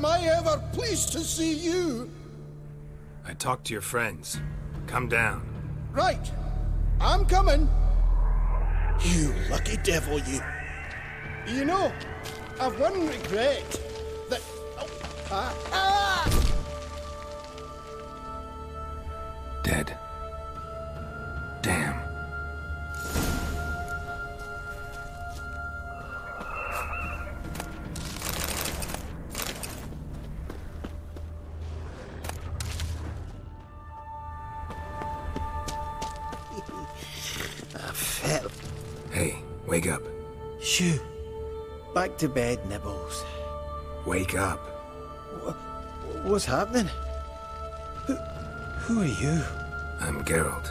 I ever pleased to see you? I talked to your friends. Come down. Right. I'm coming. You lucky devil, you. You know, I've one regret. That... Dead. Damn. I fell. Hey, wake up. Shoo. Back to bed, Nibbles. Wake up. What's happening? Who are you? I'm Geralt.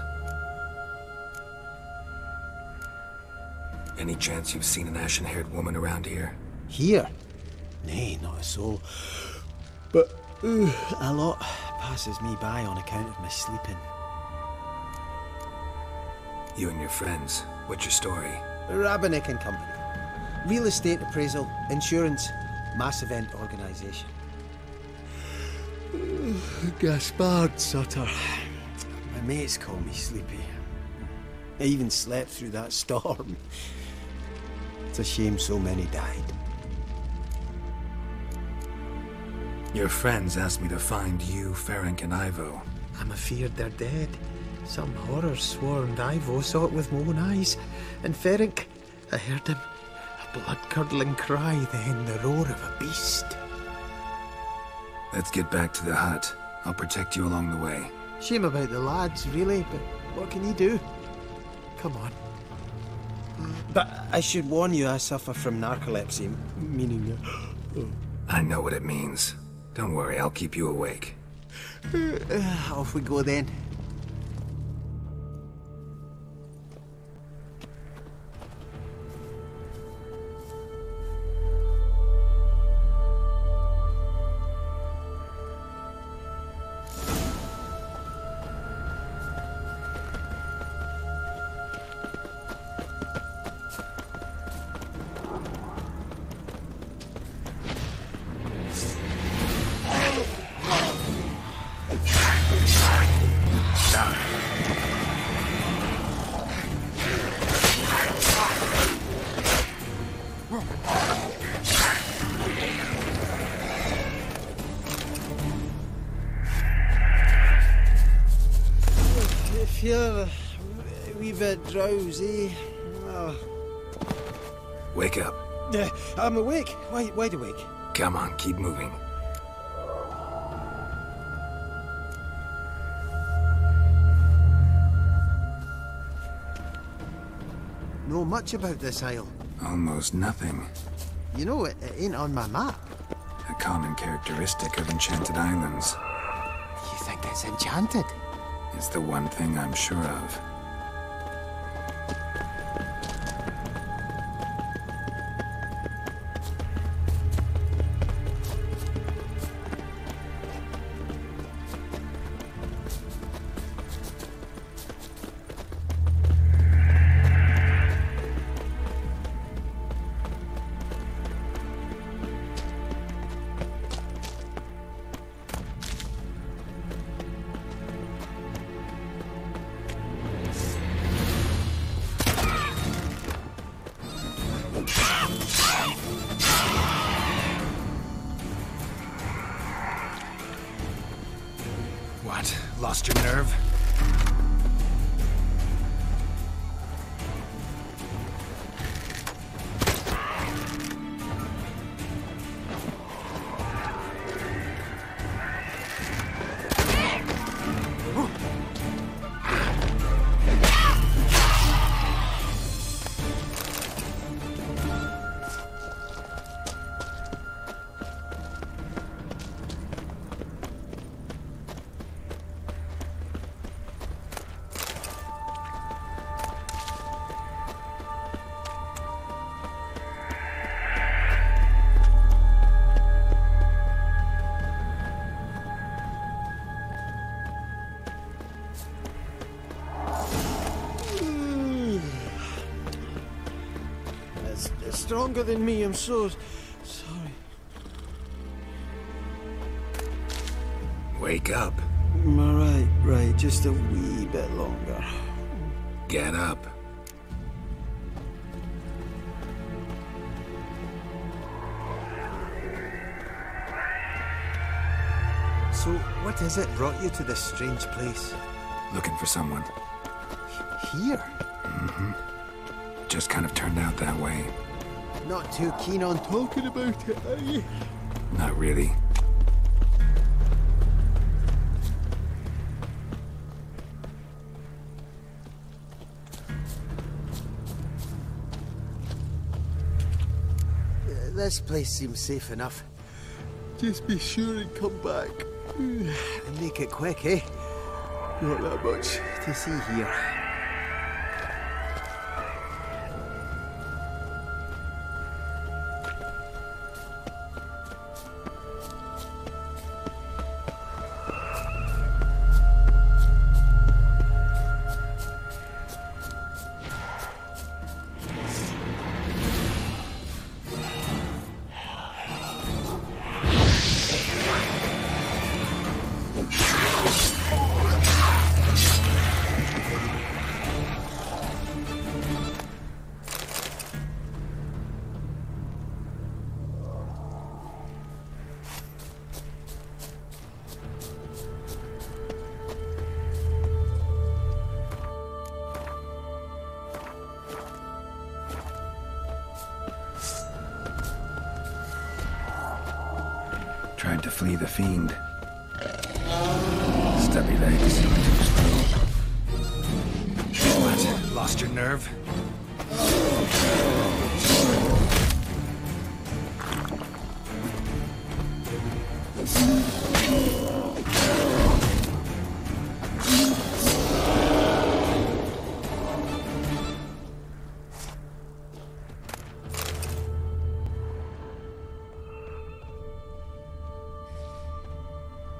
Any chance you've seen an ashen-haired woman around here? Here? Nay, not a soul. But a lot passes me by on account of my sleeping. You and your friends, what's your story? Rabbinick and Company. Real estate appraisal, insurance, mass event organisation. Gaspard Sutter. My mates call me Sleepy. I even slept through that storm. It's a shame so many died. Your friends asked me to find you, Ferenc, and Ivo. I'm afeard they're dead. Some horror-sworn Ivo saw it with my own eyes. And Ferenc, I heard him. A blood-curdling cry, then the roar of a beast. Let's get back to the hut. I'll protect you along the way. Shame about the lads, really, but what can you do? Come on. But I should warn you, I suffer from narcolepsy, meaning... I know what it means. Don't worry, I'll keep you awake. Off we go then. Feel a wee bit drowsy. Wake up. I'm awake. Wide awake. Come on, keep moving. Know much about this isle? Almost nothing. You know, it ain't on my map. A common characteristic of enchanted islands. You think it's enchanted? It's the one thing I'm sure of. What? Lost your nerve? It's stronger than me, I'm so sorry. Wake up. Right, just a wee bit longer. Get up. So, what is it brought you to this strange place? Looking for someone. Here? Just kind of turned out that way. Not too keen on talking about it, are you? Not really. This place seems safe enough. Just be sure and come back. And make it quick, eh? Not that much to see here. Tried to flee the fiend. Stubby legs. Too slow. What? Lost your nerve?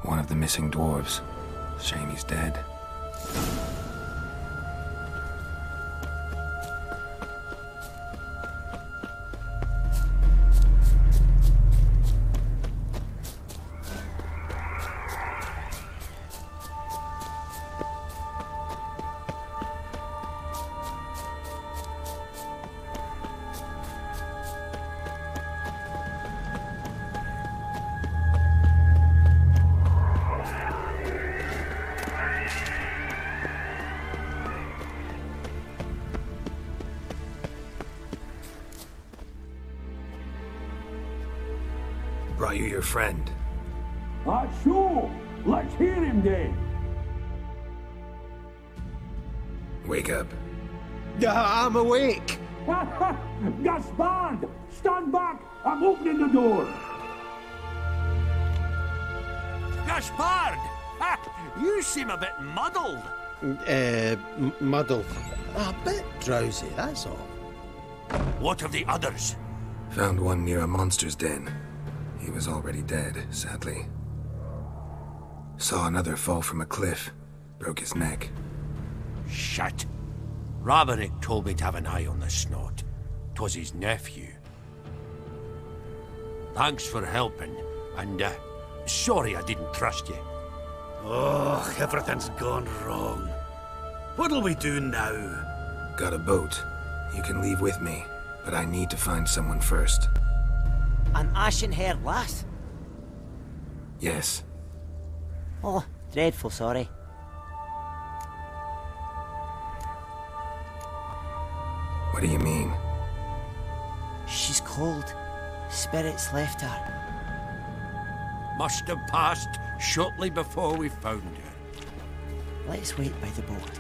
One of the missing dwarves. Shame he's dead. Brought you your friend. Sure. Let's hear him then. Wake up. I'm awake. Gaspard! Stand back! I'm opening the door! Gaspard! You seem a bit muddled. Muddled. A bit drowsy, that's all. What of the others? Found one near a monster's den. He was already dead, sadly. Saw another fall from a cliff. Broke his neck. Shit. Roderick told me to have an eye on the snot. 'Twas his nephew. Thanks for helping, and sorry I didn't trust you. Oh, everything's gone wrong. What'll we do now? Got a boat. You can leave with me, but I need to find someone first. An ashen-haired lass? Yes. Oh, dreadful sorry. What do you mean? She's cold. Spirits left her. Must have passed shortly before we found her. Let's wait by the boat.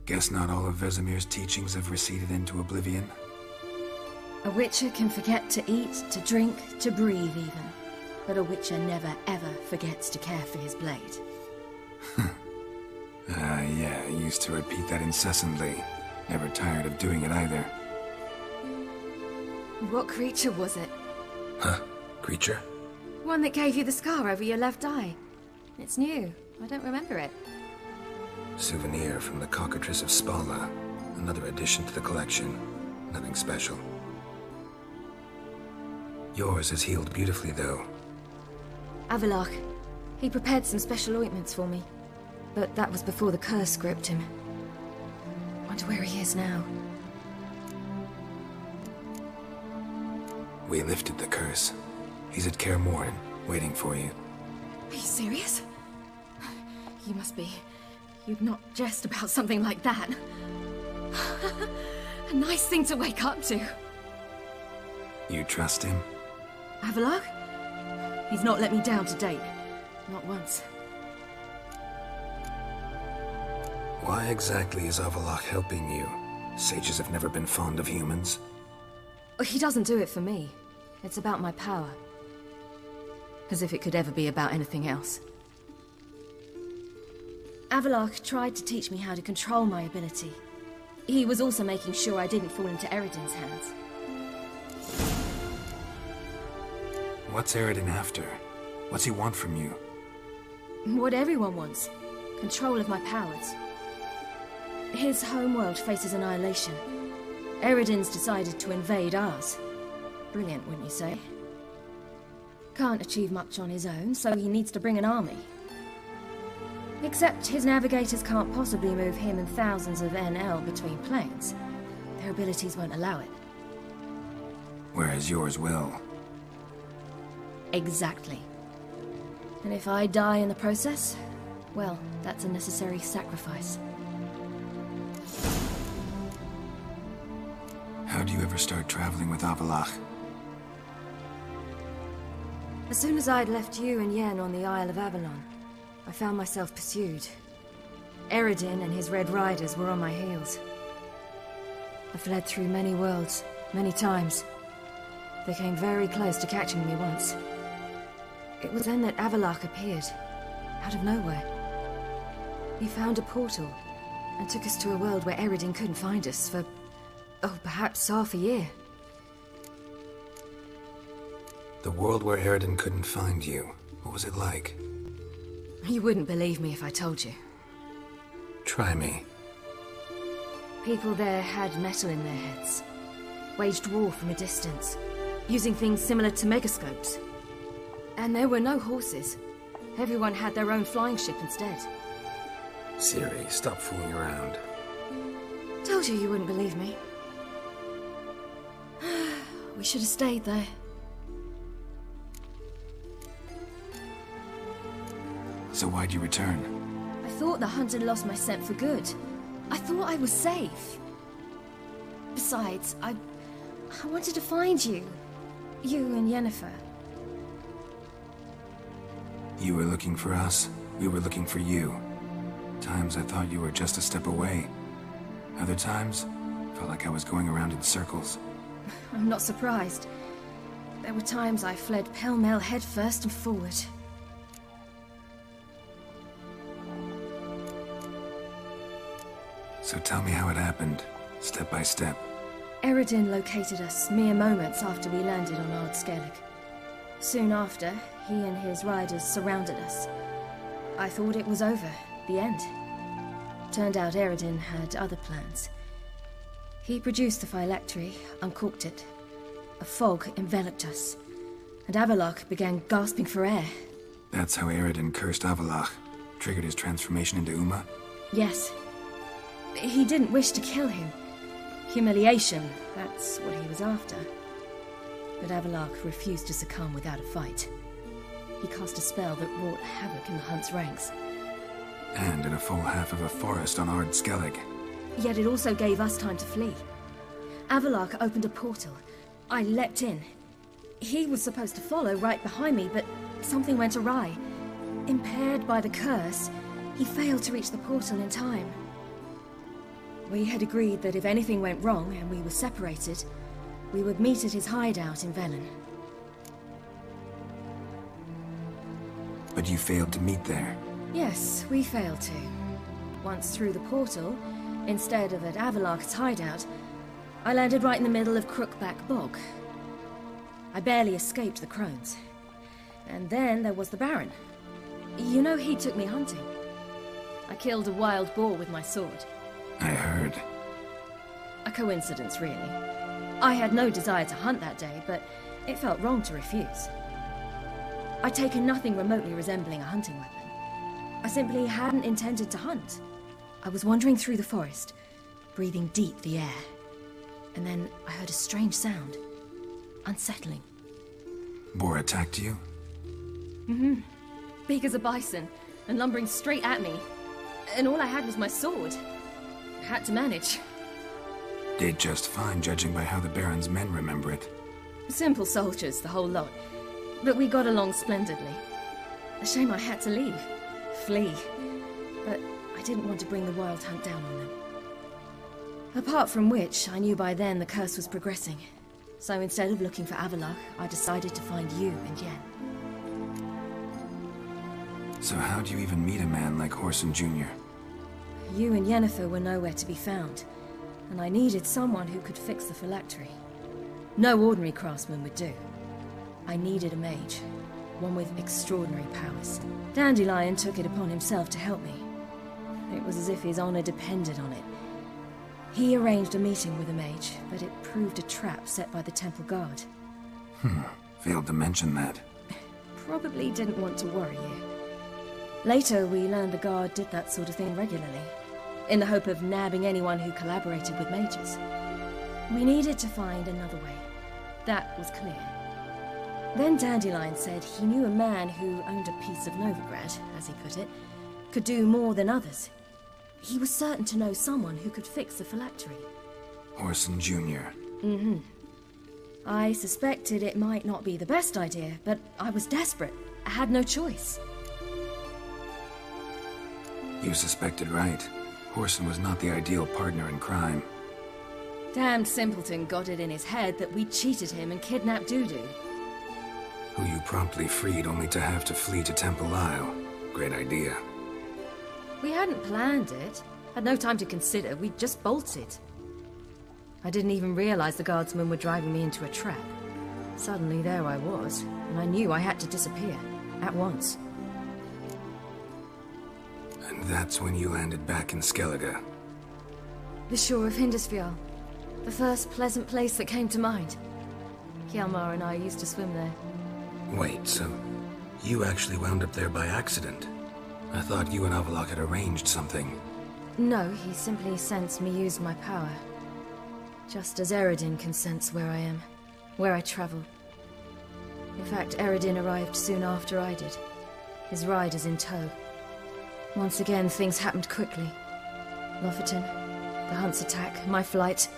Guess not all of Vesemir's teachings have receded into oblivion. A witcher can forget to eat, to drink, to breathe even. But a witcher never ever forgets to care for his blade. Yeah, I used to repeat that incessantly. Never tired of doing it either. What creature was it? Huh? Creature? One that gave you the scar over your left eye. It's new. I don't remember it. Souvenir from the cockatrice of Spala. Another addition to the collection. Nothing special. Yours is healed beautifully, though. Avalok. He prepared some special ointments for me. But that was before the curse gripped him. Wonder where he is now. We lifted the curse. He's at Kaer Morhen, waiting for you. Are you serious? You must be. You'd not jest about something like that. A nice thing to wake up to. You trust him? Avalok? He's not let me down to date. Not once. Why exactly is Avalok helping you? Sages have never been fond of humans. He doesn't do it for me. It's about my power. As if it could ever be about anything else. Avalok tried to teach me how to control my ability. He was also making sure I didn't fall into Eredin's hands. What's Eredin after? What's he want from you? What everyone wants. Control of my powers. His homeworld faces annihilation. Eredin's decided to invade ours. Brilliant, wouldn't you say? Can't achieve much on his own, so he needs to bring an army. Except his navigators can't possibly move him and thousands of NL between planes. Their abilities won't allow it. Whereas yours will. Exactly. And if I die in the process, well, that's a necessary sacrifice. How'd you ever start traveling with Avalok? As soon as I'd left you and Yen on the Isle of Avalon, I found myself pursued. Eredin and his Red Riders were on my heels. I fled through many worlds, many times. They came very close to catching me once. It was then that Avalok appeared, out of nowhere. He found a portal, and took us to a world where Eredin couldn't find us for, perhaps half a year. The world where Eredin couldn't find you, what was it like? You wouldn't believe me if I told you. Try me. People there had metal in their heads. Waged war from a distance, using things similar to megascopes. And there were no horses. Everyone had their own flying ship instead. Ciri, stop fooling around. Told you wouldn't believe me. We should have stayed there. So why'd you return? I thought the hunt had lost my scent for good. I thought I was safe. Besides, I wanted to find you. You and Yennefer. You were looking for us, we were looking for you. Times I thought you were just a step away. Other times, felt like I was going around in circles. I'm not surprised. There were times I fled pell-mell headfirst and forward. So tell me how it happened, step by step. Eredin located us mere moments after we landed on Ard Skellig. Soon after, he and his riders surrounded us. I thought it was over, the end. Turned out Eredin had other plans. He produced the phylactery, uncorked it. A fog enveloped us, and Avalok began gasping for air. That's how Eredin cursed Avalok, triggered his transformation into Uma? Yes. He didn't wish to kill him. Humiliation, that's what he was after. But Avalok refused to succumb without a fight. He cast a spell that wrought havoc in the hunt's ranks. And in a full half of a forest on Ard Skellig. Yet it also gave us time to flee. Avalok opened a portal. I leapt in. He was supposed to follow right behind me, but something went awry. Impaired by the curse, he failed to reach the portal in time. We had agreed that if anything went wrong and we were separated, we would meet at his hideout in Velen. But you failed to meet there. Yes, we failed to. Once through the portal, instead of at Avalok's hideout, I landed right in the middle of Crookback Bog. I barely escaped the crones. And then there was the Baron. You know, he took me hunting. I killed a wild boar with my sword. I heard. A coincidence, really. I had no desire to hunt that day, but it felt wrong to refuse. I'd taken nothing remotely resembling a hunting weapon. I simply hadn't intended to hunt. I was wandering through the forest, breathing deep the air. And then I heard a strange sound. Unsettling. Boar attacked you? Mm-hmm. Big as a bison, and lumbering straight at me. And all I had was my sword. I had to manage. Did just fine, judging by how the Baron's men remember it. Simple soldiers, the whole lot. But we got along splendidly. A shame I had to leave. Flee. But I didn't want to bring the wild hunt down on them. Apart from which, I knew by then the curse was progressing. So instead of looking for Avalok, I decided to find you and Yen. So how'd you even meet a man like Horson Jr.? You and Yennefer were nowhere to be found, and I needed someone who could fix the phylactery. No ordinary craftsman would do. I needed a mage, one with extraordinary powers. Dandelion took it upon himself to help me. It was as if his honor depended on it. He arranged a meeting with a mage, but it proved a trap set by the temple guard. Failed to mention that. Probably didn't want to worry you. Later, we learned the guard did that sort of thing regularly, in the hope of nabbing anyone who collaborated with mages. We needed to find another way. That was clear. Then Dandelion said he knew a man who owned a piece of Novigrad, as he put it, could do more than others. He was certain to know someone who could fix the phylactery. Horson Jr. Mm-hmm. I suspected it might not be the best idea, but I was desperate. I had no choice. You suspected right. Horson was not the ideal partner in crime. Damned simpleton got it in his head that we cheated him and kidnapped Dudu. Who you promptly freed only to have to flee to Temple Isle. Great idea. We hadn't planned it. Had no time to consider. We just bolted. I didn't even realize the guardsmen were driving me into a trap. Suddenly there I was, and I knew I had to disappear. At once. And that's when you landed back in Skellige. The shore of Hindisfjall. The first pleasant place that came to mind. Hjalmar and I used to swim there. Wait, so you actually wound up there by accident? I thought you and Avalok had arranged something. No, he simply sensed me use my power. Just as Eredin can sense where I am, where I travel. In fact, Eredin arrived soon after I did, his riders in tow. Once again, things happened quickly. Lofoten, the hunt's attack, my flight.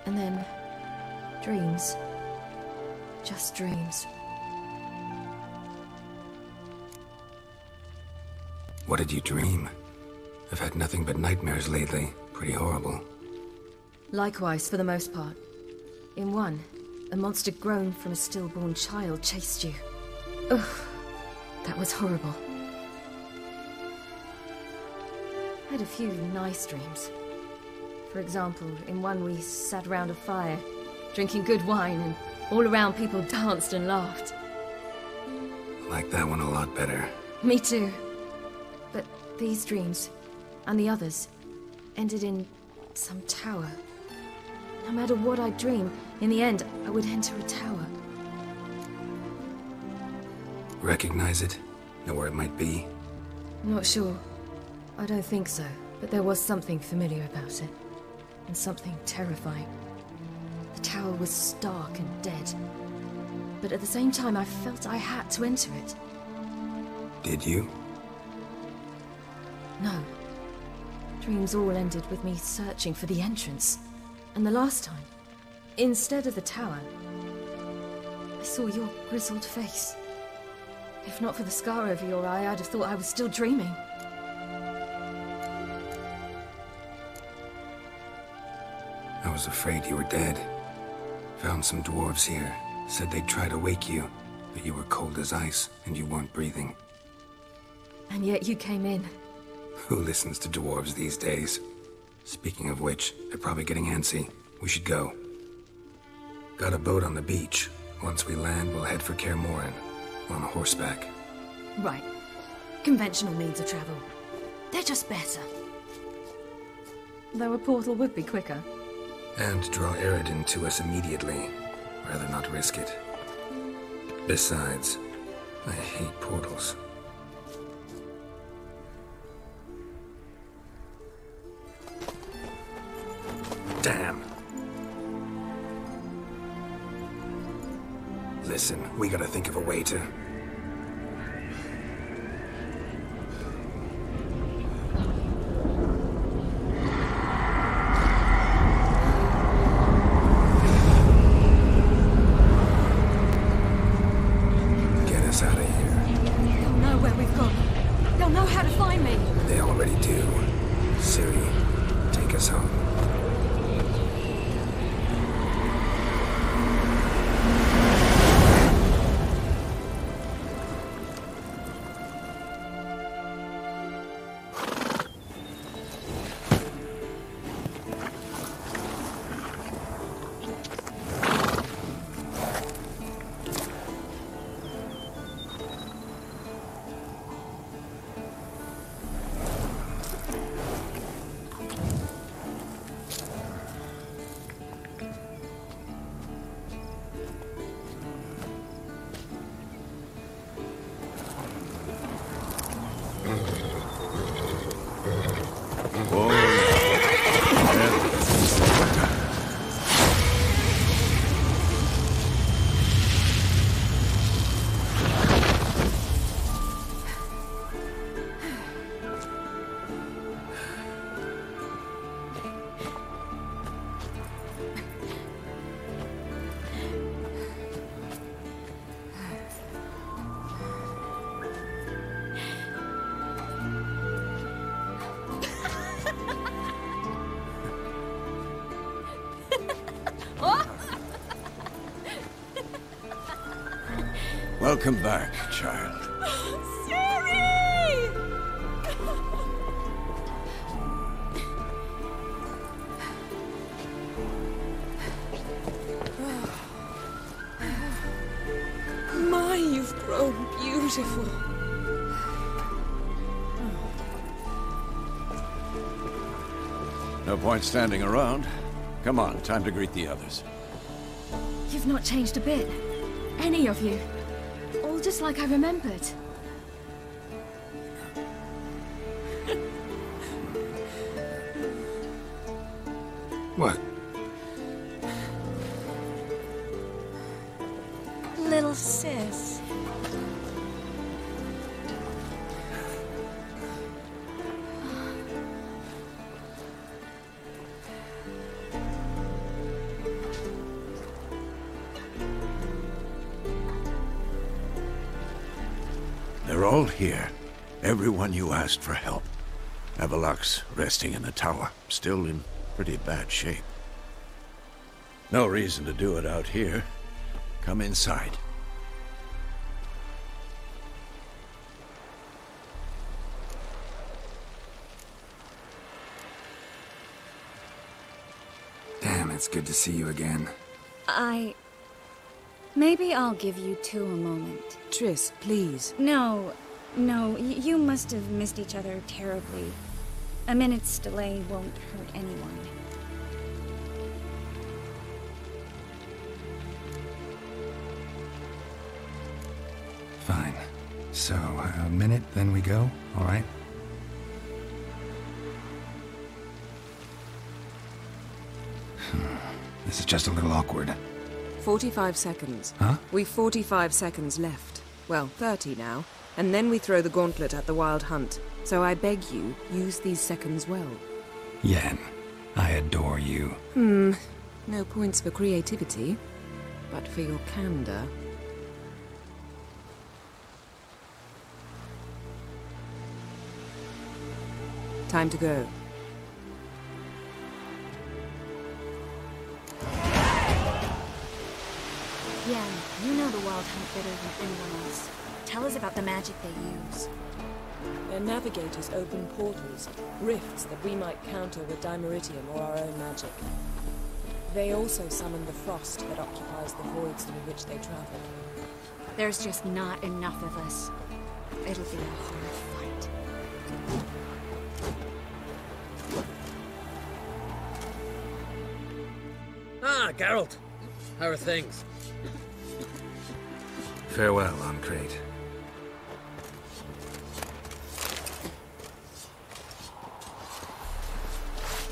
And then, dreams. Just dreams. What did you dream? I've had nothing but nightmares lately. Pretty horrible. Likewise, for the most part. In one, a monster grown from a stillborn child chased you. Ugh, that was horrible. I had a few nice dreams. For example, in one we sat around a fire, drinking good wine, and all around people danced and laughed. I like that one a lot better. Me too. But these dreams, and the others, ended in some tower. No matter what I dream, in the end, I would enter a tower. Recognize it? Know where it might be? Not sure. I don't think so, but there was something familiar about it. And something terrifying. The tower was stark and dead. But at the same time, I felt I had to enter it. Did you? No. Dreams all ended with me searching for the entrance. And the last time, instead of the tower, I saw your grizzled face. If not for the scar over your eye, I'd have thought I was still dreaming. I was afraid you were dead. Found some dwarves here. Said they'd try to wake you, but you were cold as ice and you weren't breathing. And yet you came in. Who listens to dwarves these days? Speaking of which, they're probably getting antsy. We should go. Got a boat on the beach. Once we land, we'll head for Kaer Morhen. On horseback. Right. Conventional means of travel. They're just better. Though a portal would be quicker. And draw Eredin to us immediately. Rather not risk it. Besides, I hate portals. Damn. Listen, we gotta think of a way to... Get us out of here. They'll know where we've gone. They'll know how to find me. They already do. Ciri, take us home. Welcome back, child. Ciri! My, you've grown beautiful. No point standing around. Come on, time to greet the others. You've not changed a bit. Any of you. All just like I remembered. What? Little sis. They're all here. Everyone you asked for help. Avalok's resting in the tower, still in pretty bad shape. No reason to do it out here. Come inside. Damn, it's good to see you again. Maybe I'll give you two a moment. Triss, please. No, you must have missed each other terribly. A minute's delay won't hurt anyone. Fine. So, a minute, then we go, all right? This is just a little awkward. 45 seconds. Huh? We've 45 seconds left. Well, 30 now. And then we throw the gauntlet at the Wild Hunt. So I beg you, use these seconds well. Yen, I adore you. No points for creativity, but for your candor. Time to go. Yeah, you know the Wild Hunt better than anyone else. Tell us about the magic they use. Their navigators open portals, rifts that we might counter with dimeritium or our own magic. They also summon the frost that occupies the voids through which they travel. There's just not enough of us. It'll be a hard fight. Ah, Geralt. How are things? Farewell, on Crate.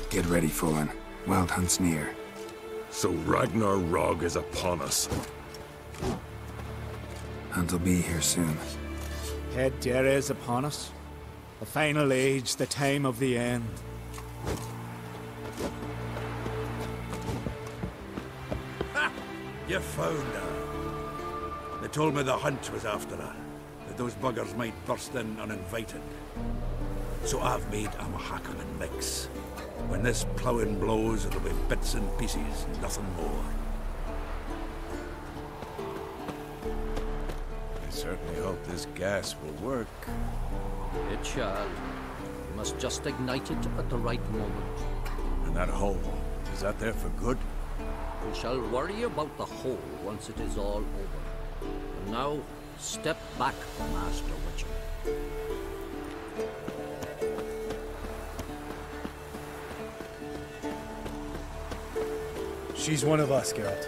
Get ready, Fullen. Wild Hunt's near. So Ragnarok is upon us. Hunt will be here soon. Head Dere is upon us. The final age, the time of the end. Ha! You found her. They told me the hunt was after her, that those buggers might burst in uninvited. So I've made a Mahakaman mix. When this ploughing blows, it'll be bits and pieces, nothing more. I certainly hope this gas will work. It shall. You must just ignite it at the right moment. And that hole, is that there for good? We shall worry about the hole once it is all over. And now, step back, Master Witcher. She's one of us, Geralt.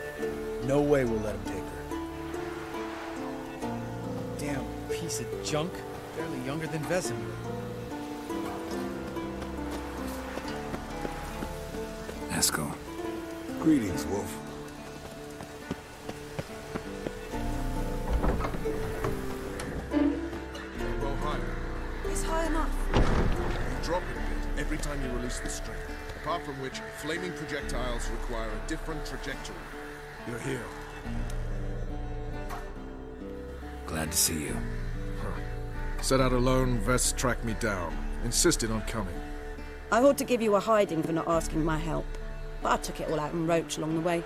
No way we'll let him take her. Damn piece of junk. Barely younger than Vesemir. Eskel. Greetings, Wolf. Roll higher. It's high enough. You drop it a bit every time you release the string. Apart from which, flaming projectiles require a different trajectory. You're here. Glad to see you. Set out alone, Vest tracked me down. Insisted on coming. I ought to give you a hiding for not asking my help, but I took it all out in Roach along the way.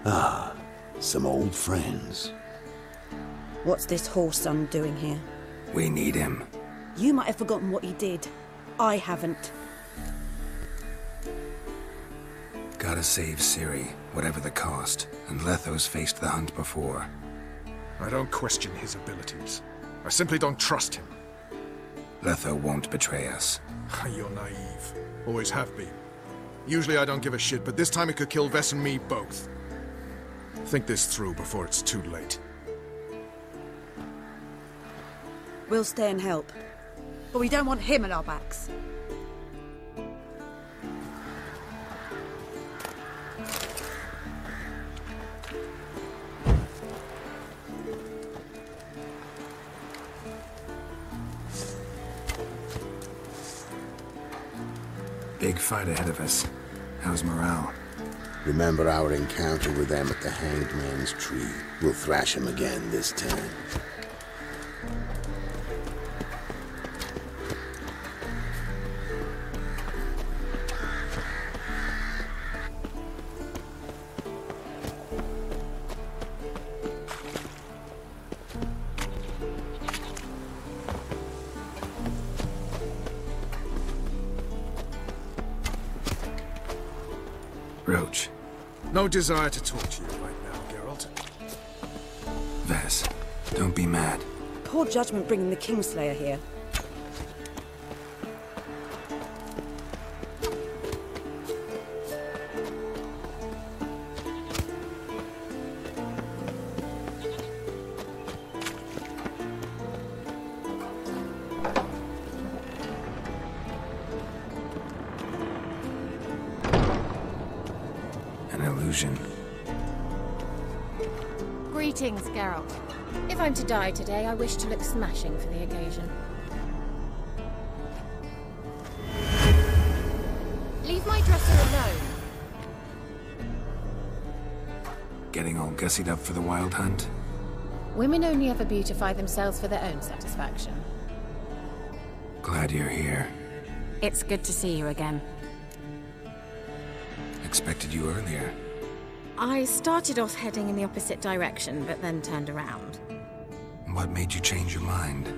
Ah, some old friends. What's this horse son doing here? We need him. You might have forgotten what he did. I haven't. Gotta save Ciri, whatever the cost, and Letho's faced the hunt before. I don't question his abilities. I simply don't trust him. Letho won't betray us. You're naive. Always have been. Usually I don't give a shit, but this time it could kill Vess and me both. Think this through before it's too late. We'll stay and help. But we don't want him at our backs. Big fight ahead of us. How's morale? Remember our encounter with them at the Hanged Man's Tree. We'll thrash him again this time. Roach. No desire to talk to you right now, Geralt. Vess, don't be mad. Poor judgment bringing the Kingslayer here. Greetings, Geralt. If I'm to die today, I wish to look smashing for the occasion. Leave my dresser alone. Getting all gussied up for the Wild Hunt? Women only ever beautify themselves for their own satisfaction. Glad you're here. It's good to see you again. Expected you earlier. I started off heading in the opposite direction, but then turned around. What made you change your mind?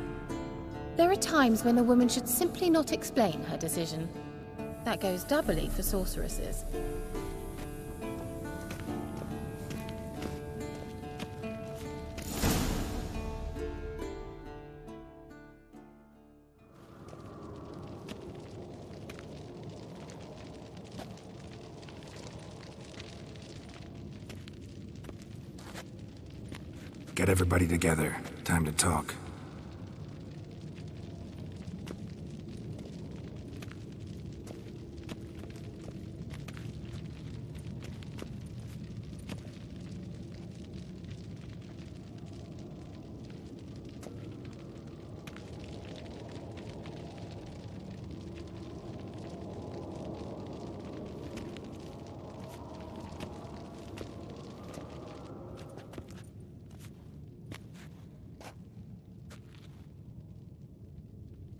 There are times when a woman should simply not explain her decision. That goes doubly for sorceresses. Get everybody together. Time to talk.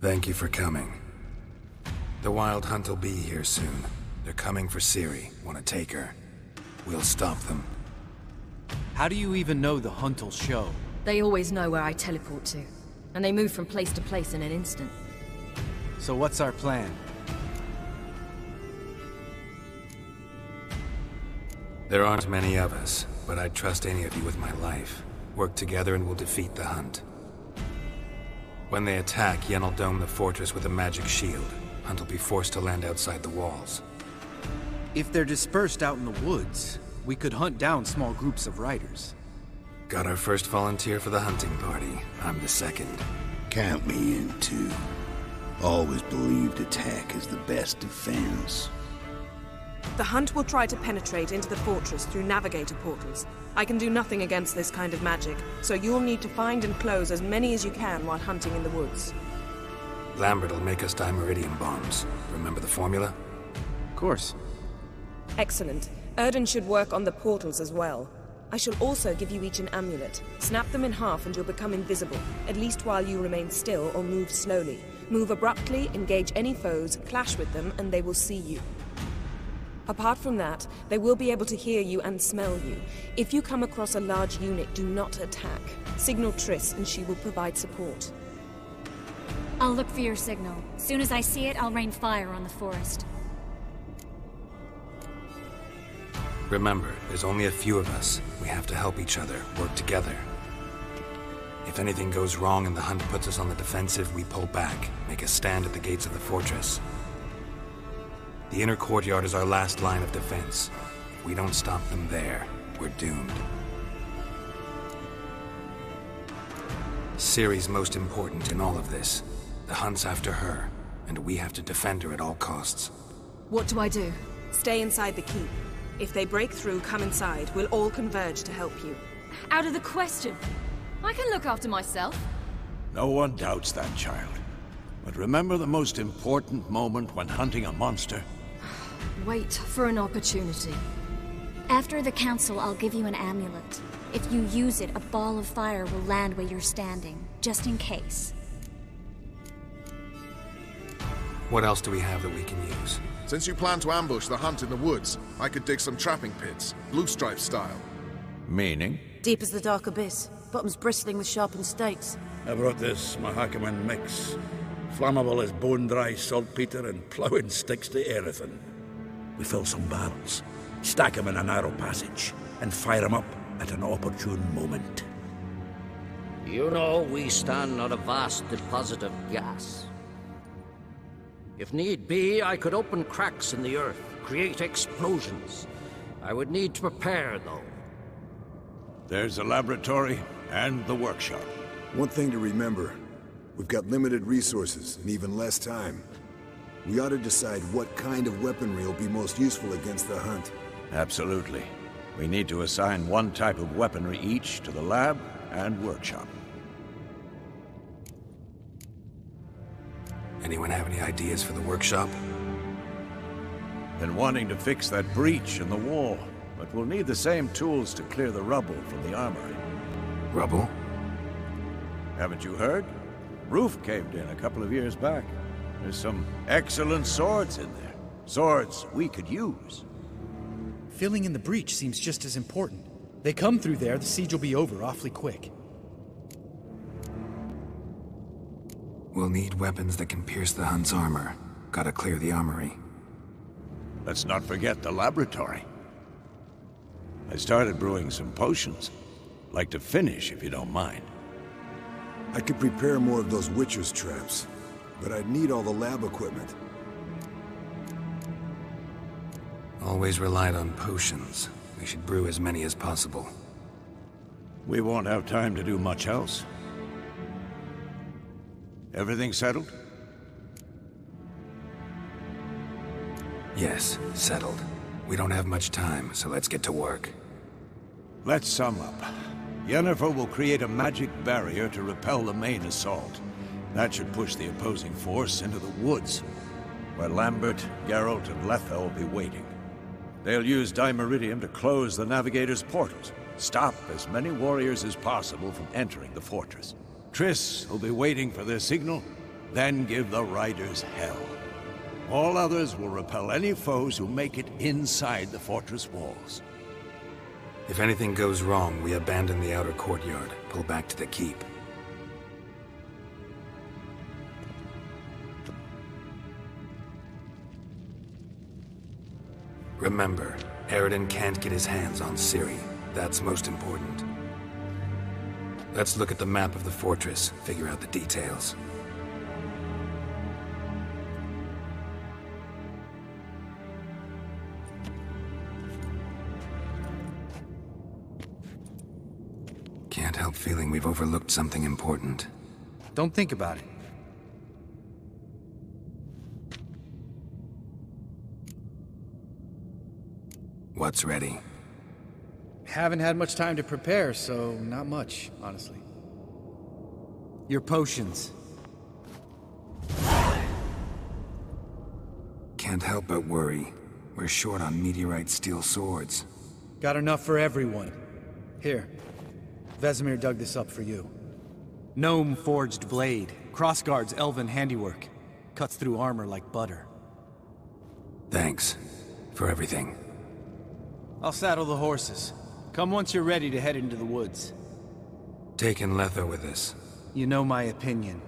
Thank you for coming. The Wild Hunt will be here soon. They're coming for Ciri. Want to take her? We'll stop them. How do you even know the hunt will show? They always know where I teleport to. And they move from place to place in an instant. So what's our plan? There aren't many of us, but I'd trust any of you with my life. Work together and we'll defeat the hunt. When they attack, Yen will dome the fortress with a magic shield. Hunt will be forced to land outside the walls. If they're dispersed out in the woods, we could hunt down small groups of riders. Got our first volunteer for the hunting party. I'm the second. Count me in, too. Always believed attack is the best defense. The hunt will try to penetrate into the fortress through navigator portals. I can do nothing against this kind of magic, so you'll need to find and close as many as you can while hunting in the woods. Lambert will make us dimeridium bombs. Remember the formula? Of course. Excellent. Erden should work on the portals as well. I shall also give you each an amulet. Snap them in half and you'll become invisible, at least while you remain still or move slowly. Move abruptly, engage any foes, clash with them, and they will see you. Apart from that, they will be able to hear you and smell you. If you come across a large unit, do not attack. Signal Triss and she will provide support. I'll look for your signal. Soon as I see it, I'll rain fire on the forest. Remember, there's only a few of us. We have to help each other, work together. If anything goes wrong and the hunt puts us on the defensive, we pull back, make a stand at the gates of the fortress. The inner courtyard is our last line of defense. If we don't stop them there, we're doomed. Ciri's most important in all of this. The hunt's after her, and we have to defend her at all costs. What do I do? Stay inside the keep. If they break through, come inside. We'll all converge to help you. Out of the question. I can look after myself. No one doubts that, child. But remember the most important moment when hunting a monster? Wait for an opportunity. After the council, I'll give you an amulet. If you use it, a ball of fire will land where you're standing, just in case. What else do we have that we can use? Since you plan to ambush the hunt in the woods, I could dig some trapping pits, blue stripe style. Meaning? Deep as the dark abyss, bottoms bristling with sharpened stakes. I brought this Mahakaman mix. Flammable as bone-dry saltpeter and ploughing sticks to everything. We fill some barrels, stack them in a narrow passage, and fire them up at an opportune moment. You know, we stand on a vast deposit of gas. If need be, I could open cracks in the earth, create explosions. I would need to prepare, though. There's a laboratory and the workshop. One thing to remember, we've got limited resources and even less time. We ought to decide what kind of weaponry will be most useful against the hunt. Absolutely. We need to assign one type of weaponry each to the lab and workshop. Anyone have any ideas for the workshop? Been wanting to fix that breach in the wall, but we'll need the same tools to clear the rubble from the armory. Rubble? Haven't you heard? Roof caved in a couple of years back. There's some excellent swords in there. Swords we could use. filling in the breach seems just as important. They come through there, the siege will be over awfully quick. We'll need weapons that can pierce the Hunt's armor. Gotta clear the armory. Let's not forget the laboratory. I started brewing some potions. Like to finish, if you don't mind. I could prepare more of those Witcher's traps, but I'd need all the lab equipment. Always relied on potions. We should brew as many as possible. We won't have time to do much else. Everything settled? Yes, settled. We don't have much time, so let's get to work. Let's sum up. Yennefer will create a magic barrier to repel the main assault. That should push the opposing force into the woods, where Lambert, Geralt, and Letha will be waiting. They'll use Dimeridium to close the Navigator's portals, stop as many warriors as possible from entering the fortress. Triss will be waiting for their signal, then give the riders hell. All others will repel any foes who make it inside the fortress walls. If anything goes wrong, we abandon the outer courtyard, pull back to the keep. Remember, Eredin can't get his hands on Ciri. That's most important. Let's look at the map of the fortress, figure out the details. Can't help feeling we've overlooked something important. Don't think about it. What's ready? Haven't had much time to prepare, so not much, honestly. Your potions. Can't help but worry. We're short on meteorite steel swords. Got enough for everyone. Here. Vesemir dug this up for you. Gnome forged blade. Crossguard's elven handiwork. Cuts through armor like butter. Thanks. For everything. I'll saddle the horses. Come once you're ready to head into the woods. Taking Letha with us. You know my opinion.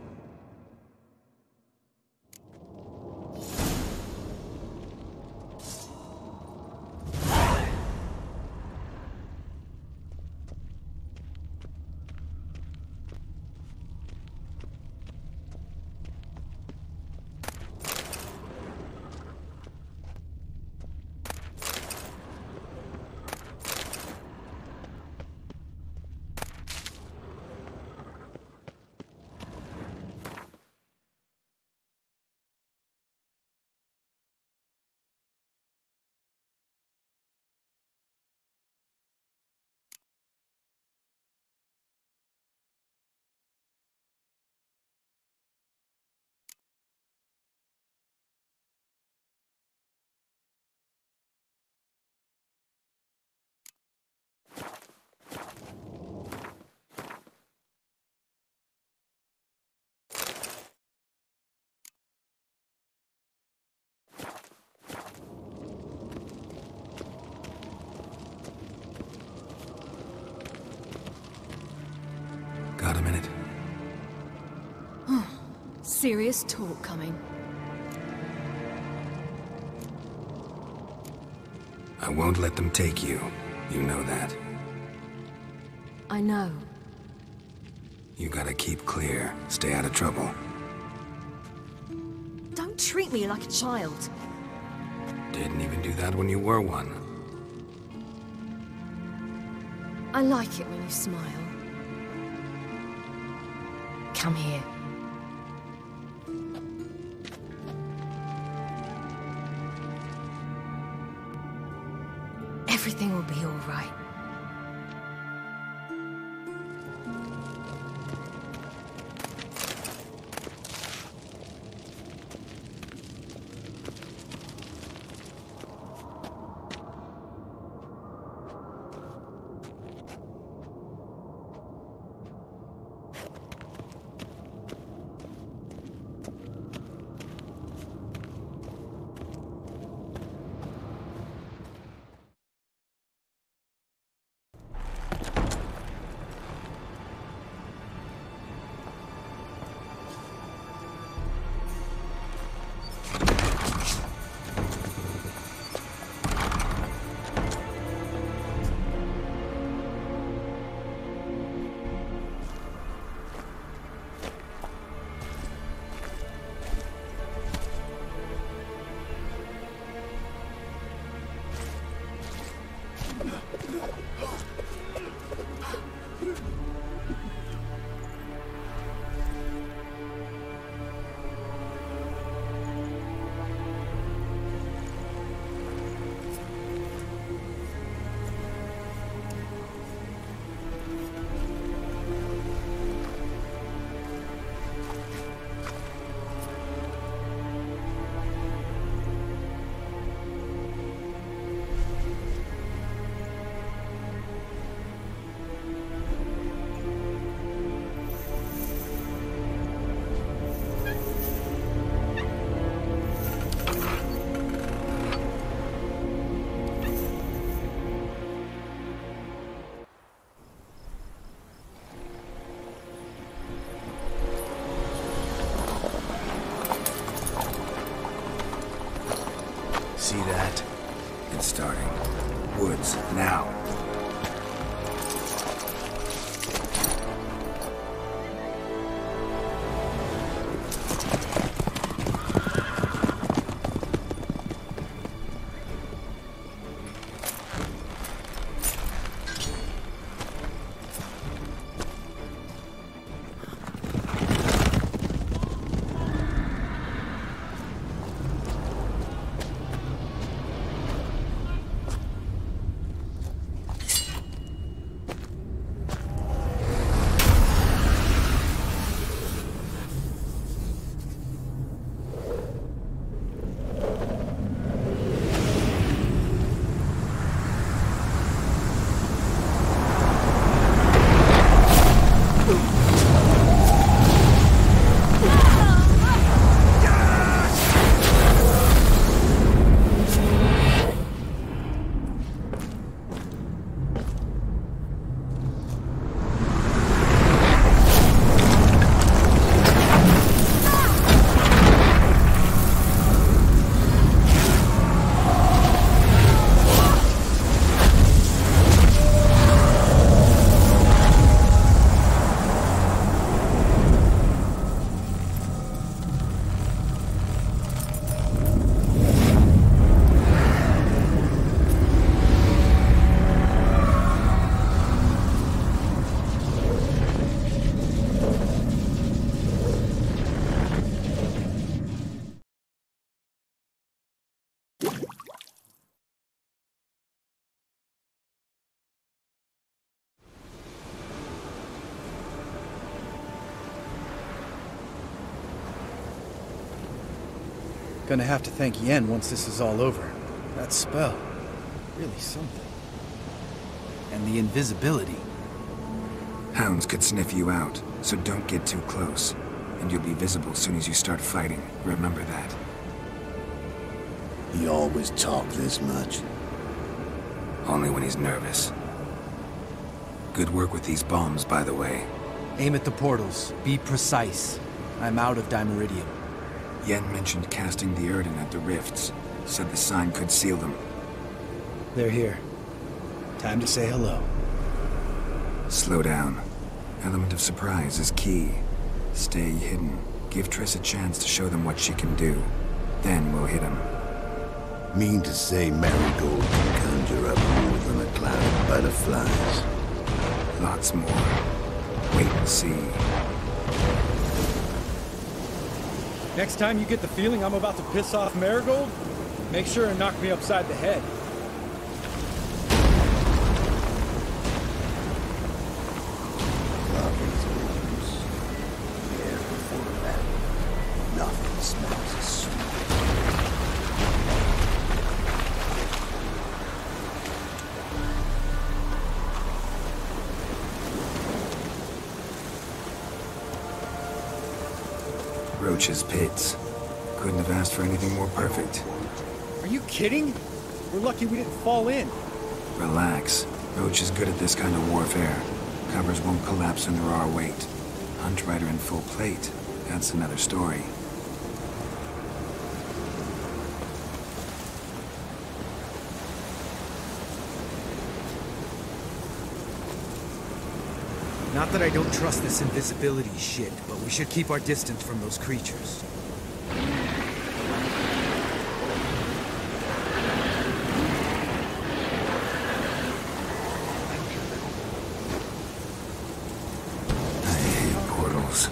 Got a minute? Serious talk coming. I won't let them take you. You know that. I know. You gotta keep clear. Stay out of trouble. Don't treat me like a child. Didn't even do that when you were one. I like it when you smile. Come here. Everything will be all right. It's starting. Woods, now. Gonna have to thank Yen once this is all over. That spell, really something. And the invisibility. Hounds could sniff you out, so don't get too close. And you'll be visible as soon as you start fighting. Remember that. He always talk this much. Only when he's nervous. Good work with these bombs, by the way. Aim at the portals. Be precise. I'm out of Dimeridium. Yen mentioned casting the Erden at the rifts. Said the sign could seal them. They're here. Time to say hello. Slow down. Element of surprise is key. Stay hidden. Give Triss a chance to show them what she can do. Then we'll hit him. Mean to say Marigold can conjure up more than a cloud of butterflies? Lots more. Wait and see. Next time you get the feeling I'm about to piss off Marigold, make sure and knock me upside the head. Robin's arms. Yeah, before that, nothing smells as sweet. Roach's pits. Couldn't have asked for anything more perfect. Are you kidding? We're lucky we didn't fall in. Relax. Roach is good at this kind of warfare. Covers won't collapse under our weight. Hunt Rider in full plate. That's another story. Not that I don't trust this invisibility shit, but we should keep our distance from those creatures. I hate portals.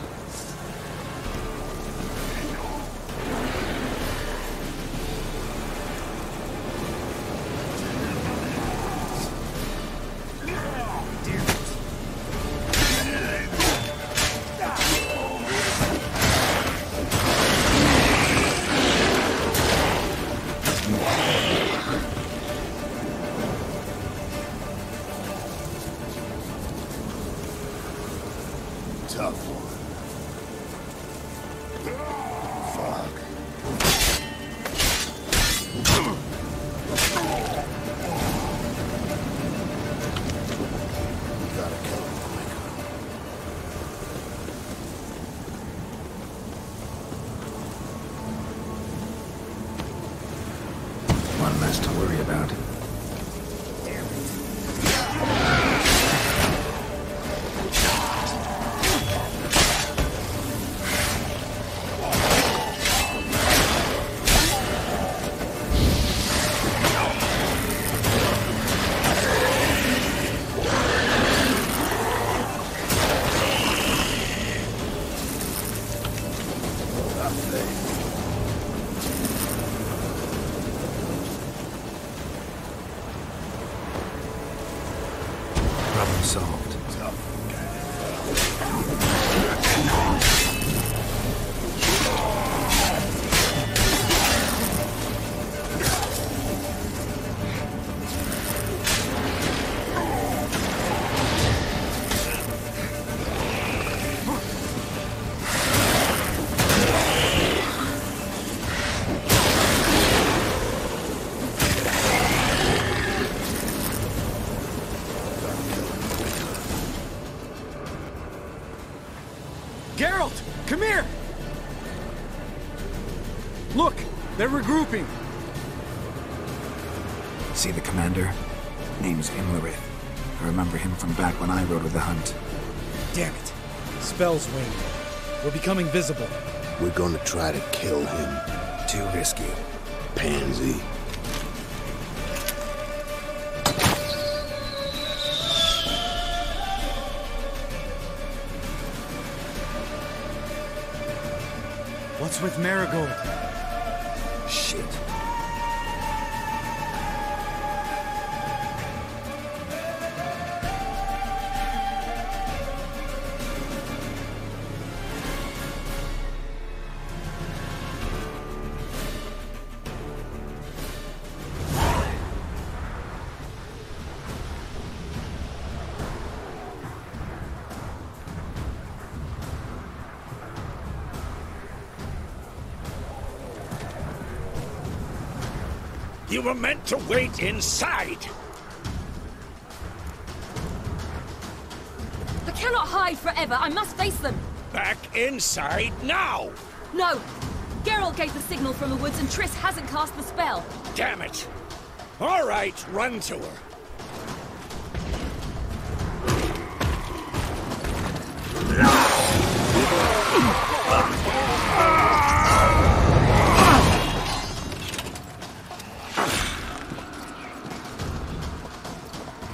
cafe. Problem solved. Geralt! Come here! Look! They're regrouping! See the commander? Name's Imlerith. I remember him from back when I rode with the hunt. Damn it. Spell's waned. We're becoming visible. We're gonna try to kill him. Too risky. Pansy. What's with Marigold? Shit. You were meant to wait inside! I cannot hide forever. I must face them. Back inside now! No! Geralt gave the signal from the woods and Triss hasn't cast the spell. Damn it! All right, run to her.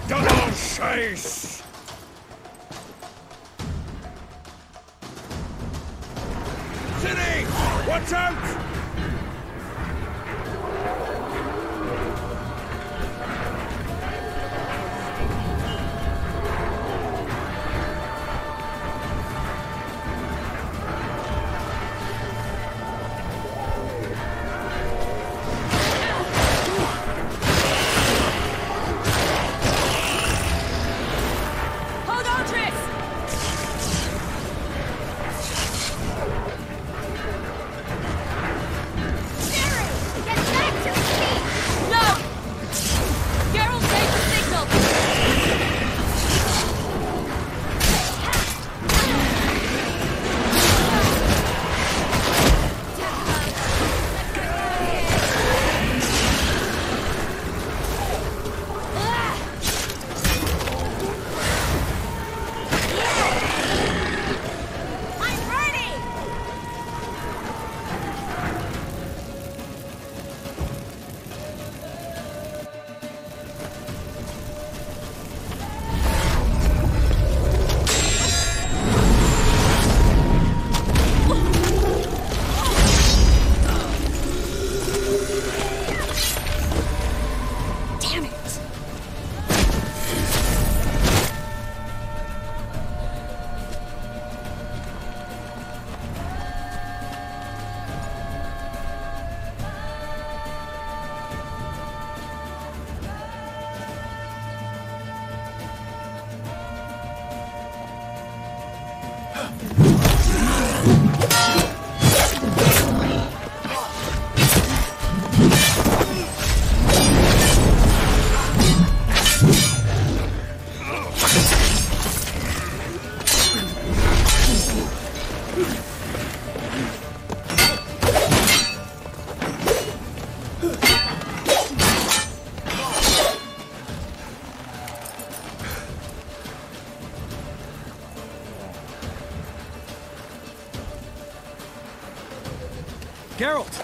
Double chase! City! Watch out! Geralt!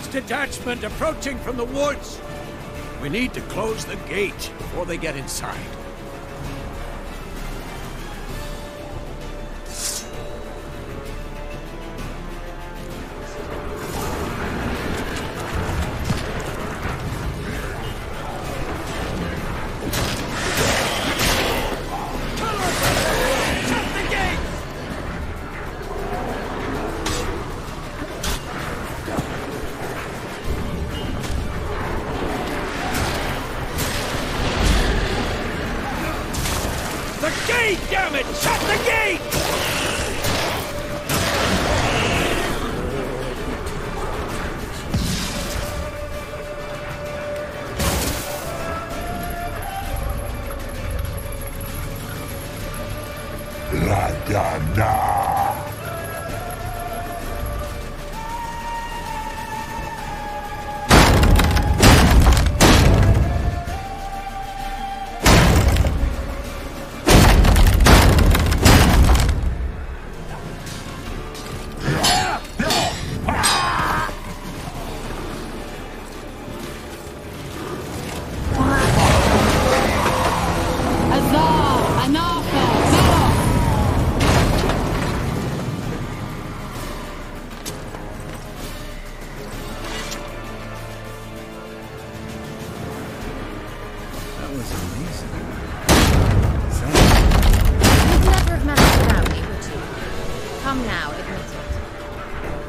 Resistance detachment approaching from the woods. We need to close the gate before they get inside. Damn it! Shut the gate!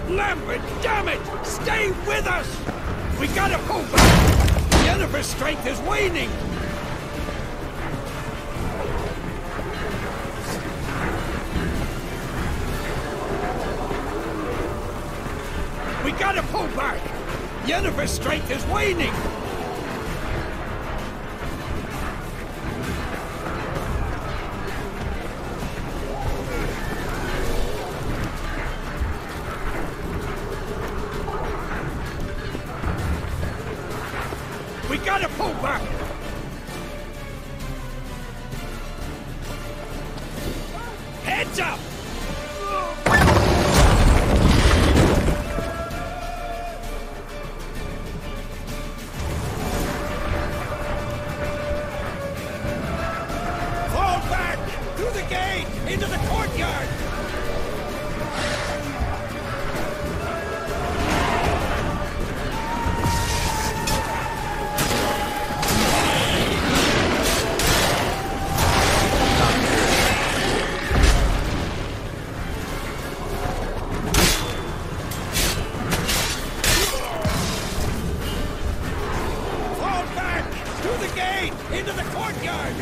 Lambert, damn it! Stay with us! We gotta pull back! The Yennefer's strength is waning! We gotta pull back! Yennefer's strength is waning! We gotta pull back! Heads up! Fall back! Through the gate! Into the courtyard! Into the courtyard!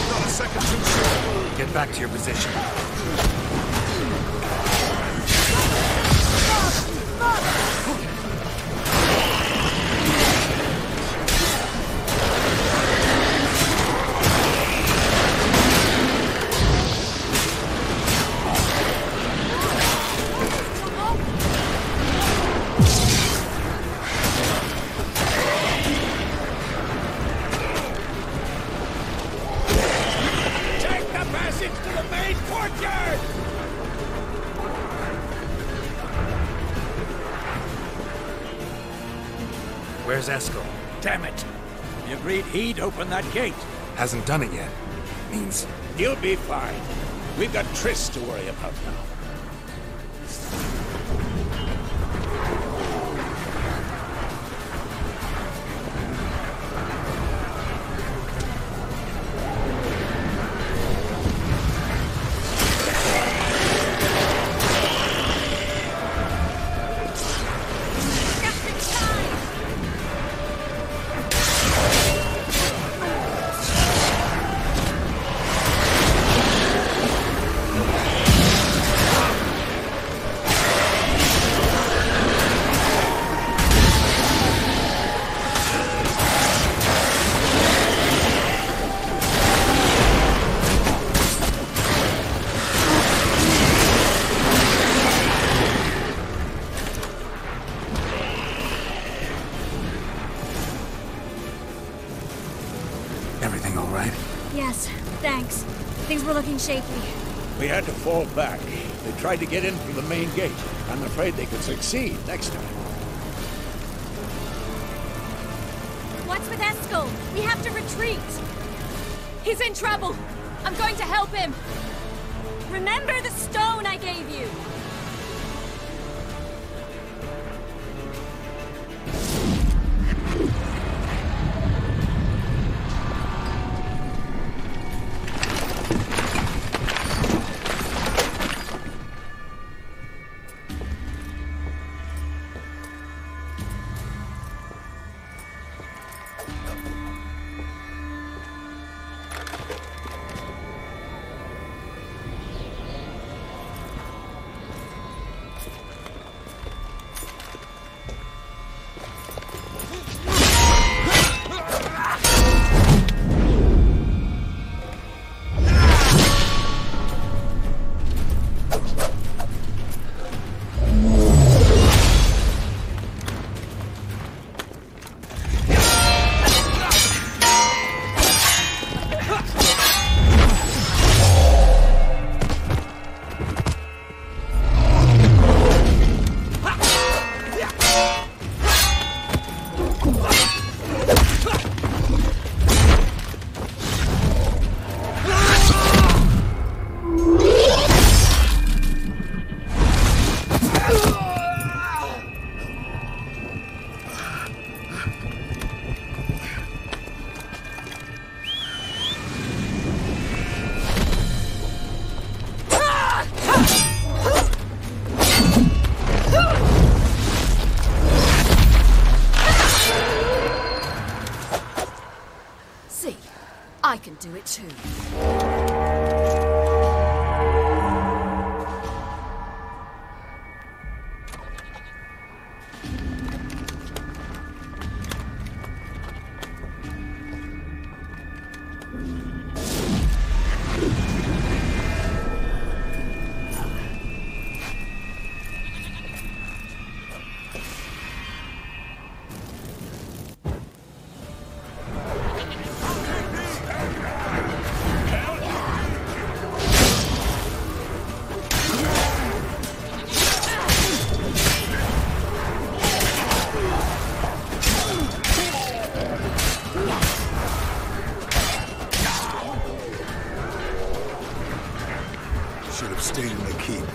Not a second too soon. Get back to your position. Where's Eskel? Damn it! We agreed he'd open that gate. Hasn't done it yet. Means... You'll be fine. We've got Triss to worry about now. Everything all right? Yes, thanks. Things were looking shaky. We had to fall back. They tried to get in through the main gate. I'm afraid they could succeed next time. What's with Eskel? We have to retreat! He's in trouble! I'm going to help him! Remember the stone I gave you! I can do it too.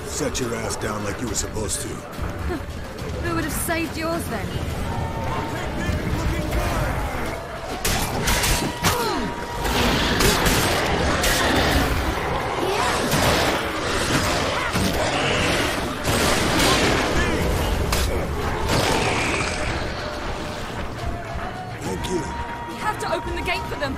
Set your ass down like you were supposed to. Who would have saved yours then? Thank you. We have to open the gate for them.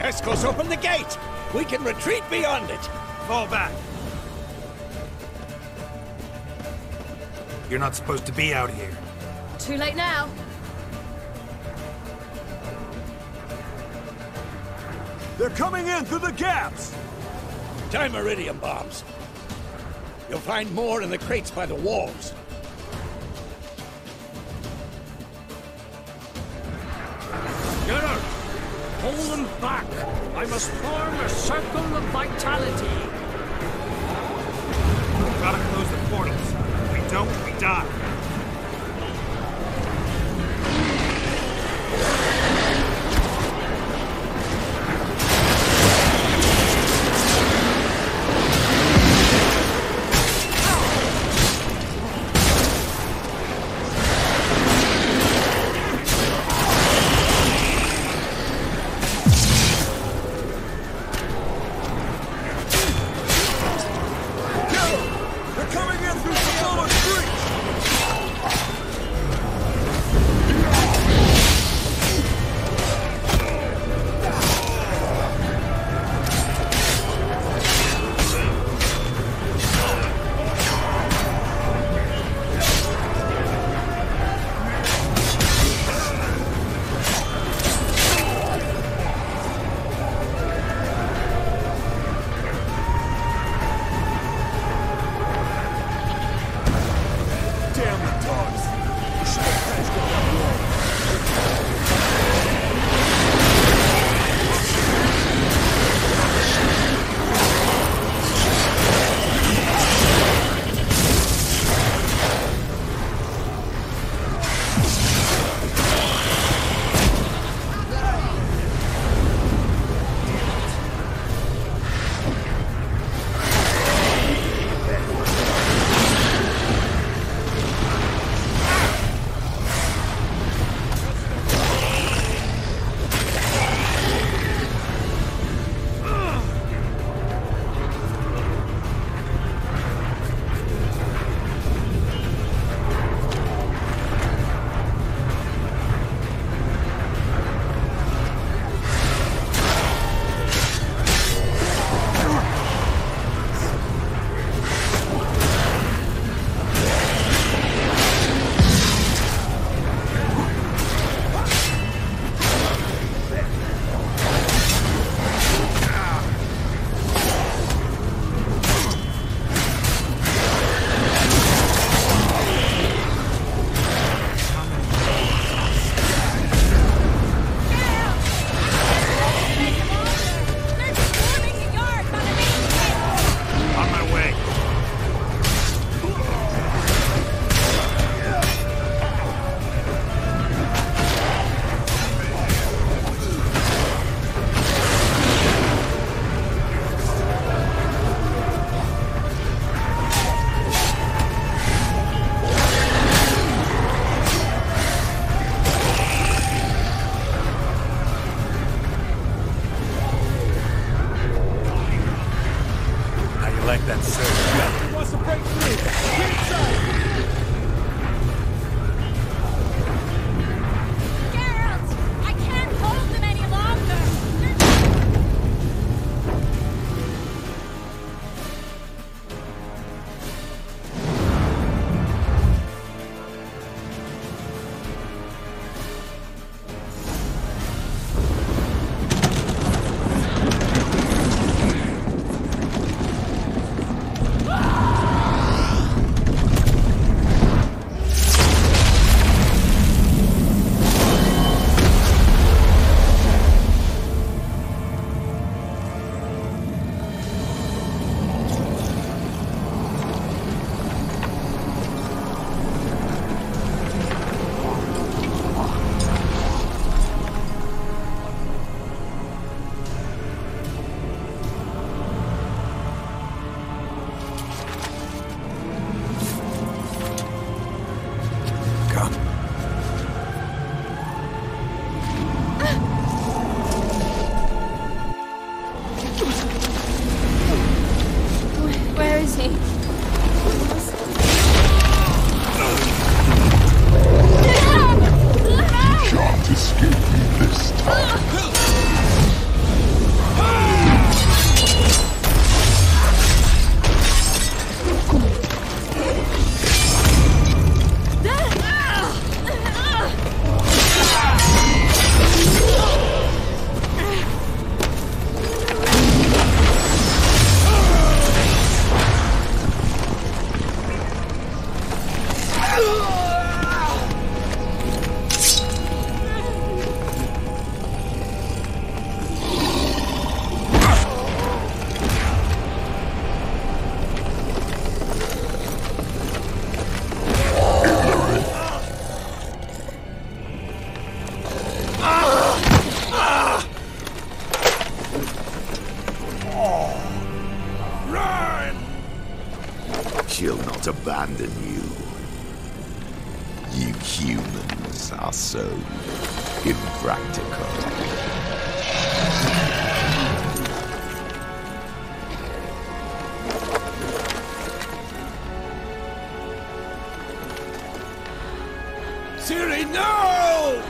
Eskel's open the gate! We can retreat beyond it! Fall back. You're not supposed to be out here. Too late now. They're coming in through the gaps! Dimeridium bombs. You'll find more in the crates by the walls. Get her! Hold them back! I must form a circle of vitality! Gotta close the portals. If we don't, we die. They're coming in through the lower streets! Damn the dogs! We should have patched up that wall. She'll not abandon you. You humans are so impractical. Ciri, no!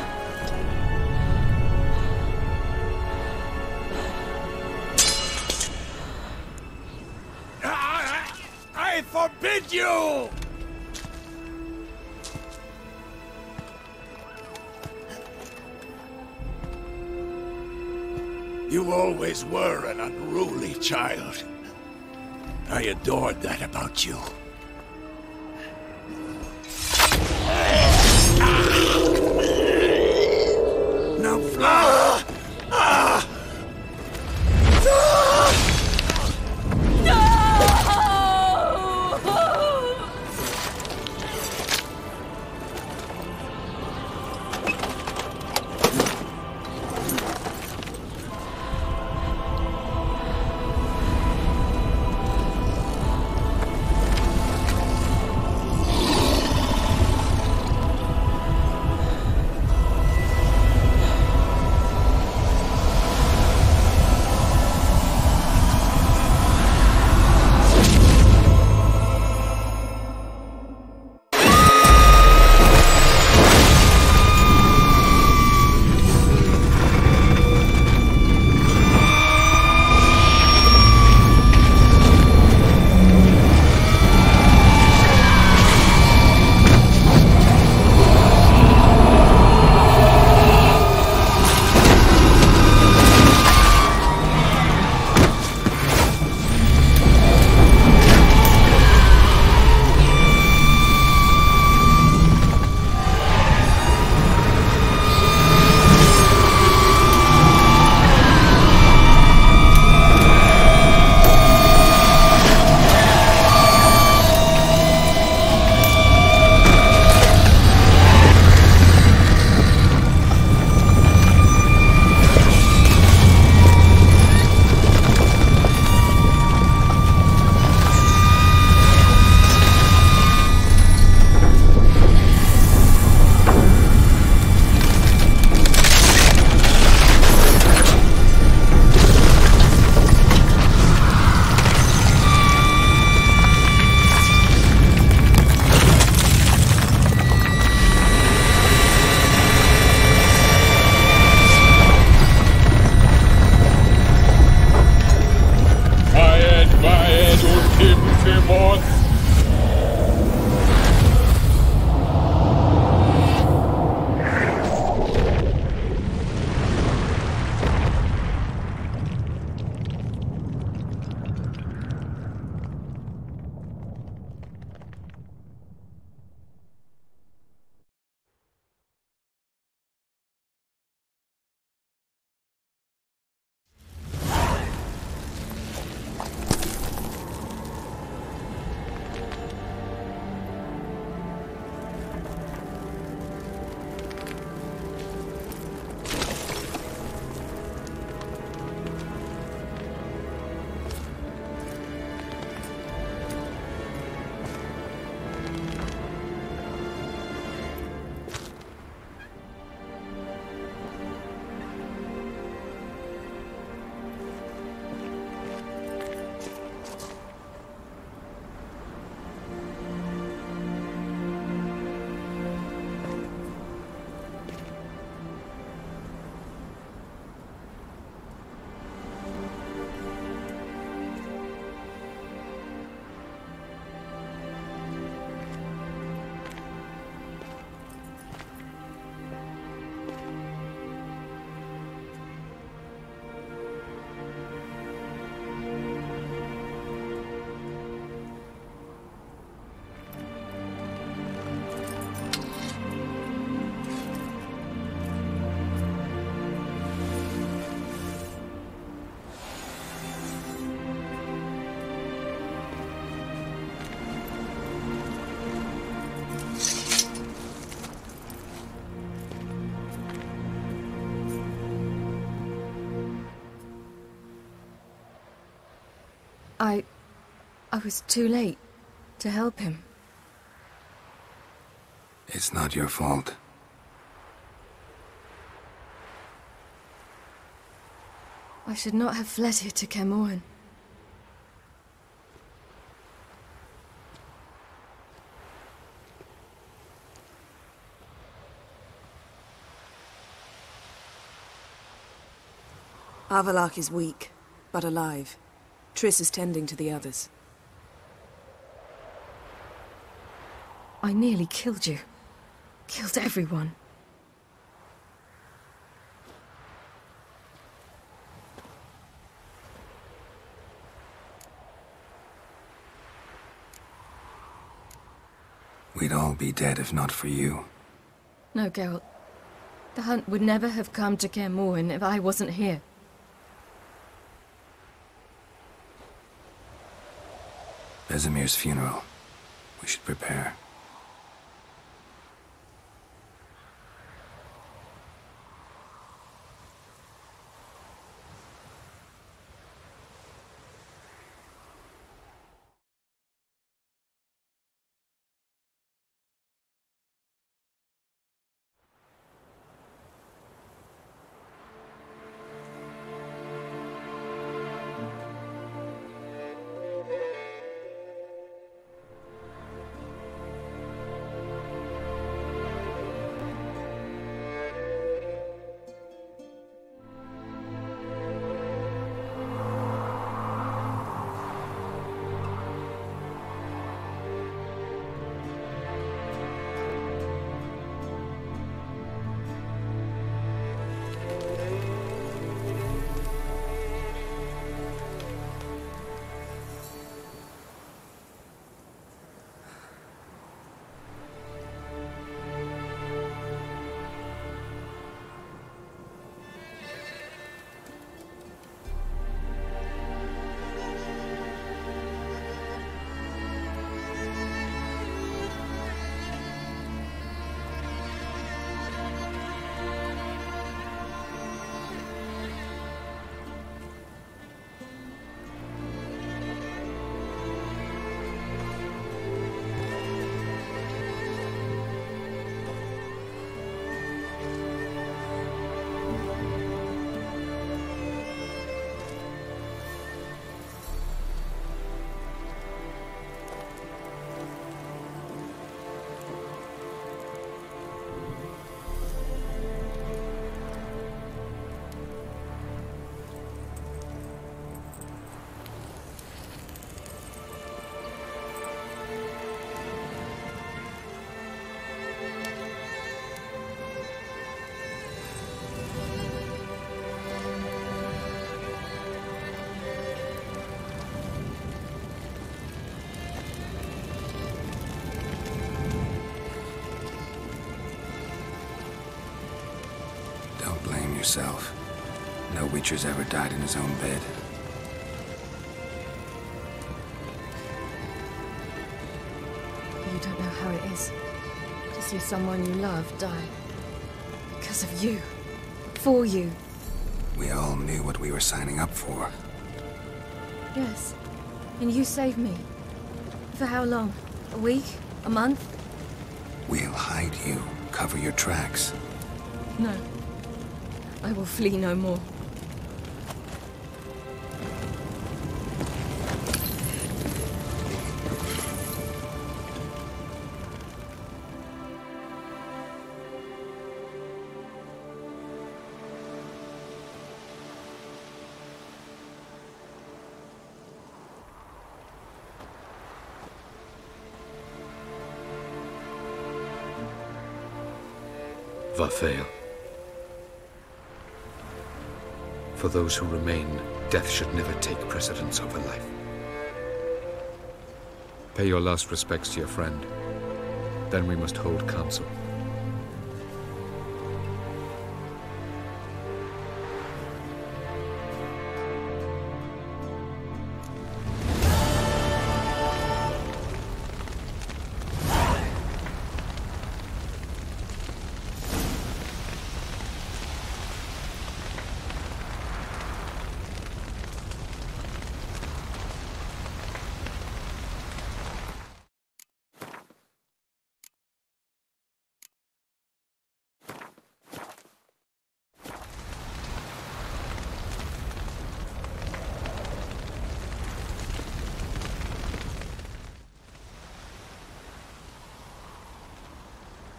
I forbid you! You always were an unruly child. I adored that about you. I was too late to help him. It's not your fault. I should not have fled here to Kermoren. Avallac'h is weak, but alive. Triss is tending to the others. I nearly killed you. Killed everyone. We'd all be dead if not for you. No, Geralt. The hunt would never have come to Kermoren if I wasn't here. Vesemir's funeral. We should prepare. Yourself. No Witcher's ever died in his own bed. You don't know how it is to see someone you love die. Because of you. For you. We all knew what we were signing up for. Yes. And you saved me. For how long? A week? A month? We'll hide you. Cover your tracks. No. I will flee no more. Vafael. For those who remain, death should never take precedence over life. Pay your last respects to your friend. Then we must hold council.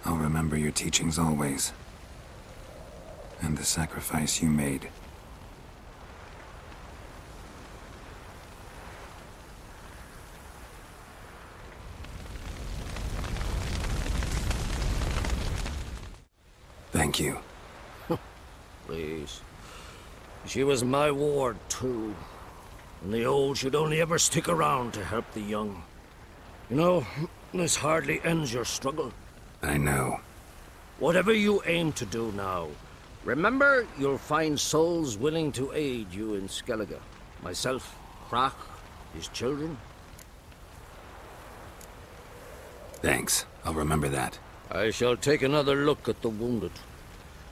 I'll remember your teachings always. And the sacrifice you made. Thank you. Please. She was my ward, too. And the old should only ever stick around to help the young. You know, this hardly ends your struggle. I know. Whatever you aim to do now, remember you'll find souls willing to aid you in Skellige. Myself, Krach, his children. Thanks. I'll remember that. I shall take another look at the wounded.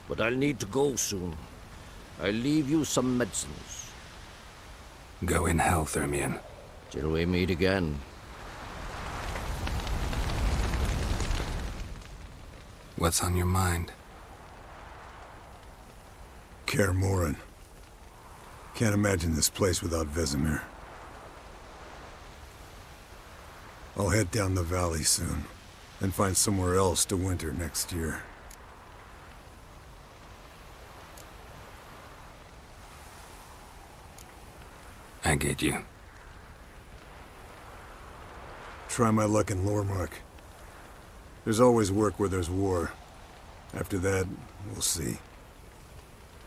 But I'll need to go soon. I'll leave you some medicines. Go in hell, Thermion. Till we meet again. What's on your mind? Kaer Morhen. Can't imagine this place without Vesemir. I'll head down the valley soon, and find somewhere else to winter next year. I get you. Try my luck in Lormark. There's always work where there's war. After that, we'll see.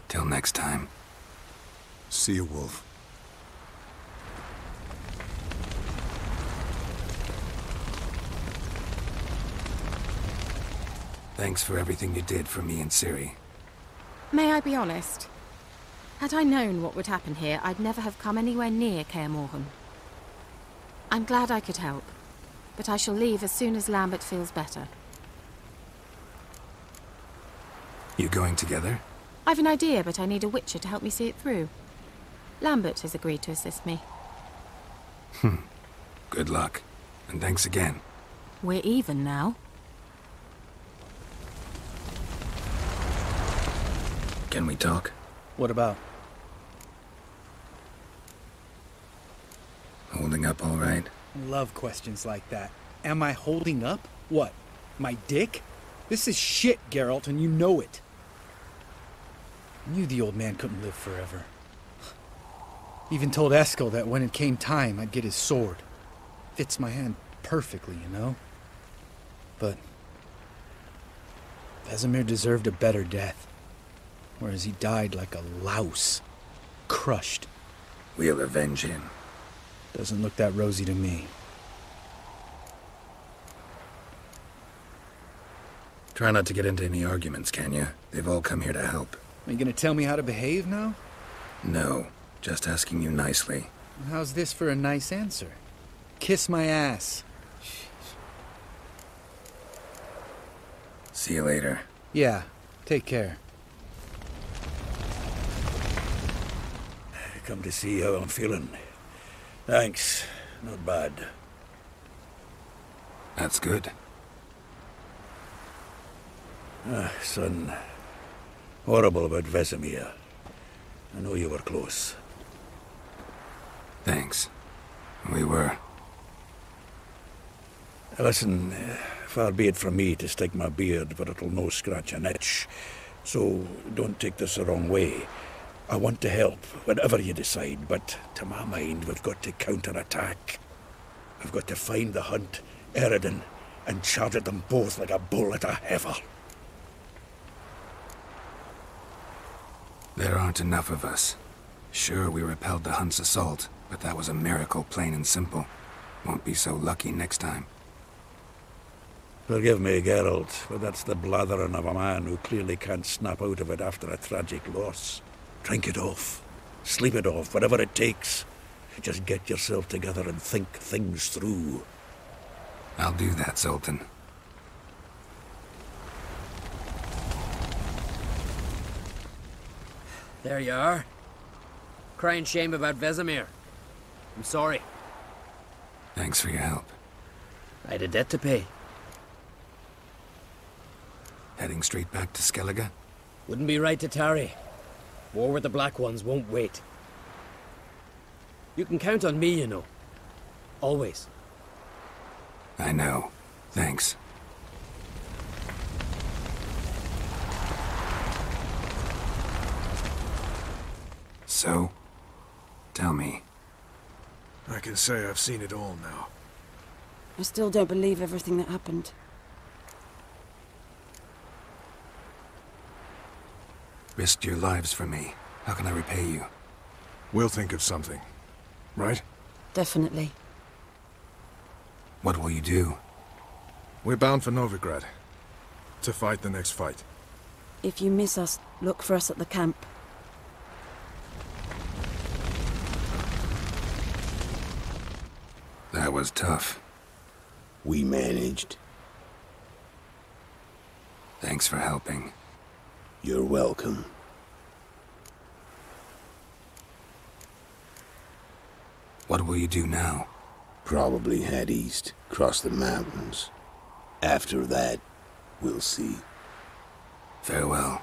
Till next time. See you, Wolf. Thanks for everything you did for me and Ciri. May I be honest? Had I known what would happen here, I'd never have come anywhere near Kaer Morhen. I'm glad I could help, but I shall leave as soon as Lambert feels better. You going together? I've an idea, but I need a witcher to help me see it through. Lambert has agreed to assist me. Good luck, and thanks again. We're even now. Can we talk? What about? Holding up all right? I love questions like that. Am I holding up? What? My dick? This is shit, Geralt, and you know it. I knew the old man couldn't live forever. Even told Eskel that when it came time, I'd get his sword. Fits my hand perfectly, you know? But Vesemir deserved a better death. Whereas he died like a louse. Crushed. We'll avenge him. Doesn't look that rosy to me. Try not to get into any arguments, can you? They've all come here to help. Are you gonna tell me how to behave now? No, just asking you nicely. How's this for a nice answer? Kiss my ass. See you later. Yeah, take care. Come to see how I'm feeling. Thanks. Not bad. That's good. Son. Horrible about Vesemir. I know you were close. Thanks. We were. Listen, far be it from me to stick my beard, but it'll no scratch an itch. So don't take this the wrong way. I want to help, whatever you decide, but to my mind, we've got to counterattack. We've got to find the Hunt, Eredin, and charge at them both like a bull at a heifer. There aren't enough of us. Sure, we repelled the Hunt's assault, but that was a miracle, plain and simple. Won't be so lucky next time. Forgive me, Geralt, but that's the blathering of a man who clearly can't snap out of it after a tragic loss. Drink it off. Sleep it off, whatever it takes. Just get yourself together and think things through. I'll do that, Zoltan. There you are. Crying shame about Vesemir. I'm sorry. Thanks for your help. I had a debt to pay. Heading straight back to Skellige? Wouldn't be right to tarry. War with the Black Ones won't wait. You can count on me, you know. Always. I know. Thanks. So? Tell me. I can say I've seen it all now. I still don't believe everything that happened. Risked your lives for me. How can I repay you? We'll think of something. Right? Definitely. What will you do? We're bound for Novigrad. To fight the next fight. If you miss us, look for us at the camp. That was tough. We managed. Thanks for helping. You're welcome. What will you do now? Probably head east, cross the mountains. After that, we'll see. Farewell.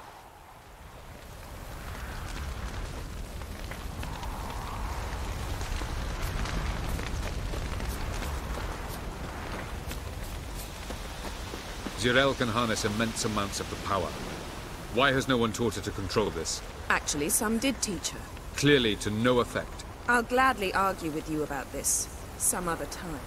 Jirel can harness immense amounts of the power. Why has no one taught her to control this? Actually, some did teach her. Clearly to no effect. I'll gladly argue with you about this, some other time.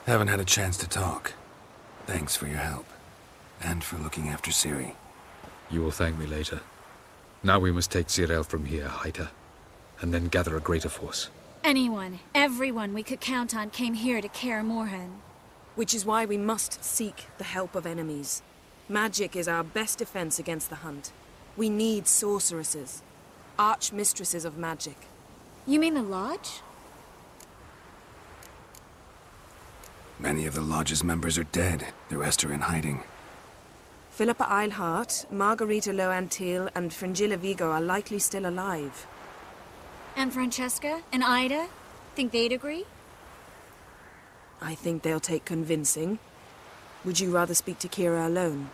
Haven't had a chance to talk. Thanks for your help. And for looking after Ciri. You will thank me later. Now we must take Jirel from here, hide her, and then gather a greater force. Anyone, everyone we could count on came here to Kaer Morhen. Which is why we must seek the help of enemies. Magic is our best defense against the hunt. We need sorceresses. Archmistresses of magic. You mean the Lodge? Many of the Lodge's members are dead. The rest are in hiding. Philippa Eilhart, Margarita Loantil, and Fringilla Vigo are likely still alive. And Francesca? And Ida? Think they'd agree? I think they'll take convincing. Would you rather speak to Kira alone?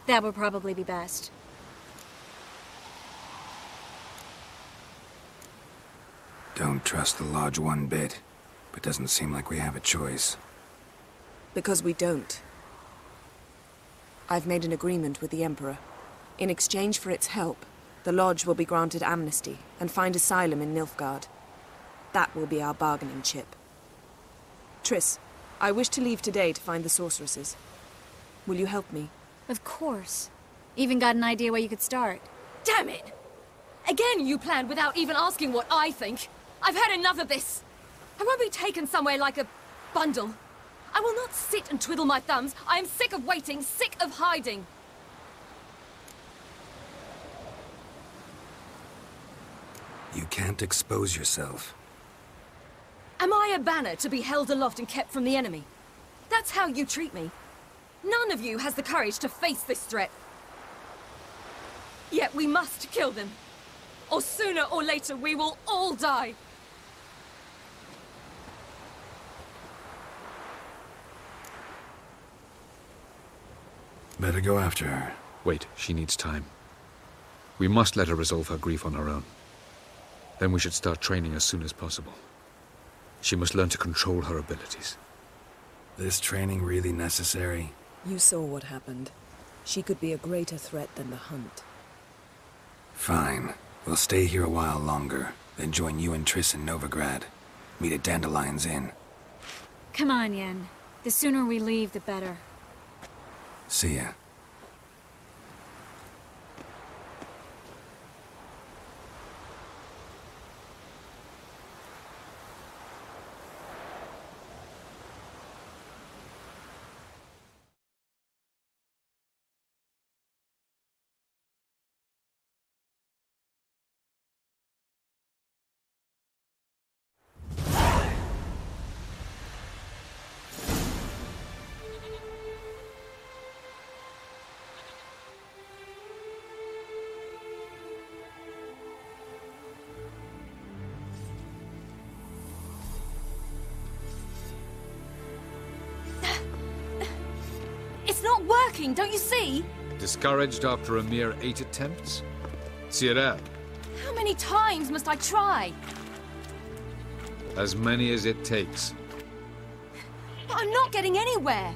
That would probably be best. Don't trust the Lodge one bit, but doesn't seem like we have a choice. Because we don't. I've made an agreement with the Emperor. In exchange for its help, the Lodge will be granted amnesty and find asylum in Nilfgaard. That will be our bargaining chip. Triss, I wish to leave today to find the sorceresses. Will you help me? Of course. Even got an idea where you could start. Damn it! Again you planned without even asking what I think. I've had enough of this. I won't be taken somewhere like a bundle. I will not sit and twiddle my thumbs. I am sick of waiting, sick of hiding. You can't expose yourself. Am I a banner to be held aloft and kept from the enemy? That's how you treat me. None of you has the courage to face this threat. Yet we must kill them. Or sooner or later we will all die. Better go after her. Wait, she needs time. We must let her resolve her grief on her own. Then we should start training as soon as possible. She must learn to control her abilities. This training really necessary? You saw what happened. She could be a greater threat than the hunt. Fine. We'll stay here a while longer, then join you and Triss in Novigrad. Meet at Dandelion's Inn. Come on, Yen. The sooner we leave, the better. See ya. It's not working, don't you see? Discouraged after a mere 8 attempts? Ciri, How How many times must I try? As many as it takes. But I'm not getting anywhere.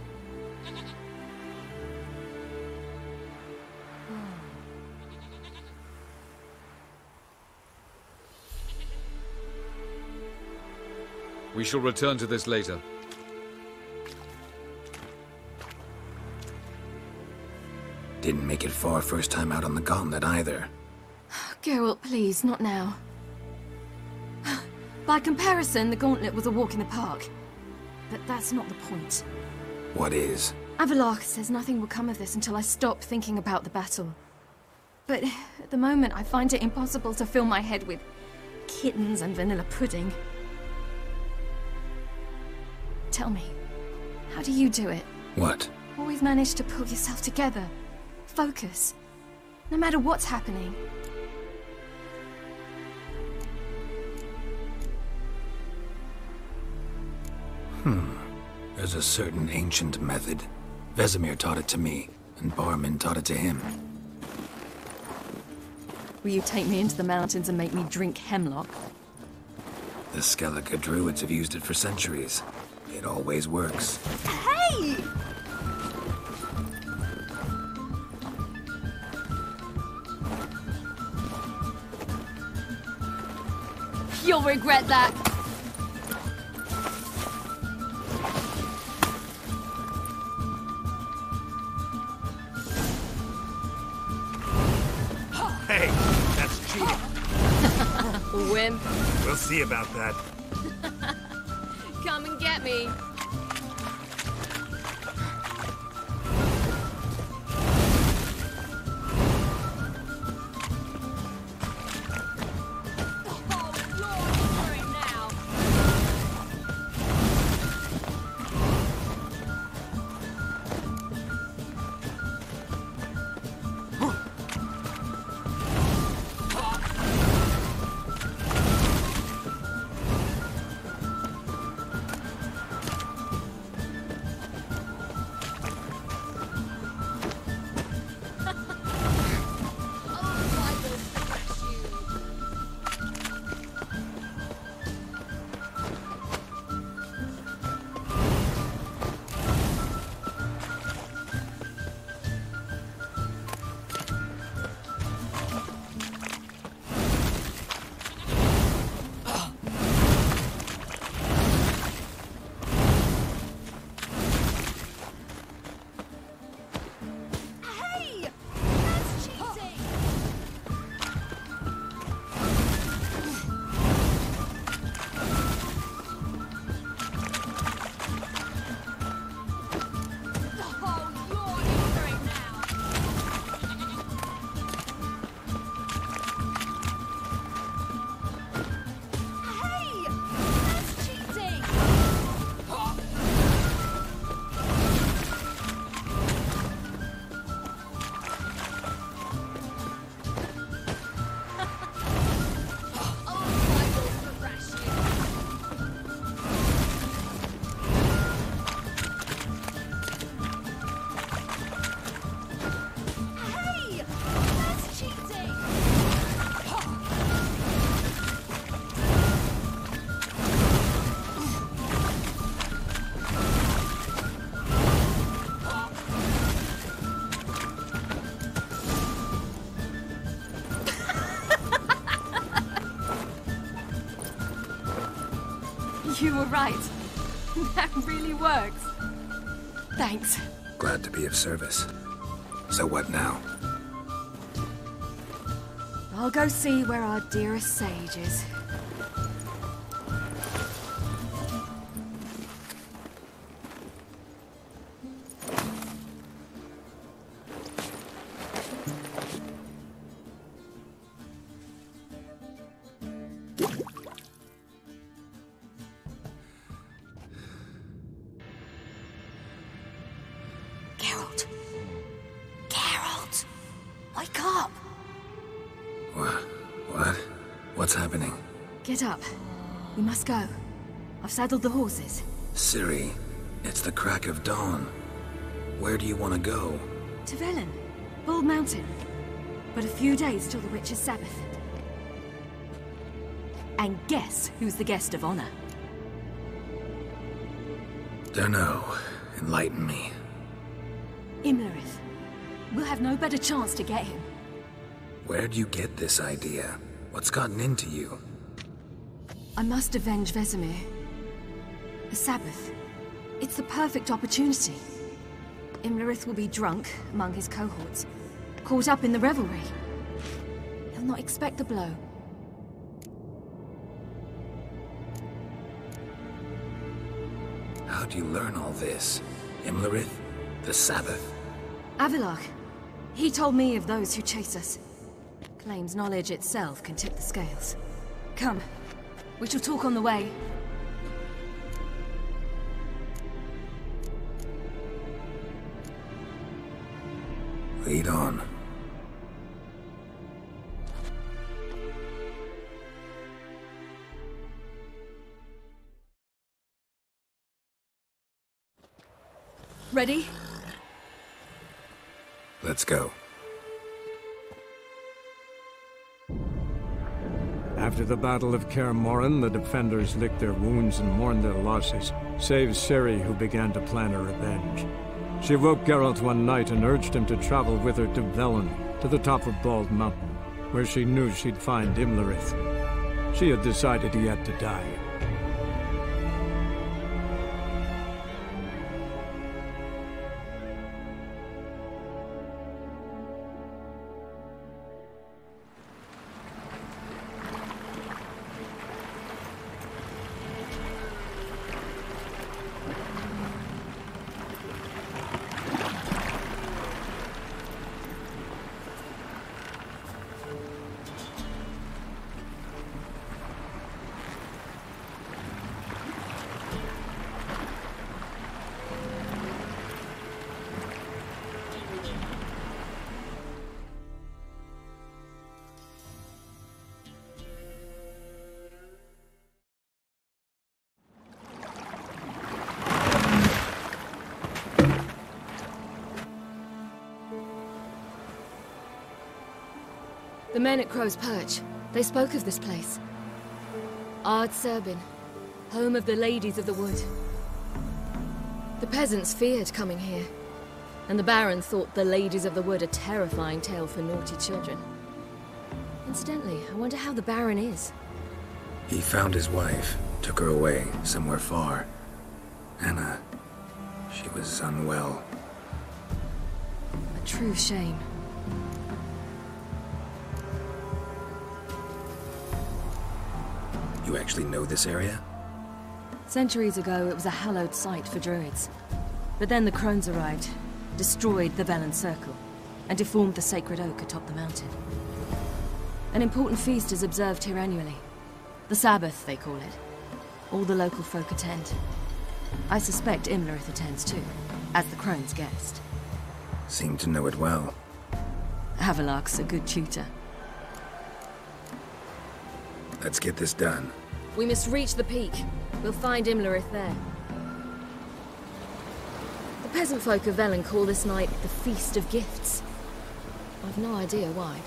We shall return to this later. Didn't make it far first time out on the gauntlet either. Geralt, please, not now. By comparison, the gauntlet was a walk in the park. But that's not the point. What is? Avallac'h says nothing will come of this until I stop thinking about the battle. But at the moment, I find it impossible to fill my head with kittens and vanilla pudding. Tell me, how do you do it? What? Always manage to pull yourself together. Focus. No matter what's happening. There's a certain ancient method. Vesemir taught it to me, and Barman taught it to him. Will you take me into the mountains and make me drink hemlock? The Skellige druids have used it for centuries. It always works. Hey! You'll regret that. Hey, that's cheating. Wimp. We'll see about that. Come and get me. You were right. That really works. Thanks. Glad to be of service. So what now? I'll go see where our dearest sage is. What's happening? Get up. We must go. I've saddled the horses. Ciri, it's the crack of dawn. Where do you want to go? To Velen. Bald Mountain. But a few days till the Witch's Sabbath. And guess who's the guest of honor? Dunno. Enlighten me. Imlerith. We'll have no better chance to get him. Where'd you get this idea? What's gotten into you? I must avenge Vesemir. The Sabbath. It's the perfect opportunity. Imlerith will be drunk among his cohorts, caught up in the revelry. He'll not expect the blow. How'd you learn all this? Imlerith? The Sabbath? Avilark. He told me of those who chase us. Claims knowledge itself can tip the scales. Come. We shall talk on the way. Lead on. Ready? Let's go. After the Battle of Kaer Morhen, the defenders licked their wounds and mourned their losses, save Ciri, who began to plan a revenge. She woke Geralt one night and urged him to travel with her to Velen, to the top of Bald Mountain, where she knew she'd find Imlerith. She had decided he had to die. The men at Crow's Perch, they spoke of this place. Ard Serbin, home of the Ladies of the Wood. The peasants feared coming here, and the Baron thought the Ladies of the Wood a terrifying tale for naughty children. Incidentally, I wonder how the Baron is. He found his wife, took her away, somewhere far. Anna, she was unwell. A true shame. You actually know this area? Centuries ago, it was a hallowed site for druids. But then the crones arrived, destroyed the Velen Circle, and deformed the sacred oak atop the mountain. An important feast is observed here annually. The Sabbath, they call it. All the local folk attend. I suspect Imlerith attends too, as the crone's guest. Seem to know it well. Avilark's a good tutor. Let's get this done. We must reach the peak. We'll find Imlerith there. The peasant folk of Velen call this night the Feast of Gifts. I've no idea why.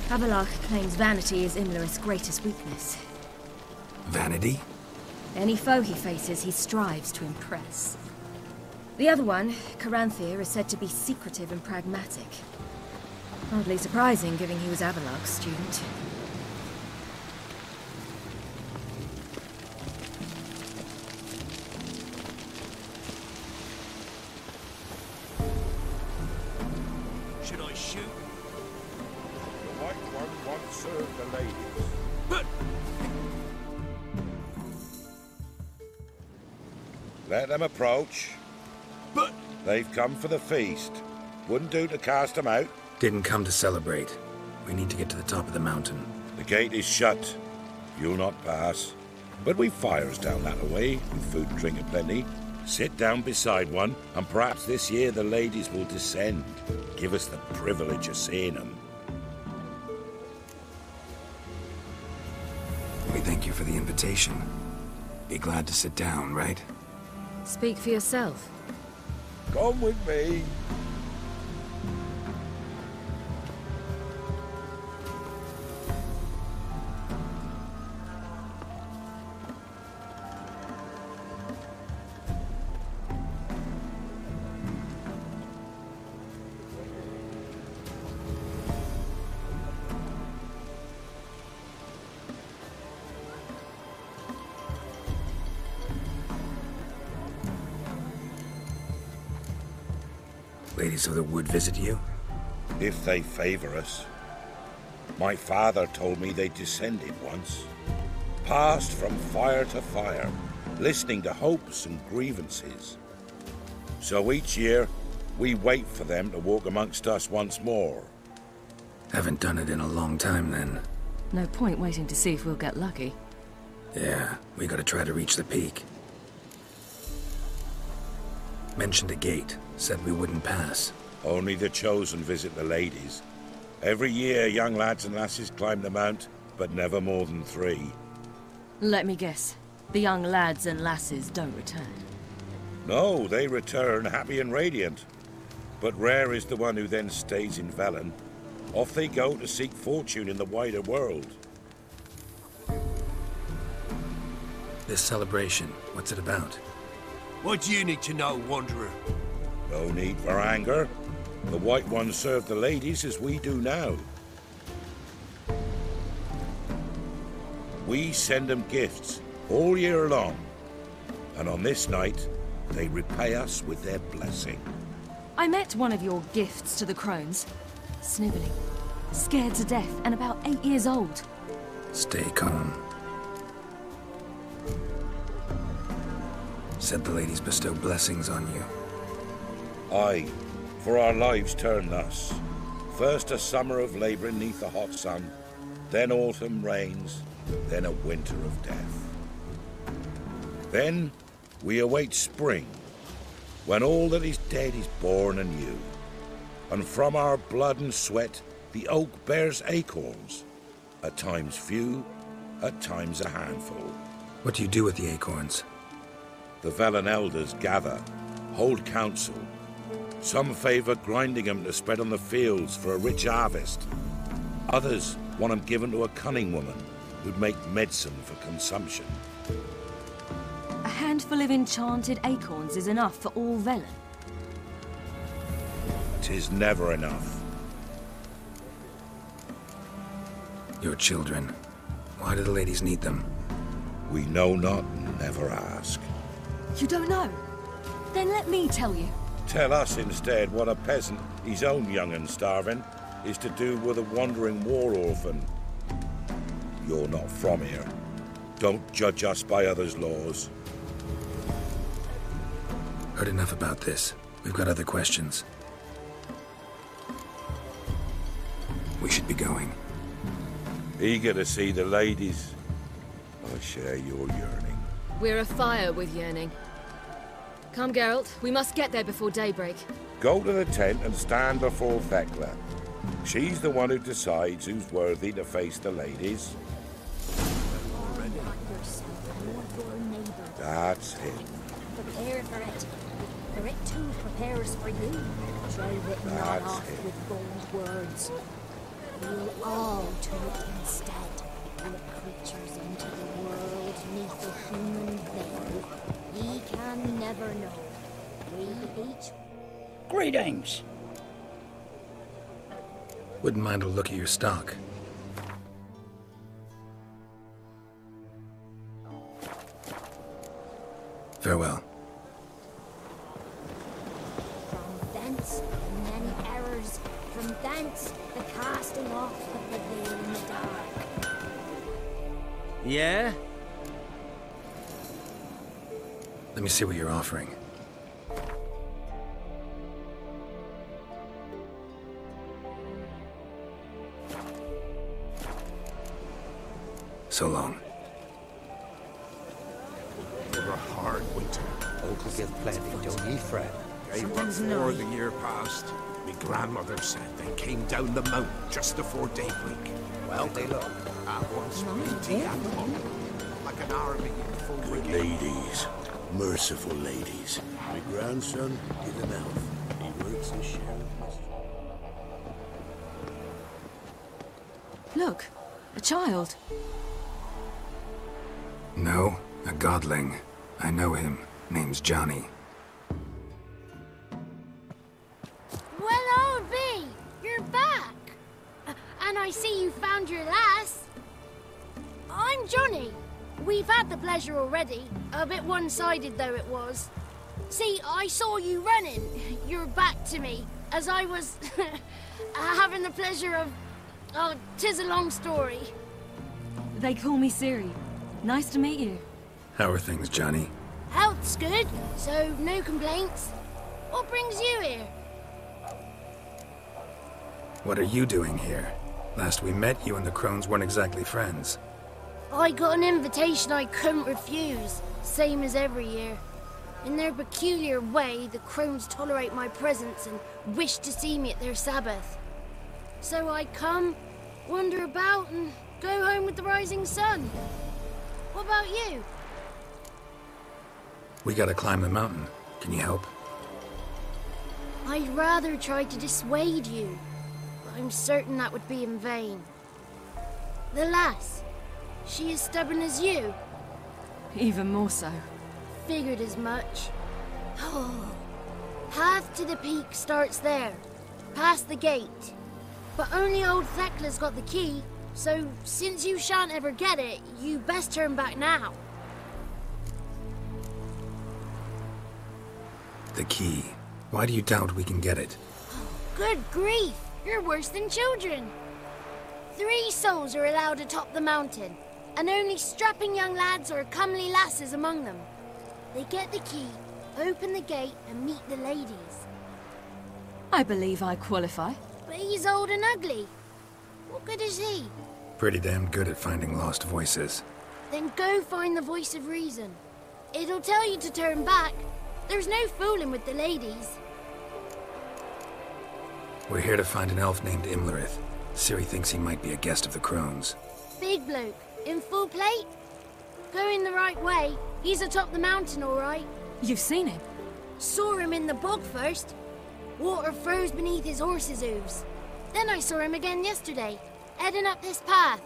Avilark claims vanity is Imlerith's greatest weakness. Vanity? Any foe he faces, he strives to impress. The other one, Caranthir, is said to be secretive and pragmatic. Hardly surprising, given he was Avilark's student. Should I shoot? The White One once served the ladies. Let them approach. But they've come for the feast. Wouldn't do to cast them out. Didn't come to celebrate. We need to get to the top of the mountain. The gate is shut. You'll not pass. But we've fires down that way, with food and drink aplenty. Sit down beside one, and perhaps this year the ladies will descend. Give us the privilege of seeing them. We thank you for the invitation. Be glad to sit down, right? Speak for yourself. Come with me. Ladies of the Wood visit you? If they favor us. My father told me they descended once, passed from fire to fire, listening to hopes and grievances. So each year, we wait for them to walk amongst us once more. Haven't done it in a long time, then. No point waiting to see if we'll get lucky. Yeah, we gotta try to reach the peak. Mentioned a gate, said we wouldn't pass. Only the chosen visit the ladies. Every year, young lads and lasses climb the mount, but never more than 3. Let me guess. The young lads and lasses don't return. No, they return happy and radiant. But rare is the one who then stays in Velen. Off they go to seek fortune in the wider world. This celebration, what's it about? What do you need to know, Wanderer? No need for anger. The White Ones serve the ladies as we do now. We send them gifts all year long. And on this night, they repay us with their blessing. I met one of your gifts to the crones. Snivelling, scared to death, and about 8 years old. Stay calm. Said the ladies bestow blessings on you. Aye, for our lives turn thus. First a summer of labouring neath the hot sun, then autumn rains, then a winter of death. Then we await spring, when all that is dead is born anew. And from our blood and sweat the oak bears acorns, at times few, at times a handful. What do you do with the acorns? The Velen elders gather, hold council. Some favour grinding them to spread on the fields for a rich harvest. Others want them given to a cunning woman who'd make medicine for consumption. A handful of enchanted acorns is enough for all Velen. 'Tis never enough. Your children. Why do the ladies need them? We know not and never ask. You don't know? Then let me tell you. Tell us instead what a peasant, his own young and starving, is to do with a wandering war orphan. You're not from here. Don't judge us by others' laws. Heard enough about this. We've got other questions. We should be going. Eager to see the ladies. I share your yearning. We're afire with yearning. Come, Geralt. We must get there before daybreak. Go to the tent and stand before Thekla. She's the one who decides who's worthy to face the ladies. That's it. Prepare for it. For it too prepares for you. Drive it not off with bold words. We'll all to it instead. Let creatures into the world neath a human veil. Ye can never know. We each... Greetings! Wouldn't mind a look at your stock. Farewell. From thence, many errors. From thence, the casting off of the veil in the dark. Yeah? Let me see what you're offering. So long. For a hard winter. Oak will get plenty, don't need fret. Gave up before the year passed. Me grandmother said they came down the mountain just before daybreak. Well, they look. At once meaty and hot, like an army in full Good ladies. Merciful ladies. My grandson is an elf. He works his share of mischief. Look, a child. No, a godling. I know him. Name's Johnny. Well, old B, you're back. And I see you found your lass. I'm Johnny. We've had the pleasure already. A bit one-sided though it was. See, I saw you running. Your back to me. As I was having the pleasure of... Oh, 'tis a long story. They call me Siri. Nice to meet you. How are things, Johnny? Health's good, so no complaints. What brings you here? What are you doing here? Last we met, you and the Crones weren't exactly friends. I got an invitation I couldn't refuse, same as every year. In their peculiar way, the Crones tolerate my presence and wish to see me at their Sabbath. So I come, wander about, and go home with the rising sun. What about you? We gotta climb the mountain. Can you help? I'd rather try to dissuade you, but I'm certain that would be in vain. The lass, she as stubborn as you? Even more so. Figured as much. Oh, path to the peak starts there, past the gate. But only old Thekla's got the key, so since you shan't ever get it, you best turn back now. The key. Why do you doubt we can get it? Good grief, you're worse than children. 3 souls are allowed atop the mountain, and only strapping young lads or comely lasses among them. They get the key, open the gate, and meet the ladies. I believe I qualify. But he's old and ugly. What good is he? Pretty damn good at finding lost voices. Then go find the voice of reason. It'll tell you to turn back. There's no fooling with the ladies. We're here to find an elf named Imlerith. Ciri thinks he might be a guest of the Crones. Big bloke, in full plate? Going the right way. He's atop the mountain, all right. You've seen him? Saw him in the bog first. Water froze beneath his horse's hooves. Then I saw him again yesterday, heading up this path.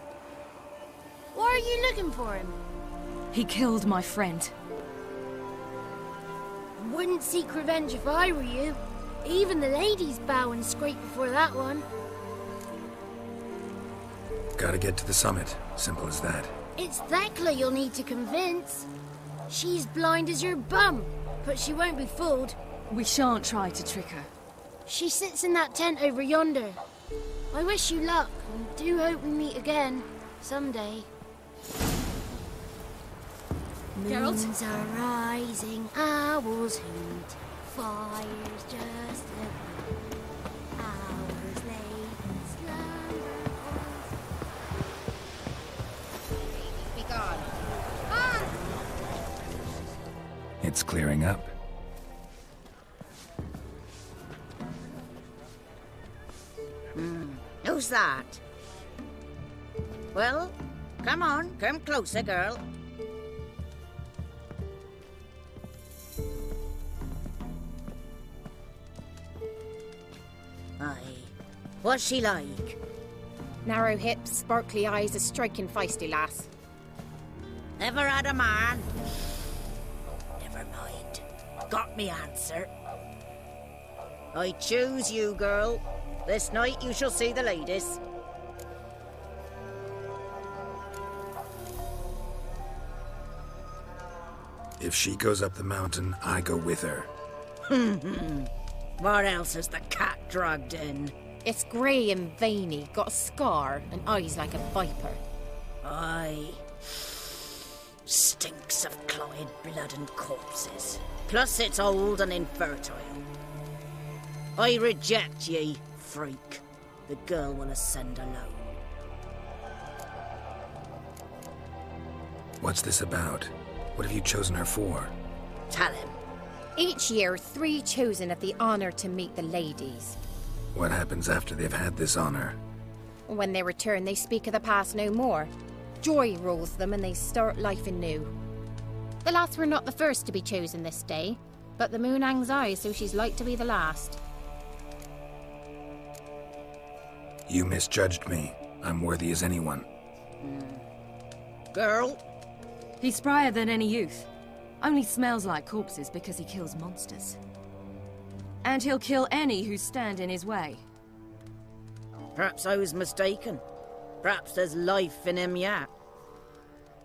Why are you looking for him? He killed my friend. Wouldn't seek revenge if I were you. Even the ladies bow and scrape before that one. Gotta get to the summit. Simple as that. It's Thekla you'll need to convince. She's blind as your bum, but she won't be fooled. We shan't try to trick her. She sits in that tent over yonder. I wish you luck, and do hope we meet again, someday. Geralt? Moons are rising, owls hoot, fires just a hours late, slumber. Be gone. It's clearing up. Who's that? Well, come on, come closer, girl. Aye. What's she like? Narrow hips, sparkly eyes, a striking feisty lass. Ever had a man? Never mind. Got me answer. I choose you, girl. This night you shall see the ladies. If she goes up the mountain, I go with her. What else is the cat dragged in? It's grey and veiny, got a scar, and eyes like a viper. Aye. Stinks of clotted blood and corpses. Plus it's old and infertile. I reject ye, freak. The girl wanna send alone. What's this about? What have you chosen her for? Tell him. Each year, 3 chosen have the honour to meet the ladies. What happens after they've had this honor? When they return, they speak of the past no more. Joy rules them and they start life anew. The lads were not the first to be chosen this day. But the moon hangs high, so she's like to be the last. You misjudged me. I'm worthy as anyone. Girl? He's sprier than any youth. Only smells like corpses because he kills monsters. And he'll kill any who stand in his way. Perhaps I was mistaken. Perhaps there's life in him yet.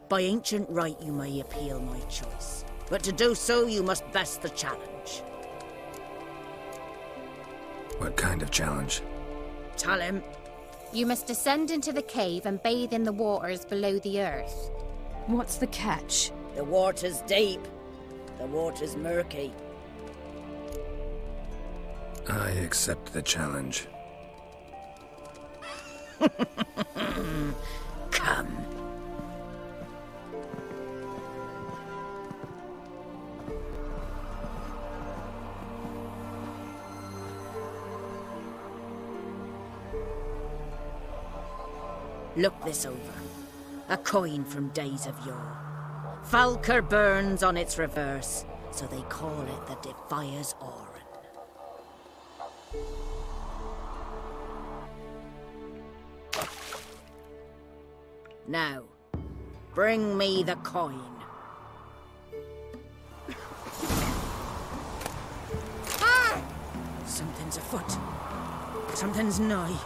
By ancient right, you may appeal my choice. But to do so, you must best the challenge. What kind of challenge? Tell him. You must descend into the cave and bathe in the waters below the earth. What's the catch? The water's deep. The water's murky. I accept the challenge. Come. Look this over. A coin from days of yore. Falker burns on its reverse, so they call it the Defier's Oran. Now, bring me the coin. Ah! Something's afoot. Something's nigh.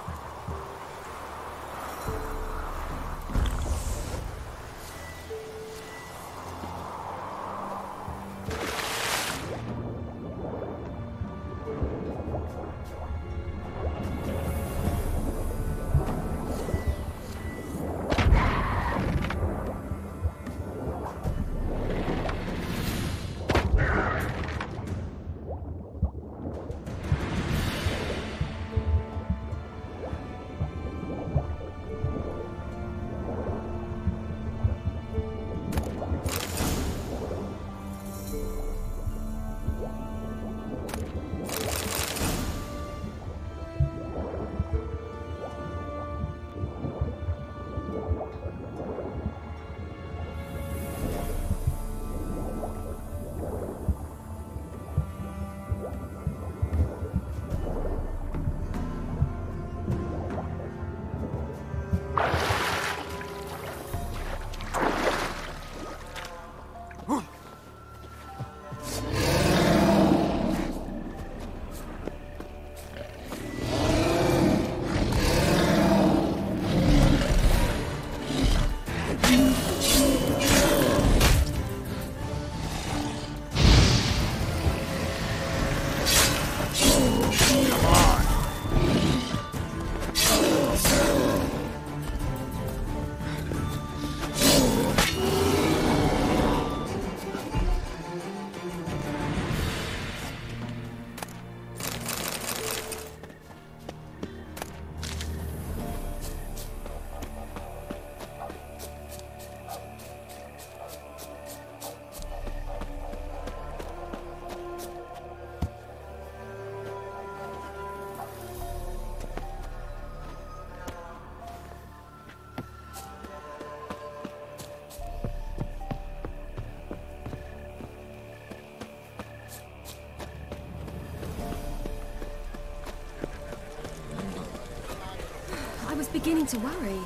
I was beginning to worry.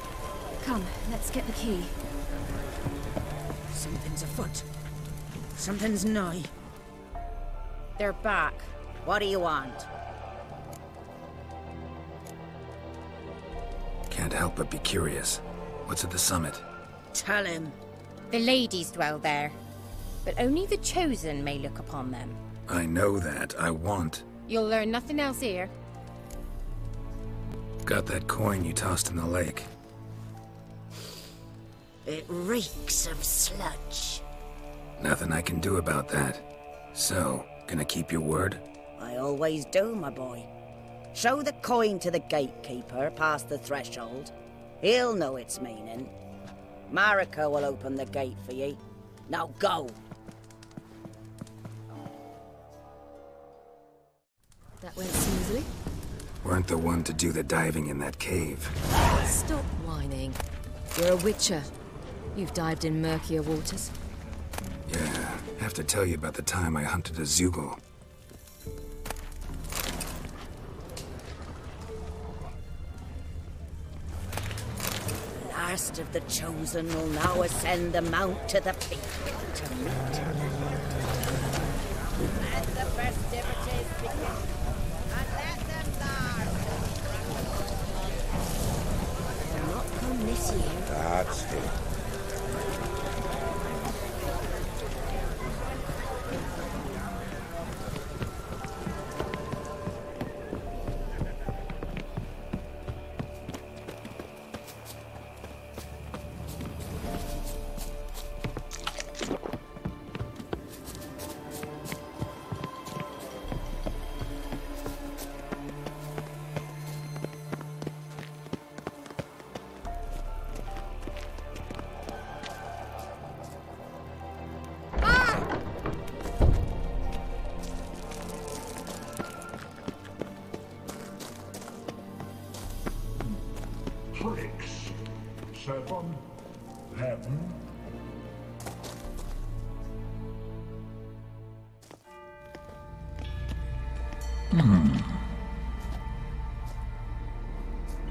Come, let's get the key. Something's afoot. Something's nigh. They're back. What do you want? Can't help but be curious. What's at the summit? Tell him. The ladies dwell there, but only the chosen may look upon them. I know that. I want. You'll learn nothing else here. Got that coin you tossed in the lake. It reeks of sludge. Nothing I can do about that. So, gonna keep your word? I always do, my boy. Show the coin to the gatekeeper past the threshold. He'll know its meaning. Marika will open the gate for ye. Now go! That went smoothly. Weren't the one to do the diving in that cave. Stop whining. You're a witcher. You've dived in murkier waters. Yeah, Have to tell you about the time I hunted a Zugel. Last of the chosen will now ascend the mount to the peak to meet her. Let the festivities begin, and let them last. They'll not come this year. That's it.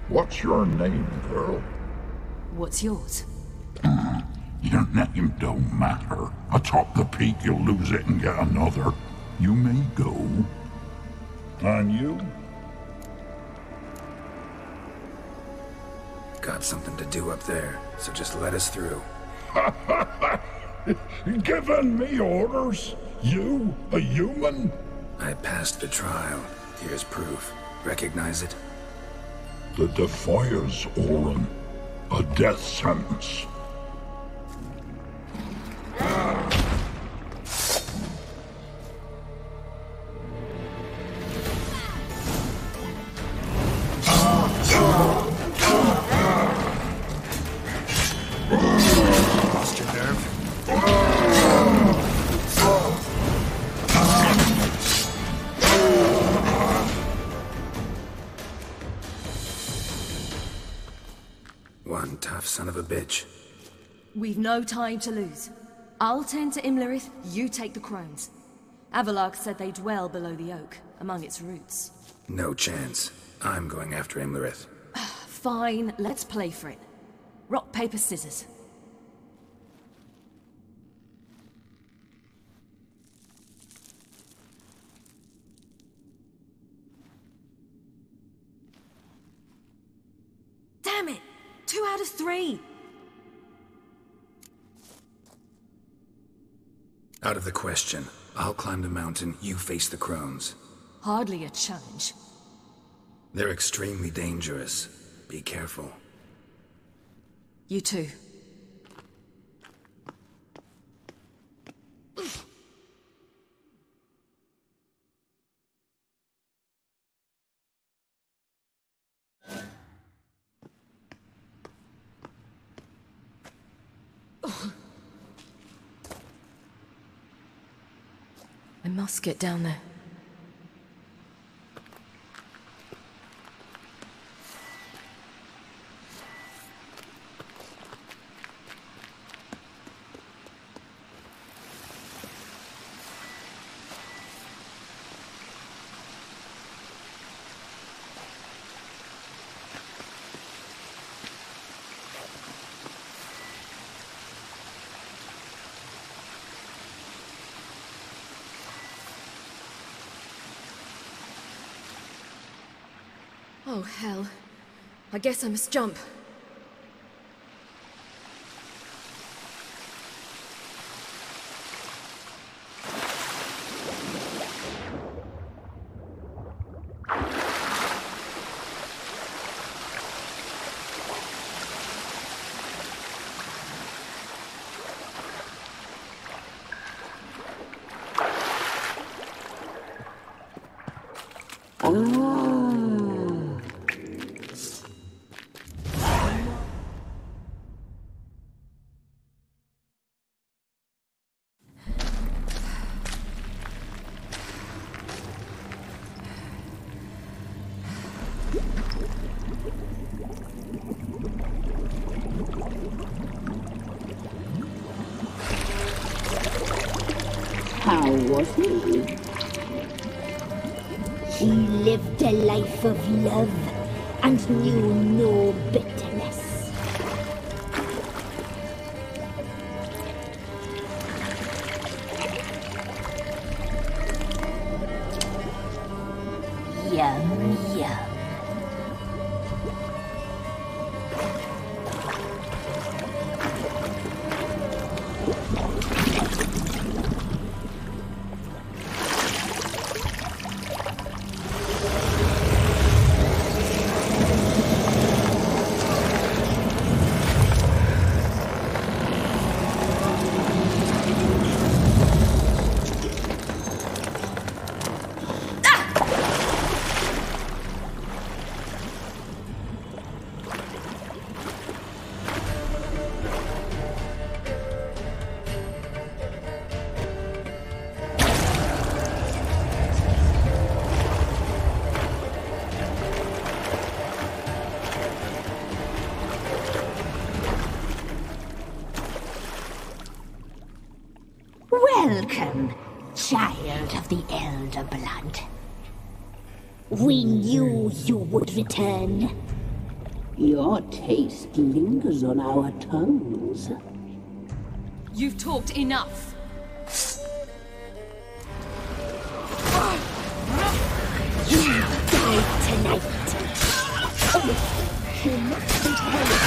What's your name, girl? What's yours? Your name don't matter. Atop the peak, you'll lose it and get another. You may go. And you? Got something to do up there, so just let us through. Giving me orders? You, a human? I passed the trial. Here's proof. Recognize it? The Defiers, Orin. A death sentence. Lost your nerve? One tough son of a bitch. We've no time to lose. I'll tend to Imlerith, you take the crones. Avalok said they dwell below the oak, among its roots. No chance. I'm going after Imlerith. Fine, let's play for it. Rock, paper, scissors. Damn it! 2 out of 3! Out of the question. I'll climb the mountain, you face the crones. Hardly a challenge. They're extremely dangerous. Be careful. You too. I must get down there. Oh, hell. I guess I must jump. How was he? He lived a life of love and knew no bitterness. Yum, yum. Welcome, child of the Elder Blood. We knew you would return. Your taste lingers on our tongues. You've talked enough. You die tonight. You must be held.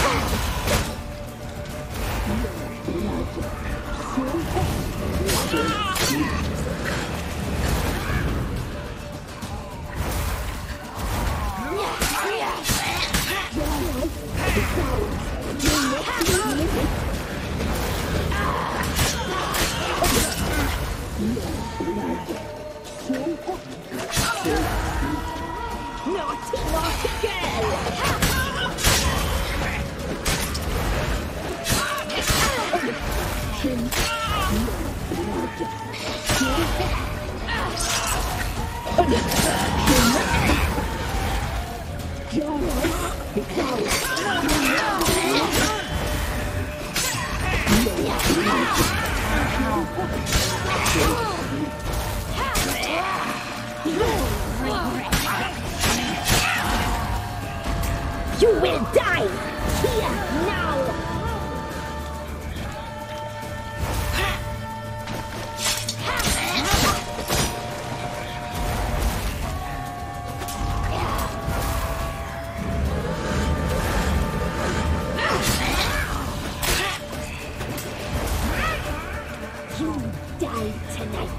Naughty, naughty girl! You will die here now! You die tonight.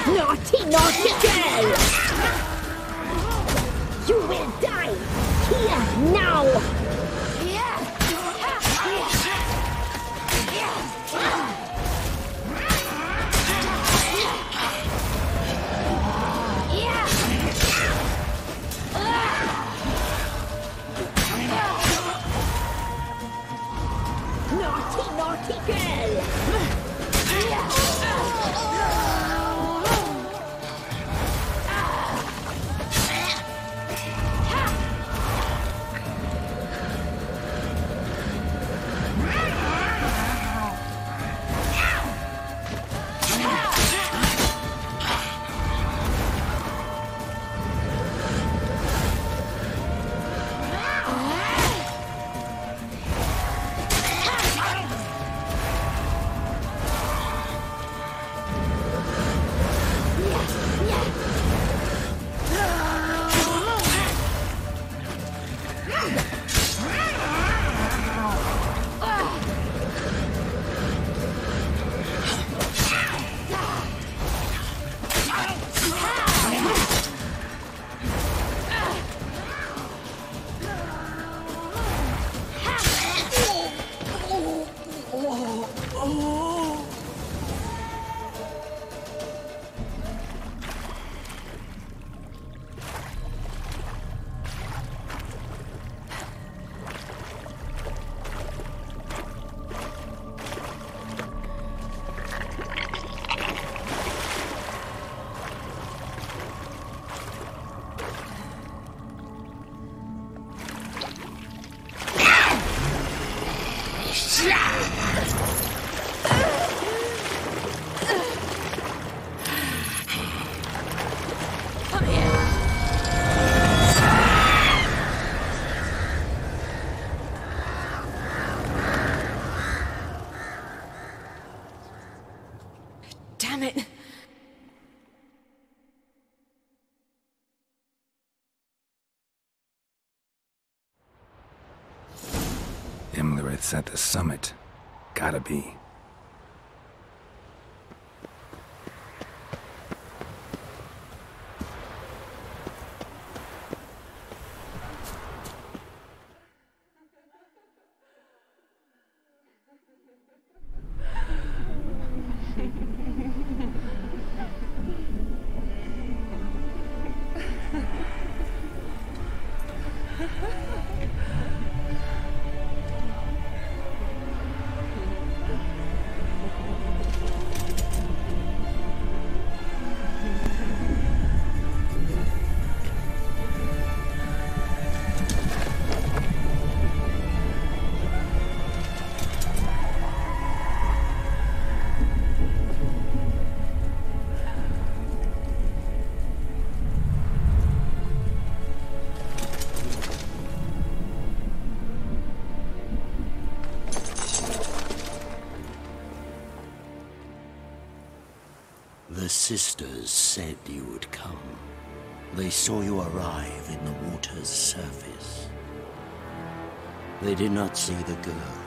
Naughty, naughty girl! You will die here now! Naughty, naughty girl! Damn it. Imlerith's at the summit. Gotta be. The sisters said you would come. They saw you arrive in the water's surface. They did not see the girl.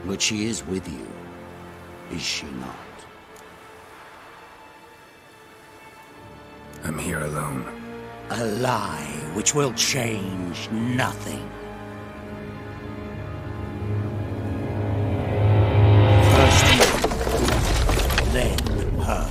But she is with you, is she not? I'm here alone. A lie which will change nothing. First you, then her.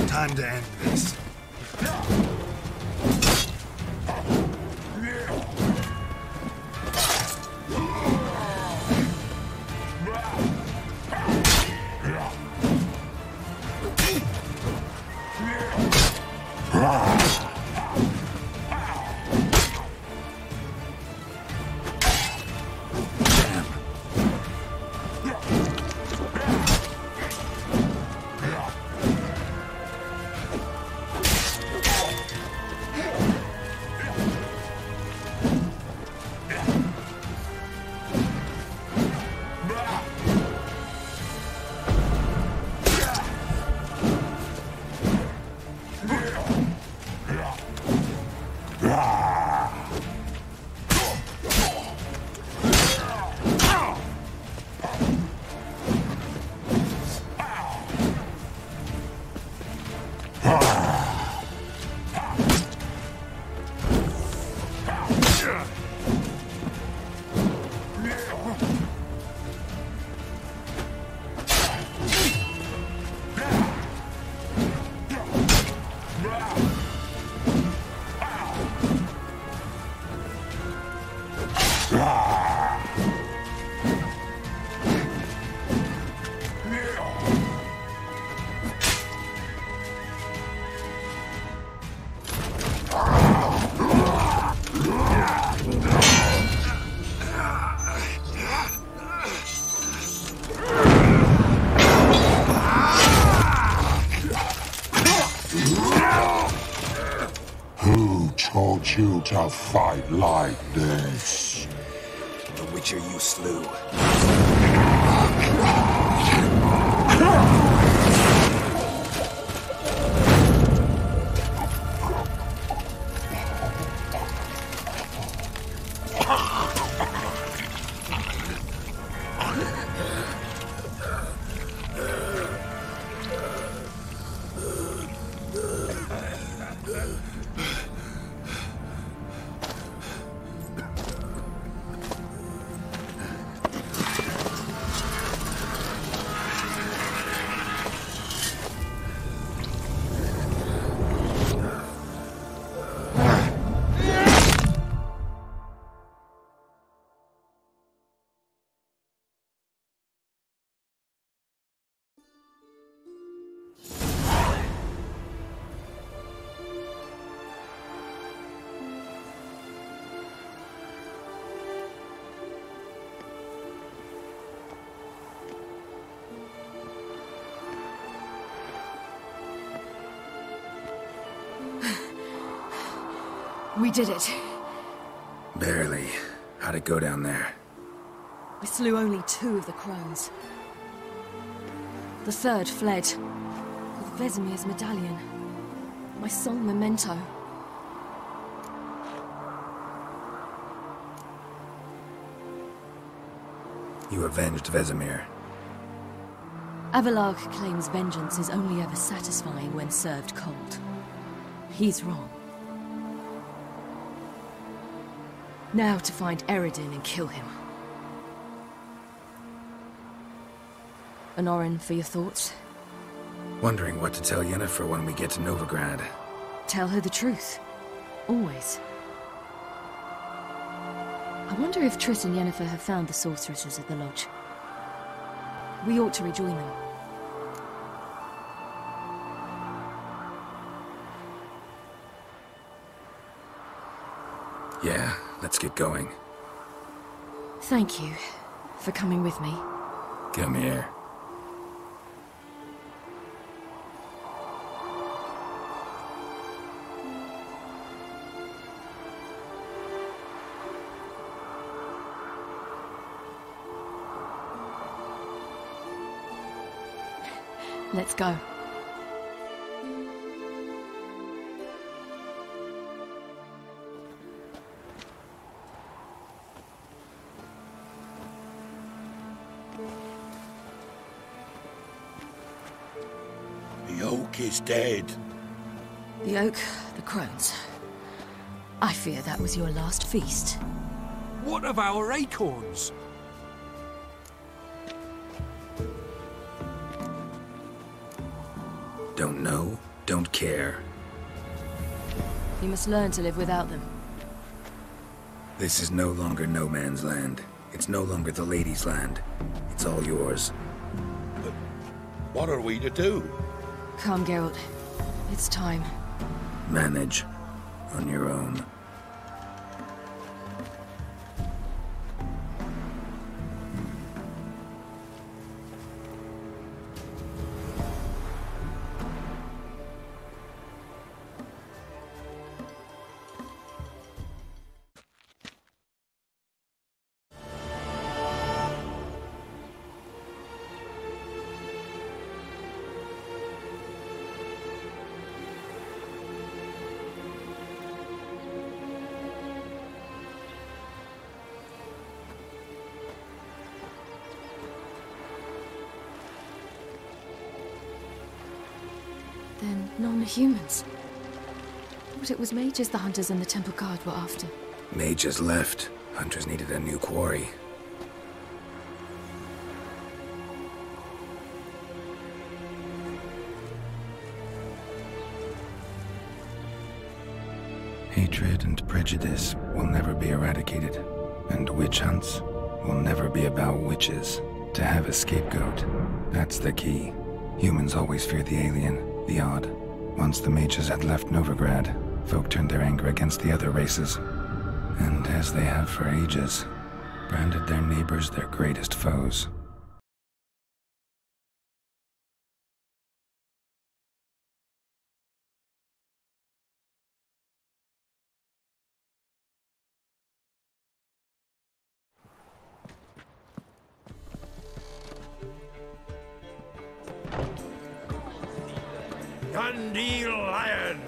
Time to end this. You to fight like this. The Witcher you slew. We did it. Barely. How'd it go down there? We slew only 2 of the crones. The third fled with Vesemir's medallion. My sole memento. You avenged Vesemir. Avalark claims vengeance is only ever satisfying when served cold. He's wrong. Now to find Eredin and kill him. Honorin, for your thoughts? Wondering what to tell Yennefer when we get to Novigrad. Tell her the truth. Always. I wonder if Triss and Yennefer have found the sorceresses at the lodge. We ought to rejoin them. Yeah, let's get going. Thank you for coming with me. Come here. Let's go. The oak is dead. The oak, the crones. I fear that was your last feast. What of our acorns? know, don't care. You must learn to live without them. This is no longer no man's land. It's no longer the lady's land. It's all yours. But what are we to do? Come, Geralt. It's time. Manage. On your own. Then non-humans. But it was mages the hunters and the temple guard were after. Mages left. Hunters needed a new quarry. Hatred and prejudice will never be eradicated, and witch hunts will never be about witches. To have a scapegoat, that's the key. Humans always fear the alien, the odd. Once the mages had left Novigrad, folk turned their anger against the other races. And as they have for ages, branded their neighbors their greatest foes. Dundee Lion!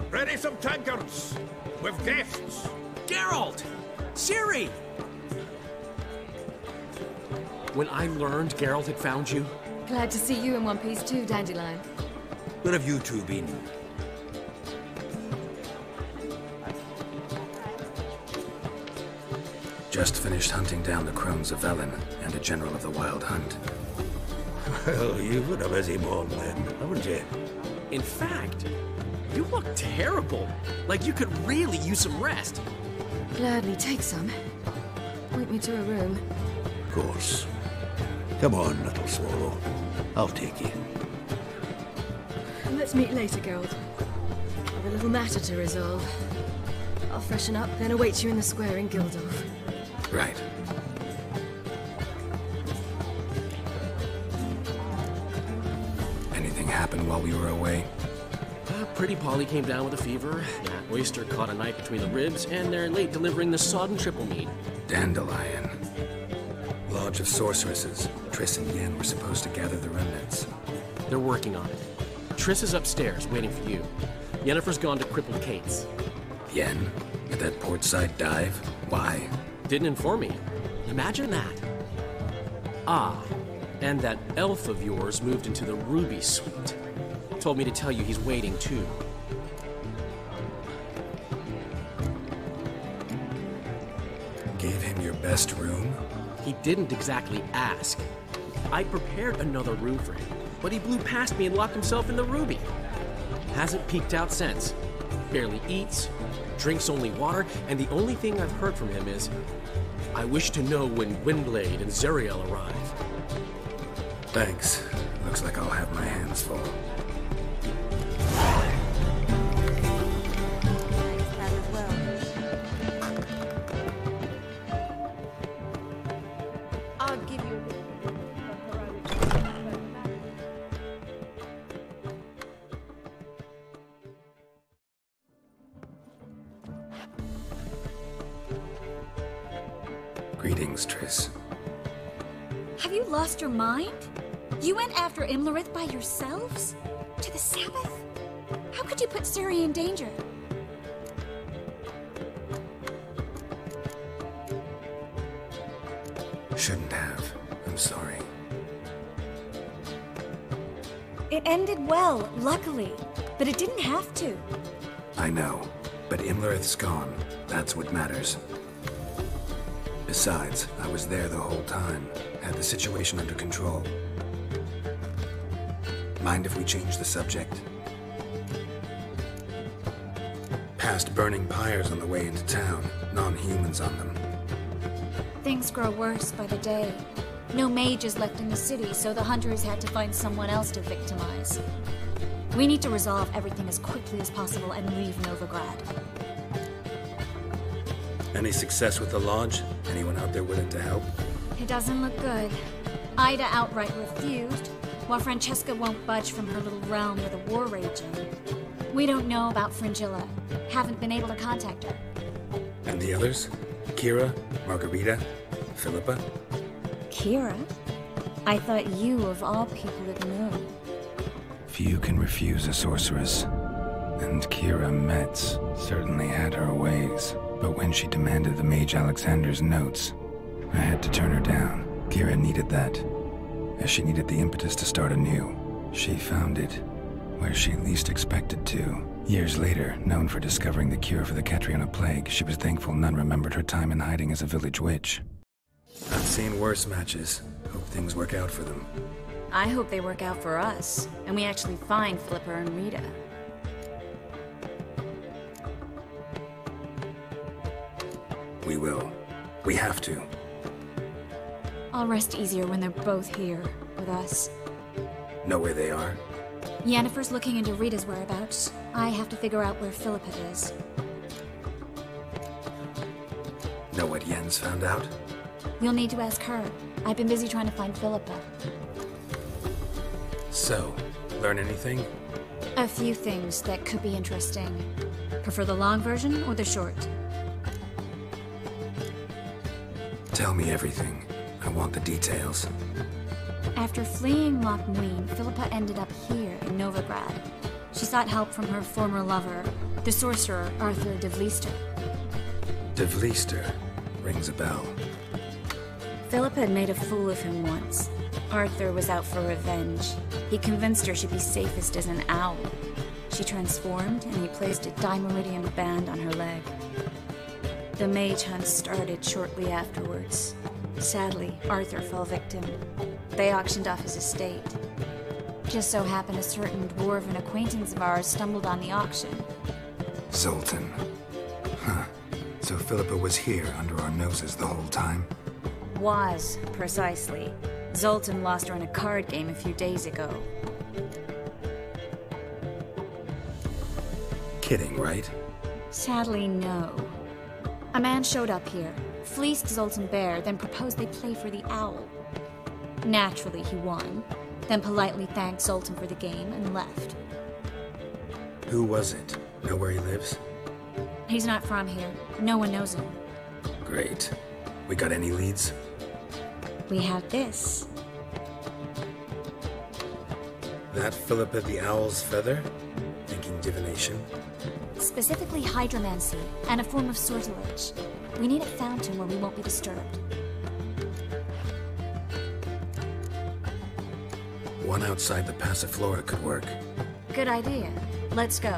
Ready some tankards! With guests! Geralt! Ciri! When I learned Geralt had found you... Glad to see you in one piece too, Dandelion. Where have you two been? Just finished hunting down the crones of Velen and a general of the Wild Hunt. Well, you've been a busy man, then, haven't you? In fact, you look terrible. Like you could really use some rest. Gladly take some. Point me to a room. Of course. Come on, little swallow. I'll take you. Let's meet later, Geralt. I've a little matter to resolve. I'll freshen up, then await you in the square in Gildorf. Right. Anything happened while we were away? Pretty Polly came down with a fever. That oyster caught a knife between the ribs, and they're late delivering the sodden triple meat. Dandelion. Lodge of Sorceresses. Triss and Yen were supposed to gather the remnants. They're working on it. Triss is upstairs, waiting for you. Yennefer's gone to crippled Kate's. Yen? At that portside dive? Why? Didn't inform me. Imagine that. Ah, and that elf of yours moved into the Ruby Suite. Told me to tell you he's waiting, too. Gave him your best room? He didn't exactly ask. I prepared another room for him, but he blew past me and locked himself in the Ruby. Hasn't peeked out since. Barely eats, drinks only water, and the only thing I've heard from him is, I wish to know when Windblade and Zariel arrive. Thanks. Looks like I'll have my hands full. I'll give you Greetings, Triss. Have you lost your mind? You went after Imlerith by yourselves? To the Sabbath? How could you put Ciri in danger? Shouldn't have. I'm sorry. It ended well, luckily. But it didn't have to. I know. But Imlerith's gone. That's what matters. Besides, I was there the whole time. Had the situation under control. Mind if we change the subject? Past burning pyres on the way into town, non-humans on them. Things grow worse by the day. No mages left in the city, so the hunters had to find someone else to victimize. We need to resolve everything as quickly as possible and leave Novigrad. Any success with the Lodge? Anyone out there willing to help? It doesn't look good. Ida outright refused, while Francesca won't budge from her little realm with a war raging. We don't know about Fringilla. Haven't been able to contact her. And the others? Kira? Margarita? Philippa? Kira? I thought you, of all people, would know. Few can refuse a sorceress. And Kira Metz certainly had her ways. But when she demanded the Mage Alexander's notes, I had to turn her down. Kira needed that, as she needed the impetus to start anew. She found it where she least expected to. Years later, known for discovering the cure for the Catriona plague, she was thankful none remembered her time in hiding as a village witch. I've seen worse matches. Hope things work out for them. I hope they work out for us, and we actually find Philippa and Rita. We will. We have to. I'll rest easier when they're both here, with us. Know where they are? Yennefer's looking into Rita's whereabouts. I have to figure out where Philippa is. Know what Yen's found out? You'll need to ask her. I've been busy trying to find Philippa. So, learn anything? A few things that could be interesting. Prefer the long version or the short? Tell me everything. I want the details. After fleeing Loch Muin, Philippa ended up here in Novigrad. She sought help from her former lover, the sorcerer Arthur de Vlister. De Vlister rings a bell. Philippa had made a fool of him once. Arthur was out for revenge. He convinced her she'd be safest as an owl. She transformed, and he placed a Dimeridian band on her leg. The mage hunt started shortly afterwards. Sadly, Arthur fell victim. They auctioned off his estate. Just so happened a certain dwarven acquaintance of ours stumbled on the auction. Zoltan. Huh. So Philippa was here under our noses the whole time? Was, precisely. Zoltan lost her in a card game a few days ago. Kidding, right? Sadly, no. A man showed up here, fleeced Zoltan bare, then proposed they play for the owl. Naturally, he won, then politely thanked Zoltan for the game and left. Who was it? Know where he lives? He's not from here. No one knows him. Great. We got any leads? We have this. That Philippa the Owl's feather? Thinking divination? Specifically hydromancy, and a form of sortilege. We need a fountain where we won't be disturbed. One outside the Passiflora could work. Good idea. Let's go.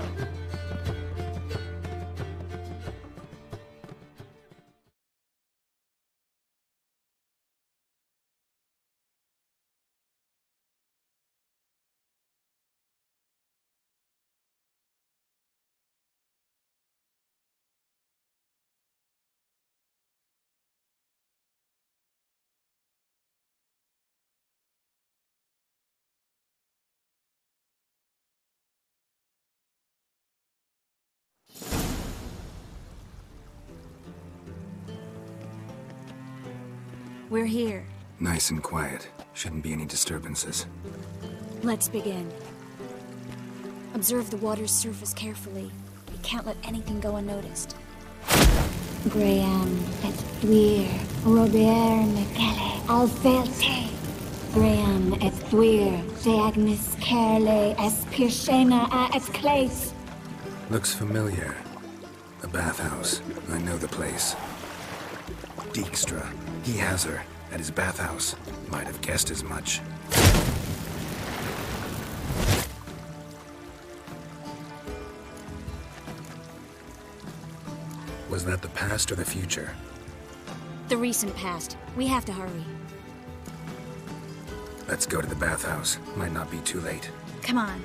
We're here. Nice and quiet. Shouldn't be any disturbances. Let's begin. Observe the water's surface carefully. We can't let anything go unnoticed. Graham et thuir, Robert Mekele, Alfelte. Graham et thuir, de Agnes Kerle, es Pirshena a et Clace. Looks familiar. A bathhouse. I know the place. Dijkstra. He has her at his bathhouse. Might have guessed as much. Was that the past or the future? The recent past. We have to hurry. Let's go to the bathhouse. Might not be too late. Come on.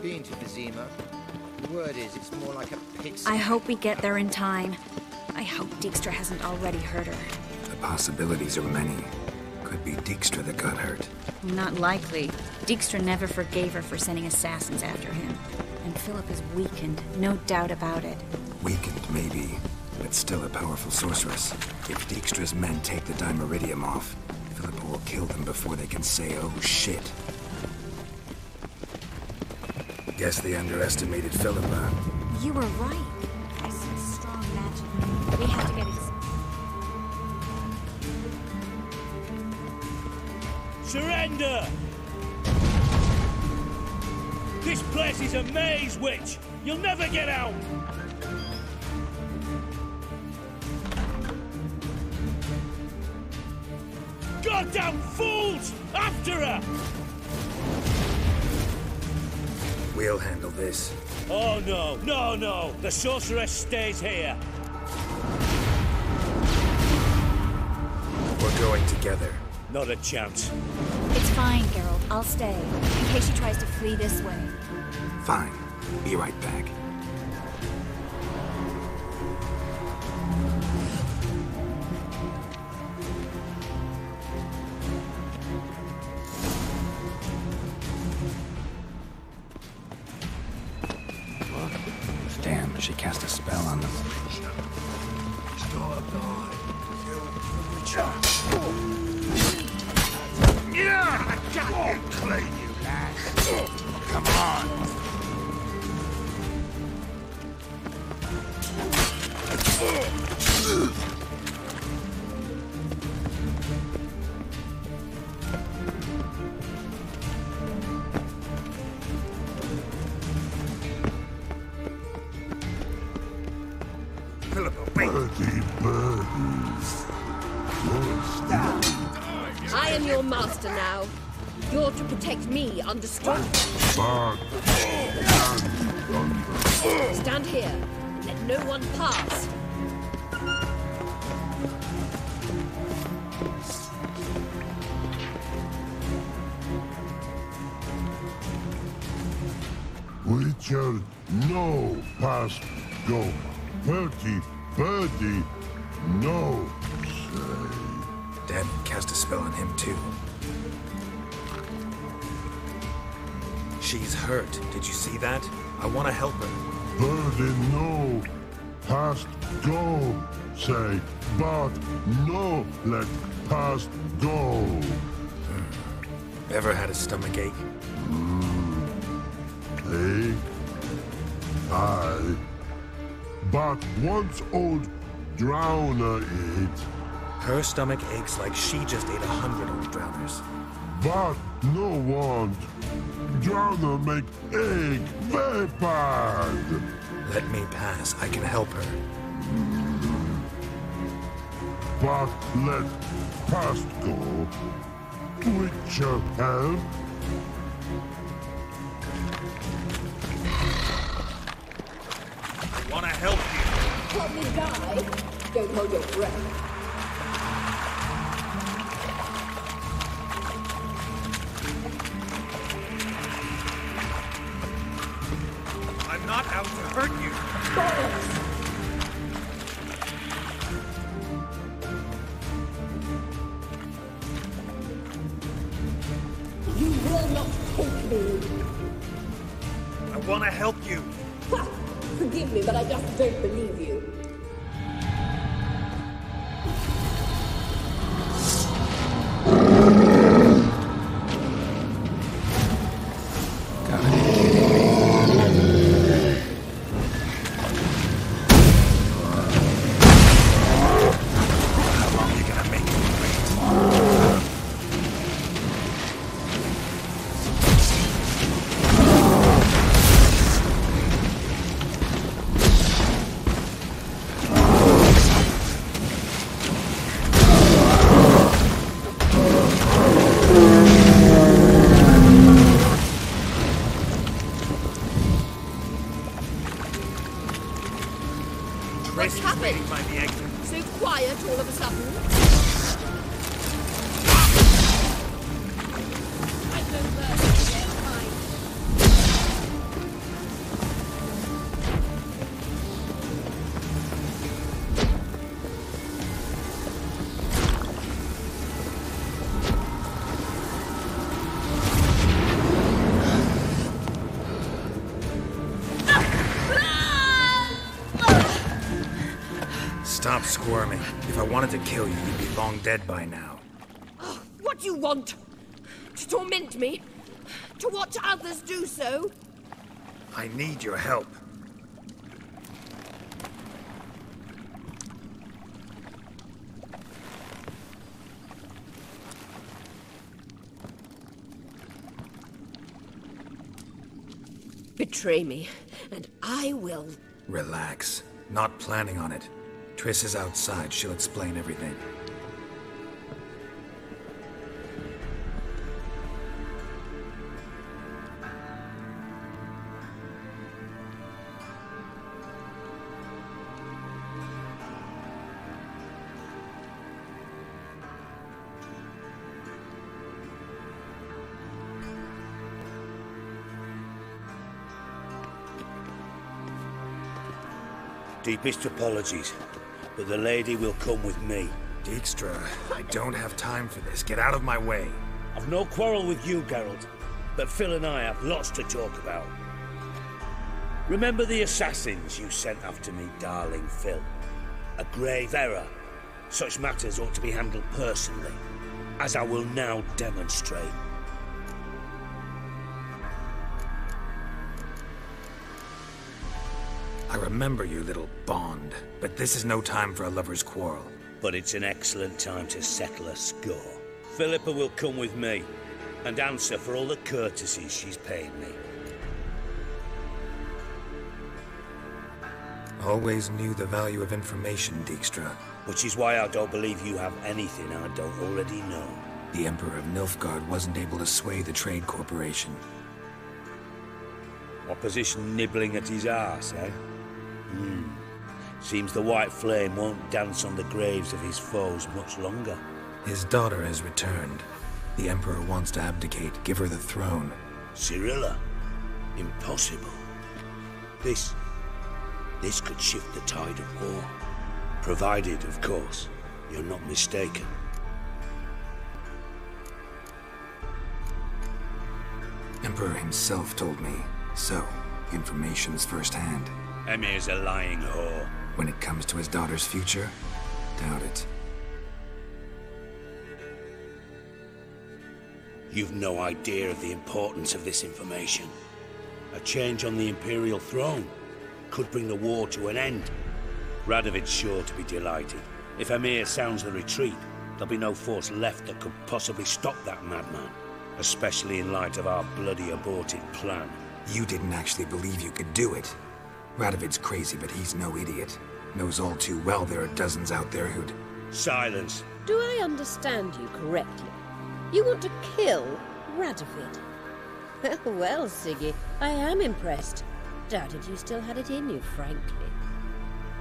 Been to Wiedźmin. The word is it's more like a pit. I hope we get there in time. I hope Dijkstra hasn't already hurt her. The possibilities are many. Could be Dijkstra that got hurt. Not likely. Dijkstra never forgave her for sending assassins after him. And Philip is weakened, no doubt about it. Weakened, maybe, but still a powerful sorceress. If Dijkstra's men take the Dimeridium off, Philippa will kill them before they can say, oh shit. Guess they underestimated Philippa. You were right. There's some strong magic. We have to get it. Surrender! This place is a maze, witch! You'll never get out! Goddamn fools! After her! We'll handle this. Oh no, no, no! The sorceress stays here! We're going together. Not a chance. It's fine, Geralt. I'll stay, in case she tries to flee this way. Fine. Be right back. Damn, she cast a spell on them. Yeah! I got you clean, you lad. Come on. Philippa, wait! I am your master now. You're to protect me, understood? Stand here. Let no one pass. Witcher, no past go. Birdie, no say. Dad cast a spell on him too. She's hurt. Did you see that? I want to help her. Birdie, no past go say, but no let past go. Ever had a stomach ache? Ache? Aye. But once old Drowner ate. Her stomach aches like she just ate 100 old drowners. But no want. Drowner make egg very bad. Let me pass. I can help her. But let past go. Witcher help. I want to help you. Help me die. Don't hold your breath. I'm not out to hurt you. You will not take me. I want to help you. Ha! Forgive me, but I just don't believe you. Stop squirming. If I wanted to kill you, you'd be long dead by now. Oh, what do you want? To torment me? To watch others do so? I need your help. Betray me, and I will. Relax. Not planning on it. Triss is outside. She'll explain everything. Deepest apologies, but the lady will come with me. Dijkstra, I don't have time for this. Get out of my way. I've no quarrel with you, Geralt, but Phil and I have lots to talk about. Remember the assassins you sent after me, darling Phil? A grave error. Such matters ought to be handled personally, as I will now demonstrate. I remember you, little Bond, but this is no time for a lover's quarrel. But it's an excellent time to settle a score. Philippa will come with me, and answer for all the courtesies she's paid me. Always knew the value of information, Dijkstra. Which is why I don't believe you have anything I don't already know. The Emperor of Nilfgaard wasn't able to sway the Trade Corporation. Opposition nibbling at his arse, eh? Seems the White Flame won't dance on the graves of his foes much longer. His daughter has returned. The Emperor wants to abdicate, give her the throne. Cyrilla? Impossible. This could shift the tide of war. Provided, of course, you're not mistaken. Emperor himself told me. So, information's firsthand. Emir's a lying whore. When it comes to his daughter's future, doubt it. You've no idea of the importance of this information. A change on the Imperial throne could bring the war to an end. Radovid's sure to be delighted. If Emir sounds the retreat, there'll be no force left that could possibly stop that madman. Especially in light of our bloody aborted plan. You didn't actually believe you could do it. Radovid's crazy, but he's no idiot. Knows all too well there are dozens out there who'd... Silence. Do I understand you correctly? You want to kill Radovid? Well, Siggy, I am impressed. Doubted you still had it in you, frankly.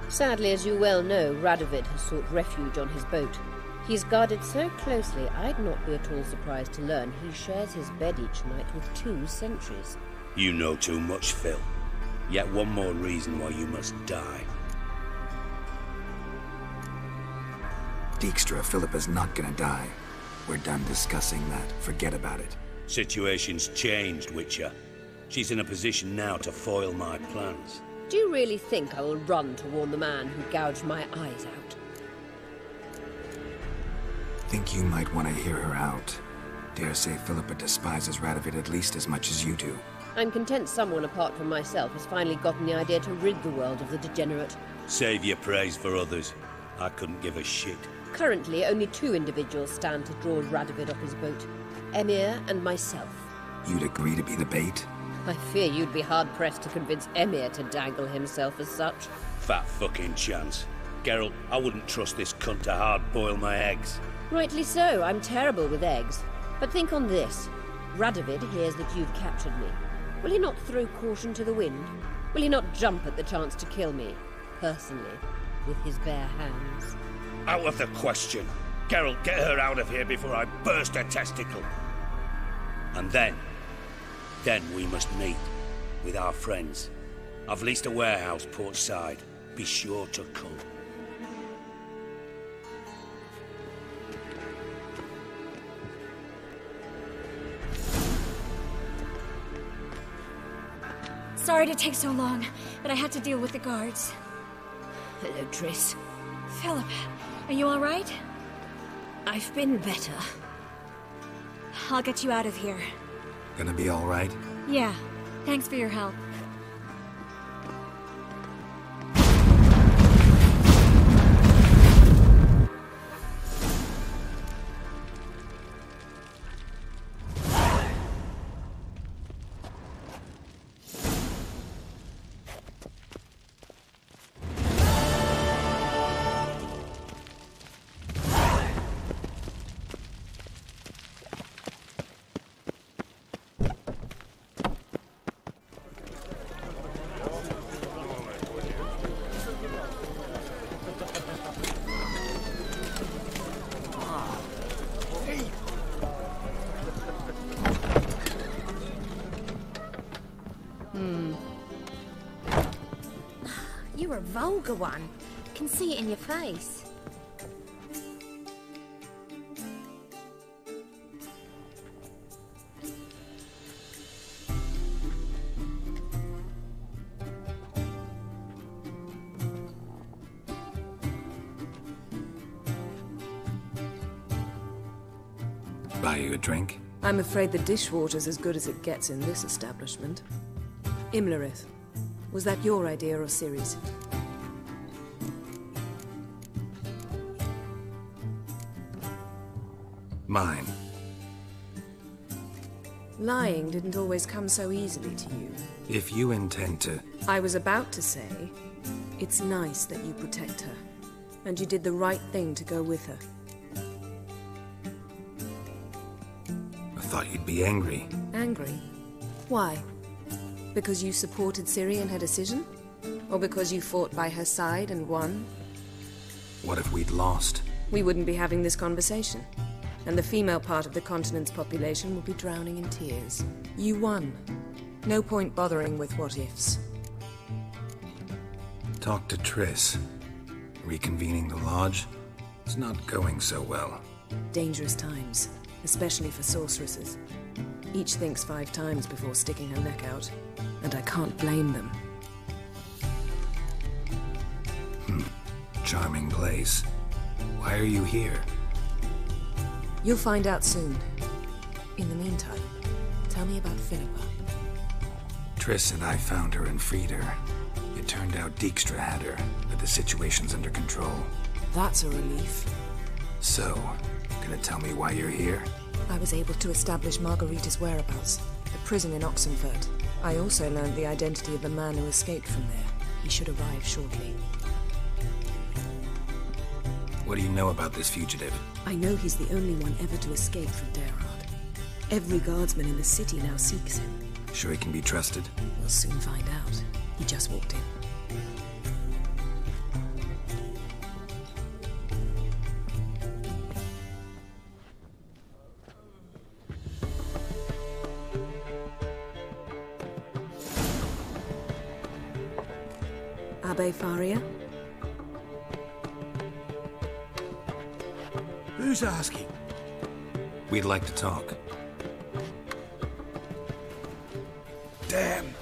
Sadly, as you well know, Radovid has sought refuge on his boat. He's guarded so closely, I'd not be at all surprised to learn he shares his bed each night with 2 sentries. You know too much, Phil. Yet one more reason why you must die. Dijkstra, Philippa's not gonna die. We're done discussing that. Forget about it. Situation's changed, Witcher. She's in a position now to foil my plans. Do you really think I will run to warn the man who gouged my eyes out? Think you might want to hear her out. Dare say Philippa despises Radovid at least as much as you do. I'm content someone apart from myself has finally gotten the idea to rid the world of the degenerate. Save your praise for others. I couldn't give a shit. Currently, only 2 individuals stand to draw Radovid off his boat. Emir and myself. You'd agree to be the bait? I fear you'd be hard-pressed to convince Emir to dangle himself as such. Fat fucking chance. Geralt, I wouldn't trust this cunt to hard-boil my eggs. Rightly so, I'm terrible with eggs. But think on this. Radovid hears that you've captured me. Will he not throw caution to the wind? Will he not jump at the chance to kill me, personally, with his bare hands? Out of the question. Geralt, get her out of here before I burst her testicle. And then we must meet with our friends. I've leased a warehouse portside. Be sure to come. Sorry to take so long, but I had to deal with the guards. Hello, Triss. Philip, are you all right? I've been better. I'll get you out of here. Gonna be all right? Yeah, thanks for your help. You're a vulgar one. Can see it in your face. Buy you a drink? I'm afraid the dishwater's as good as it gets in this establishment. Imlerith, was that your idea or Ciri's? Mine. Lying didn't always come so easily to you. If you intend to... I was about to say, it's nice that you protect her. And you did the right thing to go with her. I thought you'd be angry. Angry? Why? Because you supported Ciri in her decision? Or because you fought by her side and won? What if we'd lost? We wouldn't be having this conversation. And the female part of the continent's population would be drowning in tears. You won. No point bothering with what-ifs. Talk to Triss. Reconvening the lodge? It's not going so well. Dangerous times, especially for sorceresses. Each thinks 5 times before sticking her neck out. And I can't blame them. Charming place. Why are you here? You'll find out soon. In the meantime, tell me about Philippa. Triss and I found her and freed her. It turned out Dijkstra had her, but the situation's under control. That's a relief. So, gonna tell me why you're here? I was able to establish Margarita's whereabouts, the prison in Oxenfurt. I also learned the identity of the man who escaped from there. He should arrive shortly. What do you know about this fugitive? I know he's the only one ever to escape from Derard. Every guardsman in the city now seeks him. Sure he can be trusted? We'll soon find out. He just walked in. Abbe Faria? Who's asking? We'd like to talk. Damn.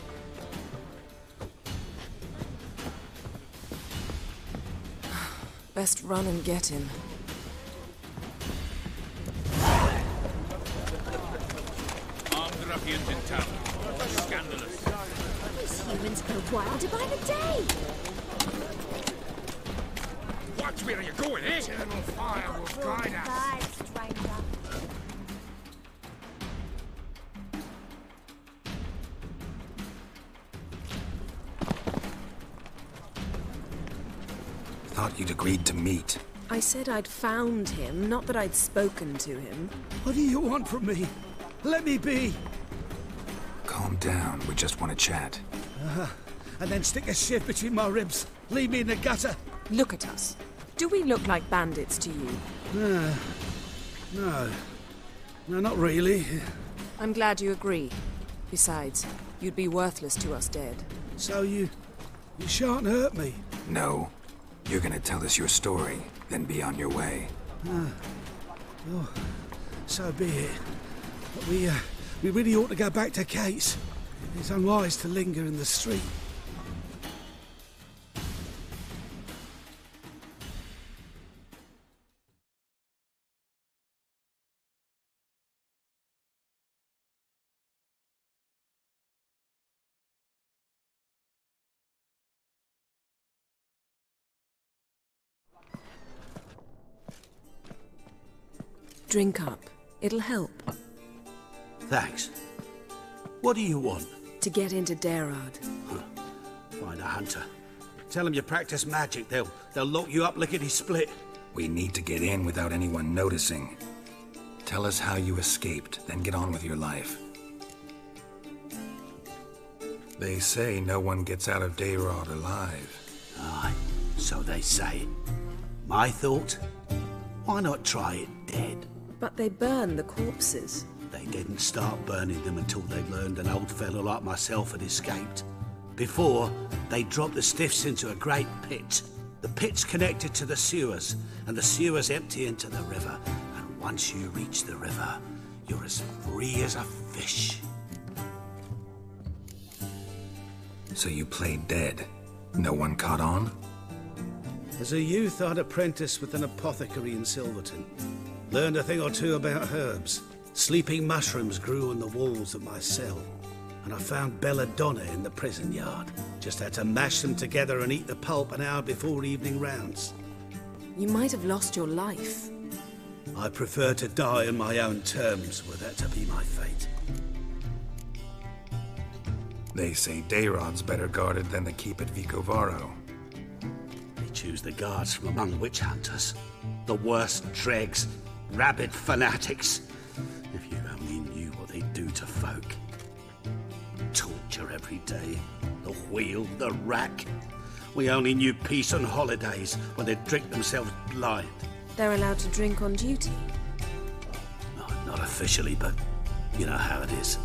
Best run and get him. Armed ruffians in town. Scandalous. These humans go wilder by the day. Watch where you're going, eh? Eternal fire will guide us. Bye, stranger. Thought you'd agreed to meet. I said I'd found him, not that I'd spoken to him. What do you want from me? Let me be. Calm down, we just want to chat. And then stick a shiv between my ribs. Leave me in the gutter. Look at us. Do we look like bandits to you? No. No, not really. I'm glad you agree. Besides, you'd be worthless to us dead. So you shan't hurt me? No. You're gonna tell us your story, then be on your way. Oh, so be it. But we really ought to go back to Kate's. It's unwise to linger in the street. Drink up. It'll help. Thanks. What do you want? To get into Daerad. Find a hunter. Tell them you practice magic. They'll lock you up lickety-split. We need to get in without anyone noticing. Tell us how you escaped, then get on with your life. They say no one gets out of Daerad alive. Aye, so they say. My thought? Why not try it dead? But they burn the corpses. They didn't start burning them until they learned an old fellow like myself had escaped. Before, they dropped the stiffs into a great pit. The pit's connected to the sewers, and the sewers empty into the river. And once you reach the river, you're as free as a fish. So you played dead? No one caught on? As a youth, I'd apprenticed with an apothecary in Silverton. Learned a thing or two about herbs. Sleeping mushrooms grew on the walls of my cell. And I found belladonna in the prison yard. Just had to mash them together and eat the pulp an hour before evening rounds. You might have lost your life. I prefer to die on my own terms, were that to be my fate. They say Daerad's better guarded than the keep at Vicovaro. They choose the guards from among witch hunters. The worst dregs, rabid fanatics. If you only knew what they do to folk. Torture every day. The wheel, the rack. We only knew peace on holidays when they'd drink themselves blind. They're allowed to drink on duty? No, not officially, but you know how it is.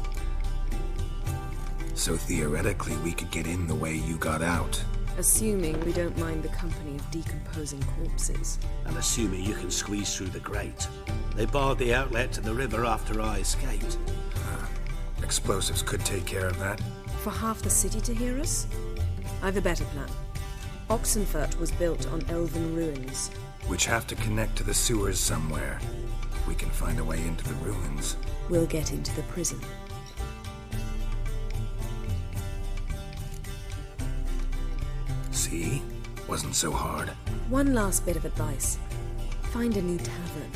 So theoretically, we could get in the way you got out. Assuming we don't mind the company of decomposing corpses. And assuming you can squeeze through the grate. They barred the outlet to the river after I escaped. Explosives could take care of that. For half the city to hear us? I've a better plan. Oxenfurt was built on elven ruins. Which have to connect to the sewers somewhere. If we can find a way into the ruins. We'll get into the prison. See? Wasn't so hard. One last bit of advice. Find a new tavern.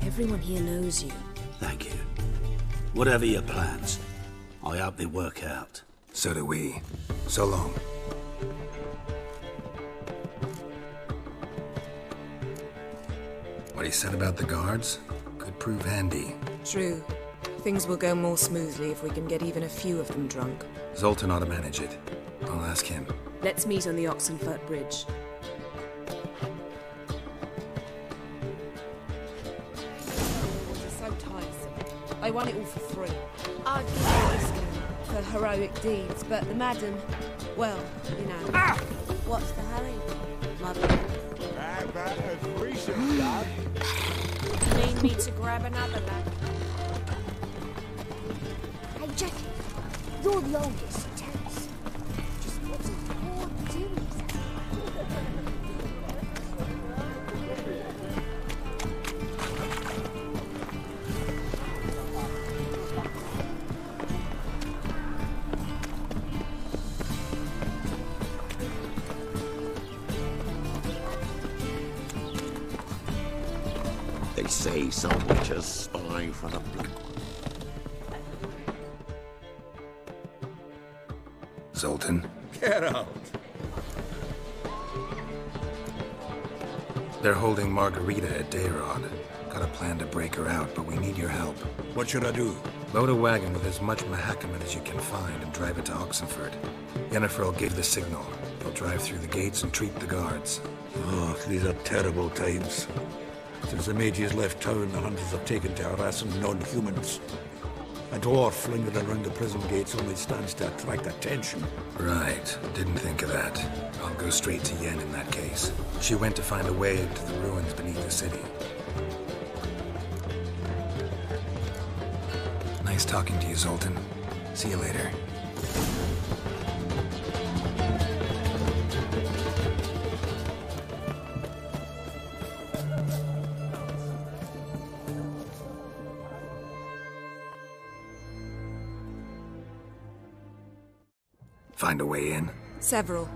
Everyone here knows you. Thank you. Whatever your plans, I hope they work out. So do we. So long. What he said about the guards could prove handy. True. Things will go more smoothly if we can get even a few of them drunk. Zoltan ought to manage it. I'll ask him. Let's meet on the Oxenfurt Bridge. It's so tiresome. I won it all for free. I'd give it a discount for heroic deeds, but the madam, well, you know. Ah! What's the hurry, mother? Need me to grab another lad? Hey, Jackie, you're the oldest. Tell us. Just what's a poor doing? They say some witches spy for the black. Zoltan? Get out! They're holding Margarita at Daerad. Got a plan to break her out, but we need your help. What should I do? Load a wagon with as much Mahakaman as you can find and drive it to Oxenfurt. Yennefer will give the signal. They'll drive through the gates and treat the guards. Oh, these are terrible times. Since the mages left town, the hunters have taken to harassing non-humans. A dwarf lingered around the prison gates only stands to attract attention. Right. Didn't think of that. I'll go straight to Yen in that case. She went to find a way into the ruins beneath the city. Nice talking to you, Zoltan. See you later. Find a way in? Several.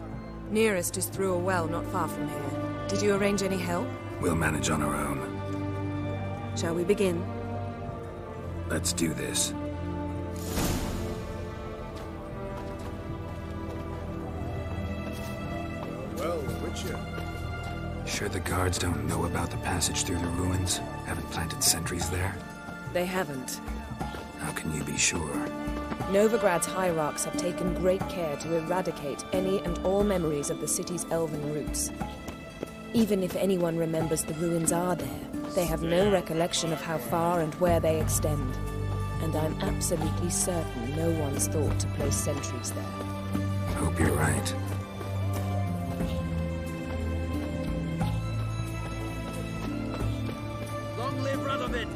Nearest is through a well not far from here. Did you arrange any help? We'll manage on our own. Shall we begin? Let's do this. Well, Witcher. Sure the guards don't know about the passage through the ruins? Haven't planted sentries there? They haven't. How can you be sure? Novigrad's hierarchs have taken great care to eradicate any and all memories of the city's elven roots. Even if anyone remembers the ruins are there, they have no recollection of how far and where they extend. And I'm absolutely certain no one's thought to place sentries there. Hope you're right. Long live Radovid!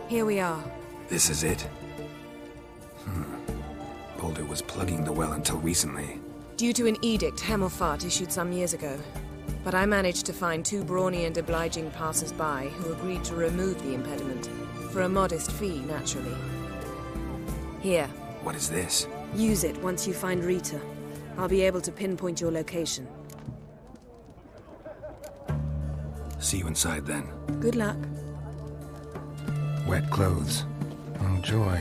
Here we are. This is it? Boulder was plugging the well until recently. Due to an edict Hemelfart issued some years ago. But I managed to find 2 brawny and obliging passers-by who agreed to remove the impediment. For a modest fee, naturally. Here. What is this? Use it once you find Rita. I'll be able to pinpoint your location. See you inside then. Good luck. Wet clothes. Oh, joy.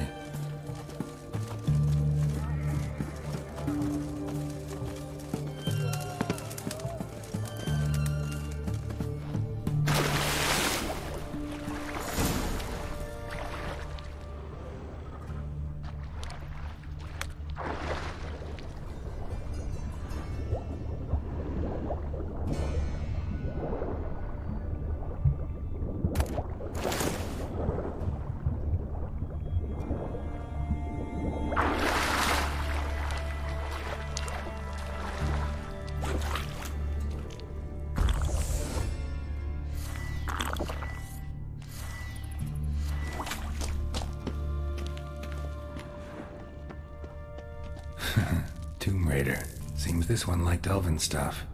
Tomb Raider. Seems this one liked elven stuff.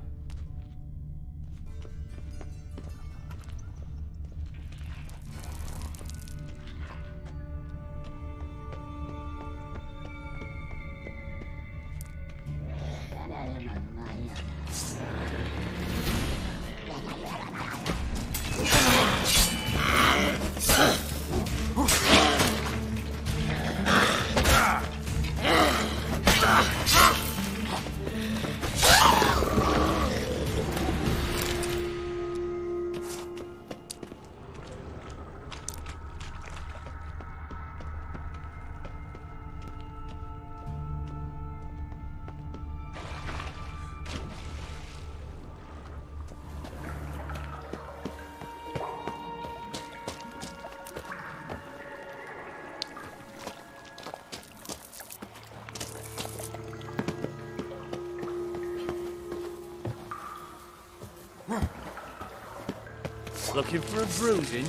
Looking for a bruising?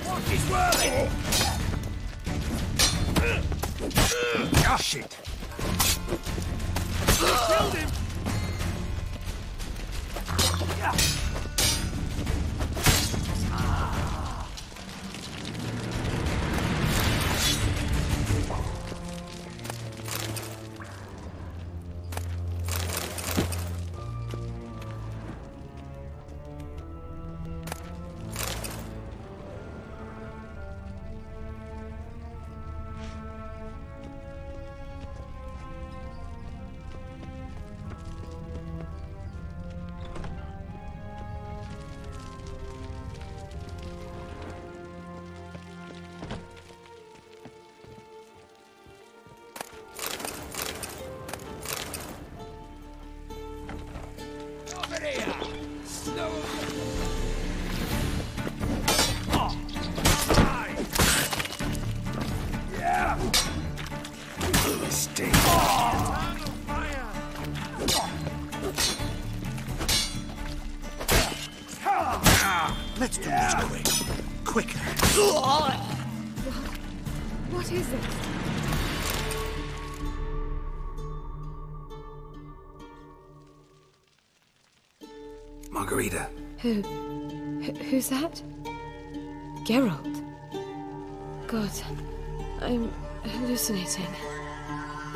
Watch his way! Ah, shit! Killed him! Let's do this quick. Quicker. What? What is this? Margarita. Who's that? Geralt. God, I'm hallucinating.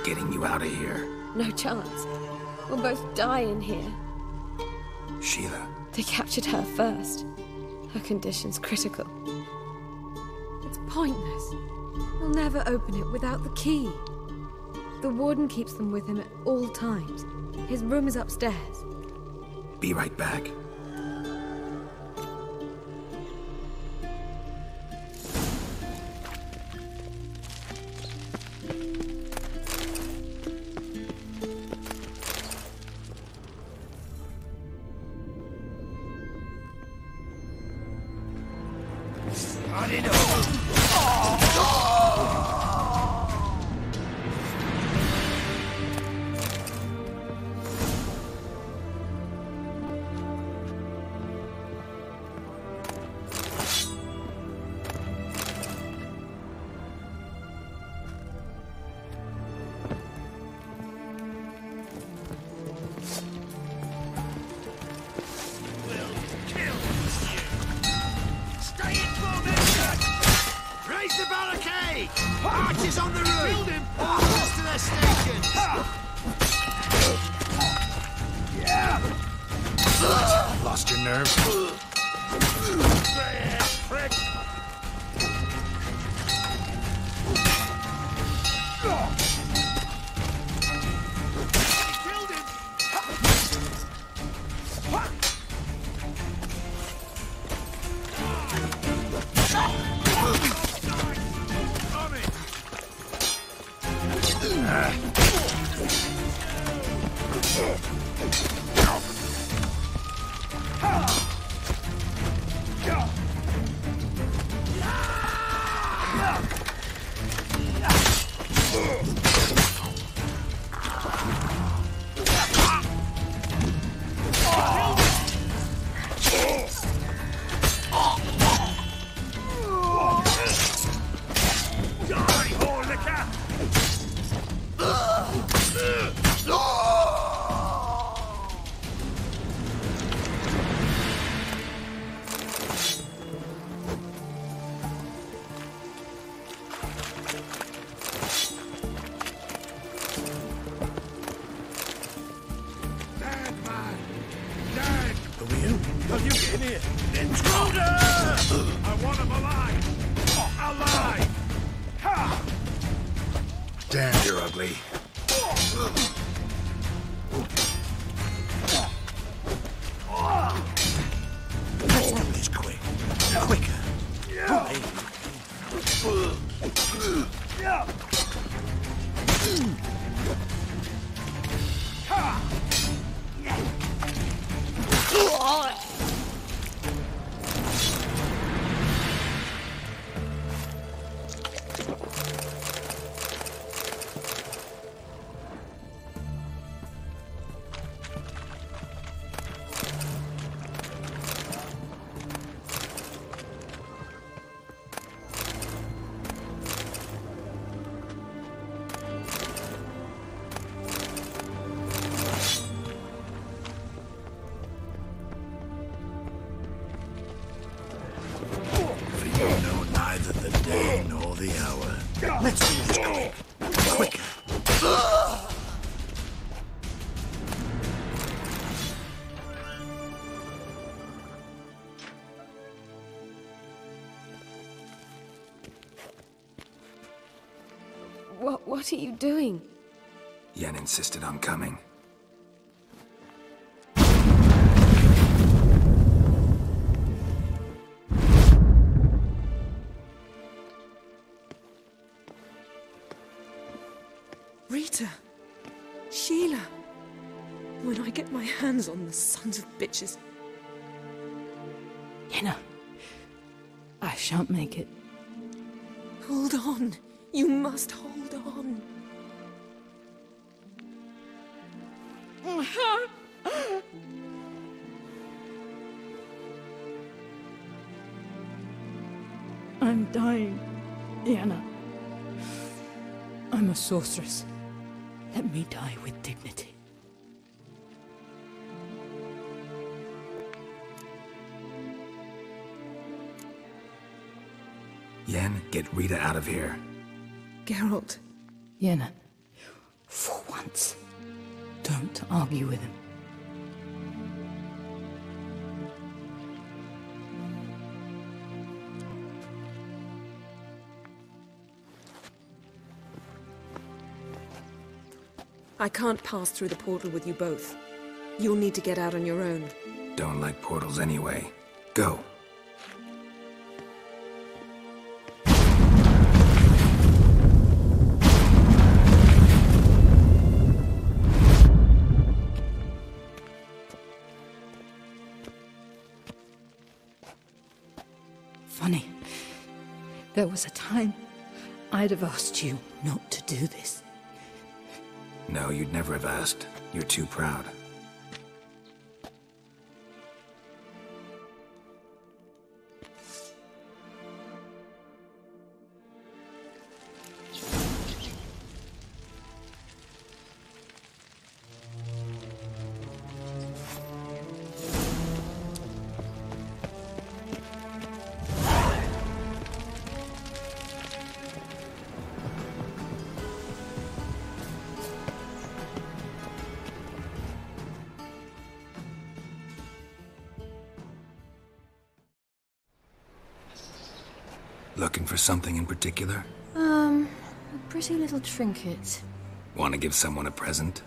Getting you out of here. No chance. We'll both die in here. Sheila. They captured her first. Her condition's critical. It's pointless. We'll never open it without the key. The warden keeps them with him at all times. His room is upstairs. Be right back. Archers on the roof! Build him! Horses to their stations! Lost your nerve? Prick! Killed him! Damn, you're ugly. Let's do this quick. Quicker. Let's do this quick. Quicker. What are you doing? Yen insisted on coming. Rita! Sheila! When I get my hands on the sons of bitches... Yenna, I shan't make it. Hold on. You must hold on. I'm dying, Yenna. I'm a sorceress. Let me die with dignity. Yen, get Rita out of here. Geralt. Yenna, for once, don't argue with him. I can't pass through the portal with you both. You'll need to get out on your own. Don't like portals anyway. Go. Funny. There was a time I'd have asked you not to do this. No, you'd never have asked. You're too proud. Looking for something in particular? A pretty little trinket. Want to give someone a present?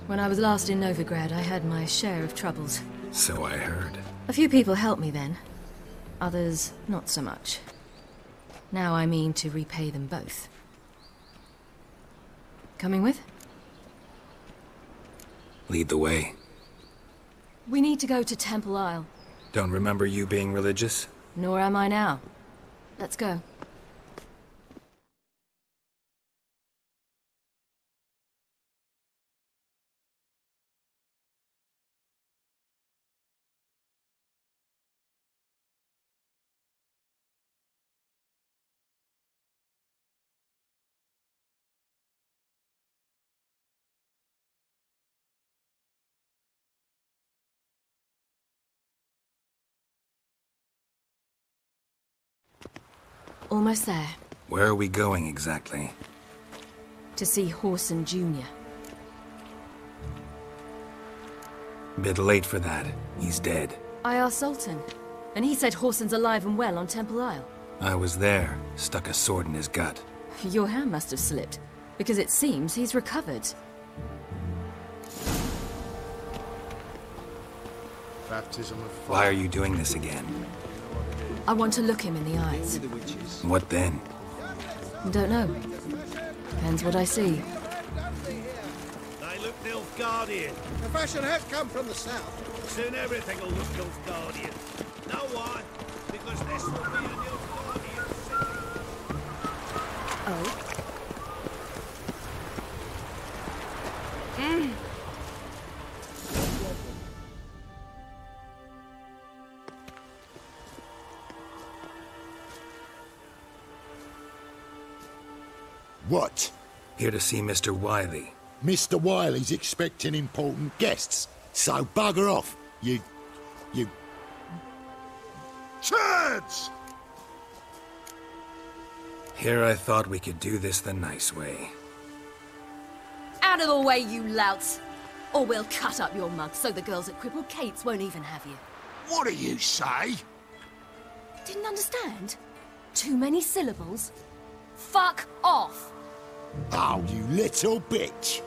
When I was last in Novigrad, I had my share of troubles. So I heard. A few people helped me then. Others, not so much. Now I mean to repay them both. Coming with? Lead the way. We need to go to Temple Isle. Don't remember you being religious? Nor am I now. Let's go. Almost there. Where are we going exactly? To see Horson Jr. Bit late for that. He's dead. I asked Sultan, and he said Horson's alive and well on Temple Isle. I was there. Stuck a sword in his gut. Your hand must have slipped, because it seems he's recovered. Baptism of fire. Why are you doing this again? I want to look him in the eyes. What then? Don't know. Depends what I see. They look Nilfgaardian. The fashion has come from the south. Soon everything will look Nilfgaardian. Know why? Because this will be a Nilfgaardian city. Oh? What? Here to see Mr. Wiley. Mr. Wiley's expecting important guests, so bugger off, you... Turds! Here I thought we could do this the nice way. Out of the way, you louts! Or we'll cut up your mug so the girls at Cripple Kate's won't even have you. What do you say? Didn't understand? Too many syllables? Fuck off! Oh, you little bitch!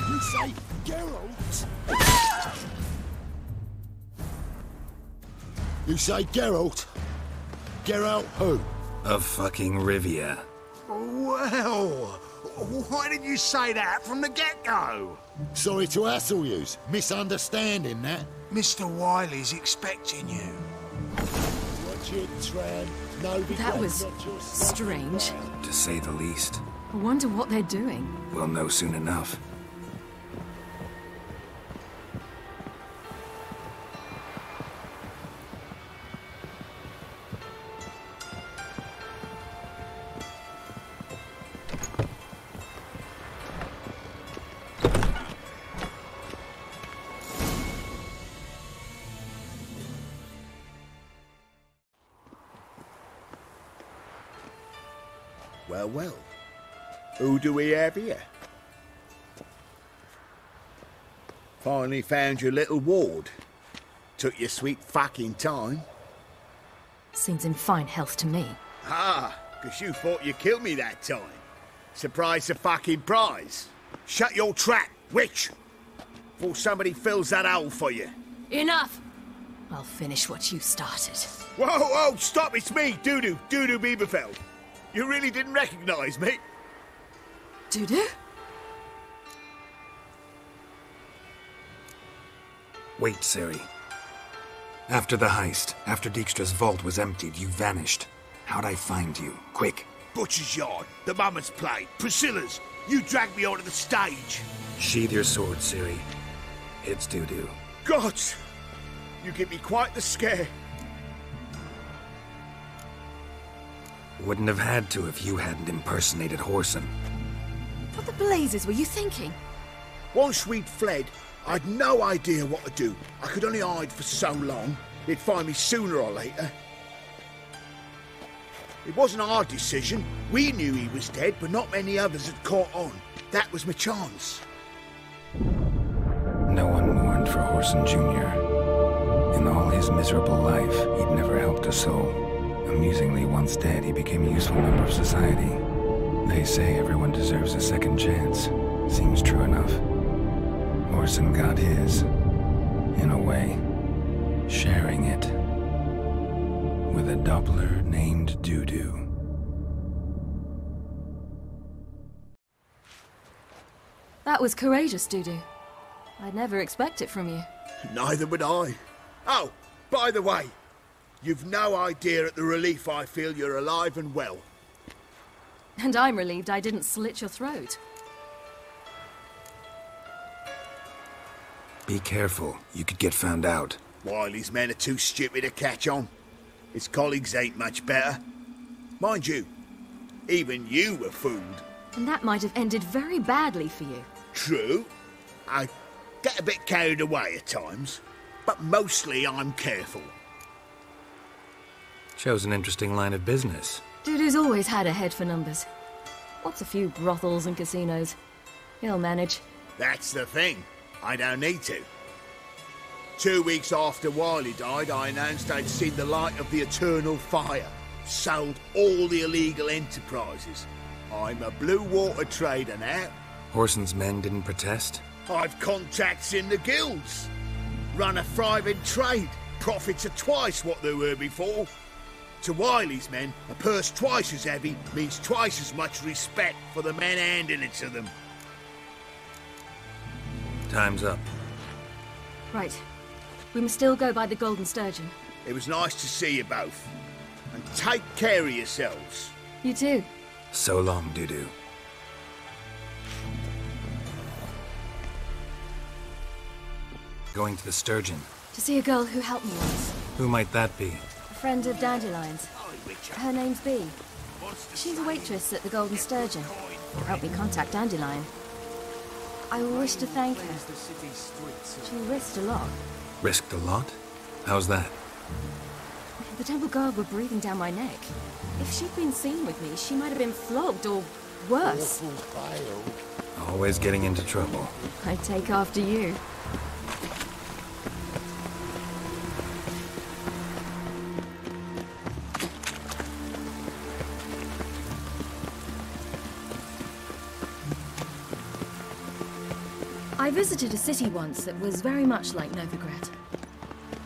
You say Geralt? You say Geralt? Geralt who? Of fucking Rivia. Well, why did you say that from the get-go? Sorry to hassle yous. Misunderstanding that. Mr. Wiley's expecting you. Watch it, Tran. No, that was strange. To say the least. I wonder what they're doing. We'll know soon enough. Well, well. Who do we have here? Finally found your little ward. Took your sweet fucking time. Seems in fine health to me. Ah, because you thought you killed me that time. Surprise the fucking prize. Shut your trap, witch! Before somebody fills that hole for you. Enough! I'll finish what you started. Whoa, whoa, stop, it's me, Dudu Bieberfeld. You really didn't recognize me? Dudu? Wait, Ciri. After the heist, after Dijkstra's vault was emptied, you vanished. How'd I find you? Quick. Butcher's Yard, the Mama's Plate, Priscilla's. You dragged me onto the stage. Sheathe your sword, Ciri. It's Dudu. Gods! You give me quite the scare. Wouldn't have had to if you hadn't impersonated Whoreson. What the blazes were you thinking? Once we'd fled, I'd no idea what to do. I could only hide for so long. They'd find me sooner or later. It wasn't our decision. We knew he was dead, but not many others had caught on. That was my chance. No one mourned for Whoreson Jr. In all his miserable life, he'd never helped a soul. Amusingly, once dead, he became a useful member of society. They say everyone deserves a second chance. Seems true enough. Whoreson got his, in a way, sharing it with a Doppler named Dudu. That was courageous, Dudu. I'd never expect it from you. Neither would I. Oh, by the way, you've no idea at the relief I feel you're alive and well. And I'm relieved I didn't slit your throat. Be careful. You could get found out. Wiley's men are too stupid to catch on. His colleagues ain't much better. Mind you, even you were fooled. And that might have ended very badly for you. True. I get a bit carried away at times, but mostly I'm careful. Shows an interesting line of business. Dudu's always had a head for numbers. What's a few brothels and casinos? He'll manage. That's the thing. I don't need to. 2 weeks after Wiley died, I announced I'd seen the light of the eternal fire. Sold all the illegal enterprises. I'm a blue water trader now. Whoreson's men didn't protest? I've contacts in the guilds. Run a thriving trade. Profits are twice what they were before. To Wiley's men, a purse twice as heavy means twice as much respect for the men handing it to them. Time's up. Right. We must still go by the Golden Sturgeon. It was nice to see you both. And take care of yourselves. You too. So long, Dudu. Going to the Sturgeon. To see a girl who helped me once. Who might that be? A friend of Dandelion's. Her name's Bee. She's a waitress at the Golden Sturgeon. Helped me contact Dandelion. I wish to thank her. She risked a lot. Risked a lot? How's that? The temple guard were breathing down my neck. If she'd been seen with me, she might have been flogged or worse. Always getting into trouble. I'd take after you. I visited a city once that was very much like Novigrad.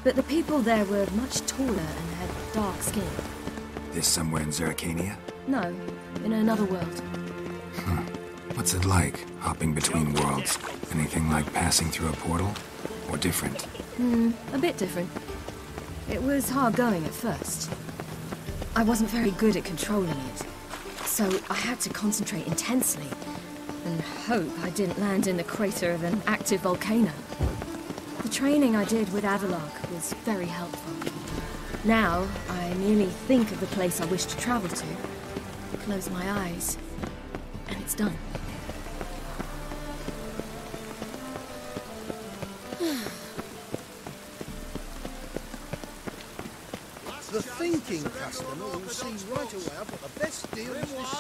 But the people there were much taller and had dark skin. This somewhere in Zerrikania? No, in another world. What's it like, hopping between worlds? Anything like passing through a portal? Or different? A bit different. It was hard going at first. I wasn't very good at controlling it. So I had to concentrate intensely and hope I didn't land in the crater of an active volcano. The training I did with Avalok was very helpful. Now, I merely think of the place I wish to travel to, close my eyes, and it's done. The thinking customer will see right away I've got the best deal in this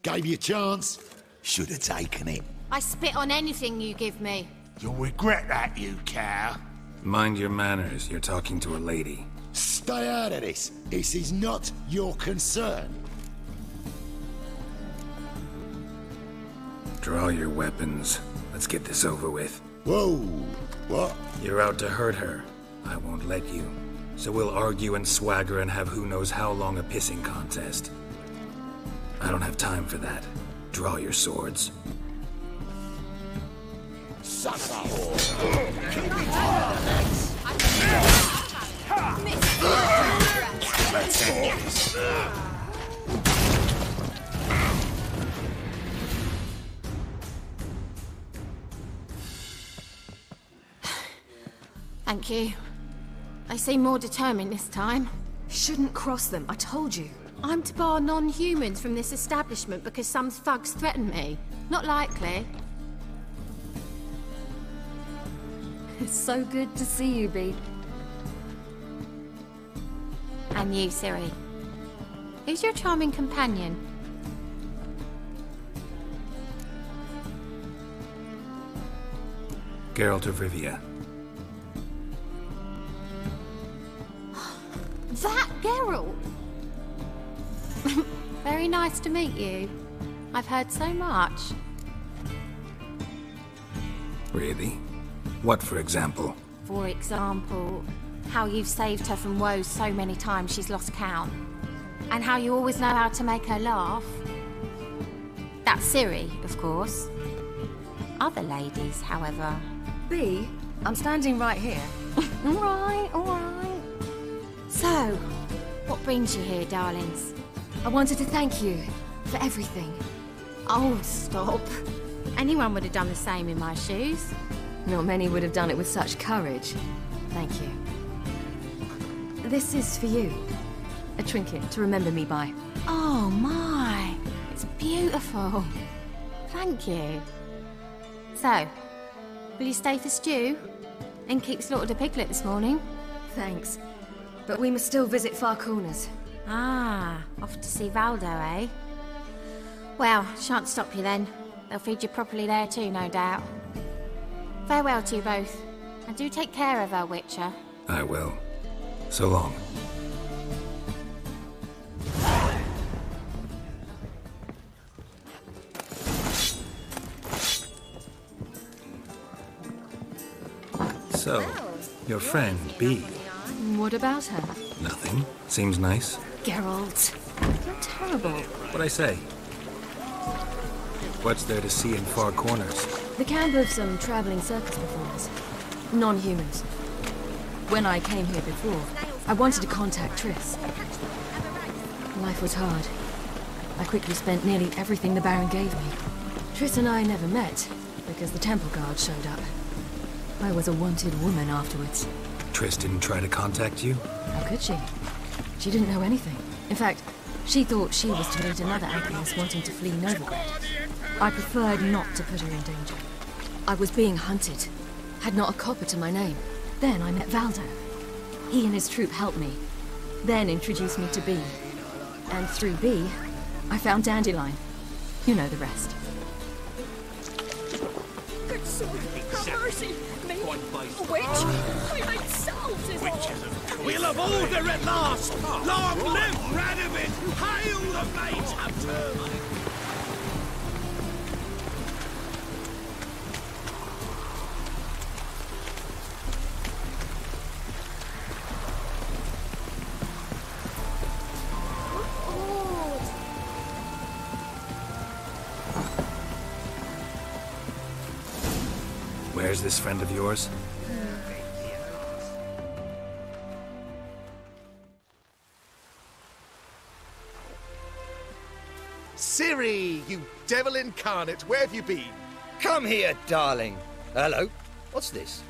Gave you a chance. Should have taken it. I spit on anything you give me. You'll regret that, you cow. Mind your manners. You're talking to a lady. Stay out of this. This is not your concern. Draw your weapons. Let's get this over with. Whoa. What? You're out to hurt her. I won't let you. So we'll argue and swagger and have who knows how long a pissing contest. I don't have time for that. Draw your swords. Son of a whore! Thank you. They seem more determined this time. Shouldn't cross them, I told you. I'm to bar non-humans from this establishment because some thugs threaten me. Not likely. It's so good to see you, Bee. And you, Ciri. Who's your charming companion? Geralt of Rivia. That Geralt! Very nice to meet you. I've heard so much. Really? What, for example? For example, how you've saved her from woes so many times she's lost count. And how you always know how to make her laugh. That's Ciri, of course. Other ladies, however... Bee, I'm standing right here. Alright, alright. So, what brings you here, darlings? I wanted to thank you for everything. Oh, stop. Anyone would have done the same in my shoes. Not many would have done it with such courage. Thank you. This is for you. A trinket to remember me by. Oh my, it's beautiful. Thank you. So, will you stay for stew? And keep slaughtered a piglet this morning? Thanks. But we must still visit Far Corners. Ah, off to see Valdo, eh? Well, shan't stop you then. They'll feed you properly there too, no doubt. Farewell to you both. And do take care of her, Witcher. I will. So long. So, your friend, Bee. What about her? Nothing. Seems nice. Geralt, you're terrible. What'd I say? What's there to see in Far Corners? The camp of some traveling circus performers. Non-humans. When I came here before, I wanted to contact Triss. Life was hard. I quickly spent nearly everything the Baron gave me. Triss and I never met, because the temple guard showed up. I was a wanted woman afterwards. Triss didn't try to contact you? How could she? She didn't know anything. In fact, she thought she was to meet another alchemist wanting to flee Novigrad. I preferred not to put her in danger. I was being hunted. Had not a copper to my name. Then I met Valdo. He and his troop helped me. Then introduced me to Bee. And through Bee, I found Dandelion. You know the rest. Good sword, have mercy! Me, a witch! I made salves is all! We'll have order at last! Long live Radovid! Hail the maids of termite! Where's this friend of yours? Ciri, you devil incarnate, where have you been? Come here, darling. Hello. What's this?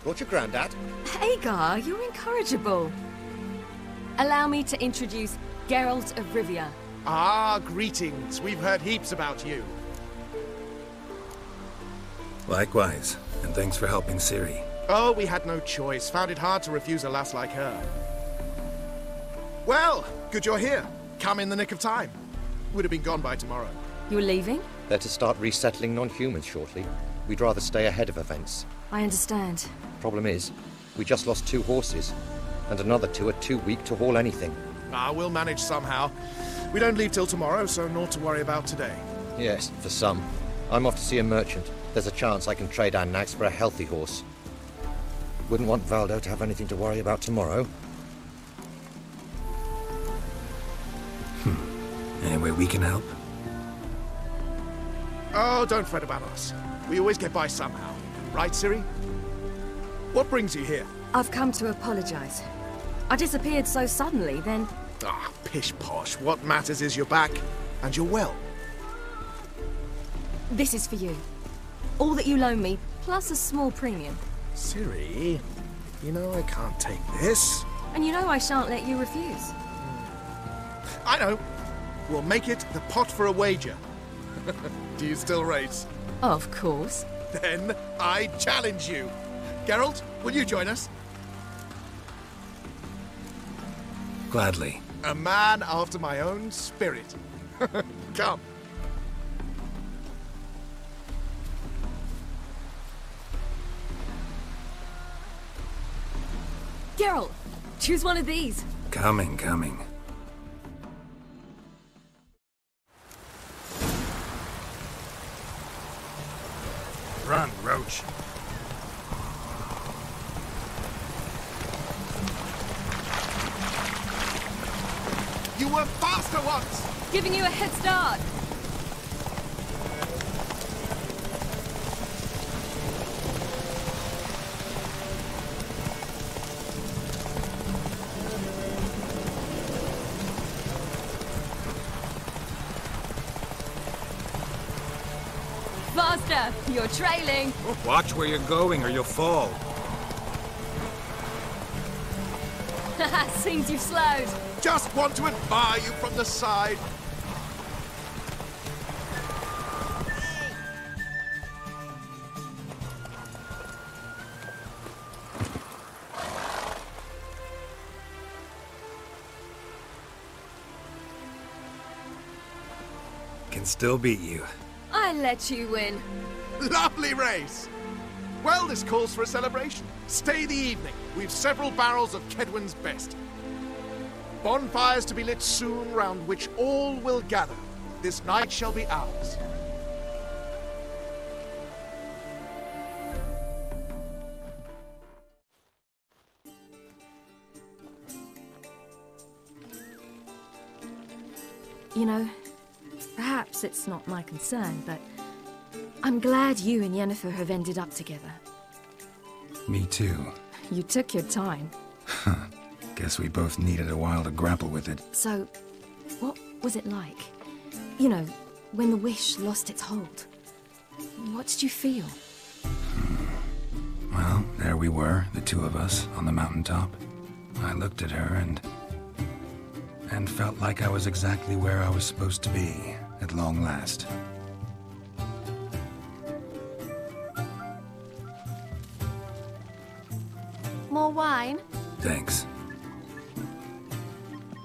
Brought your granddad? Hagar, you're incorrigible. Allow me to introduce Geralt of Rivia. Ah, greetings. We've heard heaps about you. Likewise, and thanks for helping Ciri. Oh, we had no choice. Found it hard to refuse a lass like her. Well, good you're here. Come in the nick of time. Would have been gone by tomorrow. You're leaving? They're to start resettling non-humans shortly. We'd rather stay ahead of events. I understand. Problem is, we just lost 2 horses, and another 2 are too weak to haul anything. Ah, we'll manage somehow. We don't leave till tomorrow, so naught to worry about today. Yes, for some. I'm off to see a merchant. There's a chance I can trade our nags for a healthy horse. Wouldn't want Valdo to have anything to worry about tomorrow. Any way we can help? Oh, don't fret about us. We always get by somehow. Right, Ciri? What brings you here? I've come to apologize. I disappeared so suddenly, then... Ah, pish-posh. What matters is you're back, and you're well. This is for you. All that you loan me, plus a small premium. Ciri, you know I can't take this. And you know I shan't let you refuse. I know. We'll make it the pot for a wager. Do you still race? Of course. Then I challenge you. Geralt, will you join us? Gladly. A man after my own spirit. Come. Geralt, choose one of these. Coming. Run, Roach. You were faster once! Giving you a head start. Faster! You're trailing! Watch where you're going or you'll fall. Seems you've slowed. Just want to admire you from the side. Can still beat you. I let you win. Lovely race! Well, this calls for a celebration. Stay the evening. We've several barrels of Kedwin's best. Bonfires to be lit soon, round which all will gather. This night shall be ours. You know, perhaps it's not my concern, but I'm glad you and Yennefer have ended up together. Me too. You took your time. Guess we both needed a while to grapple with it. So, what was it like? You know, when the wish lost its hold. What did you feel? Well, there we were, the two of us, on the mountaintop. I looked at her and felt like I was exactly where I was supposed to be, at long last. More wine? Thanks.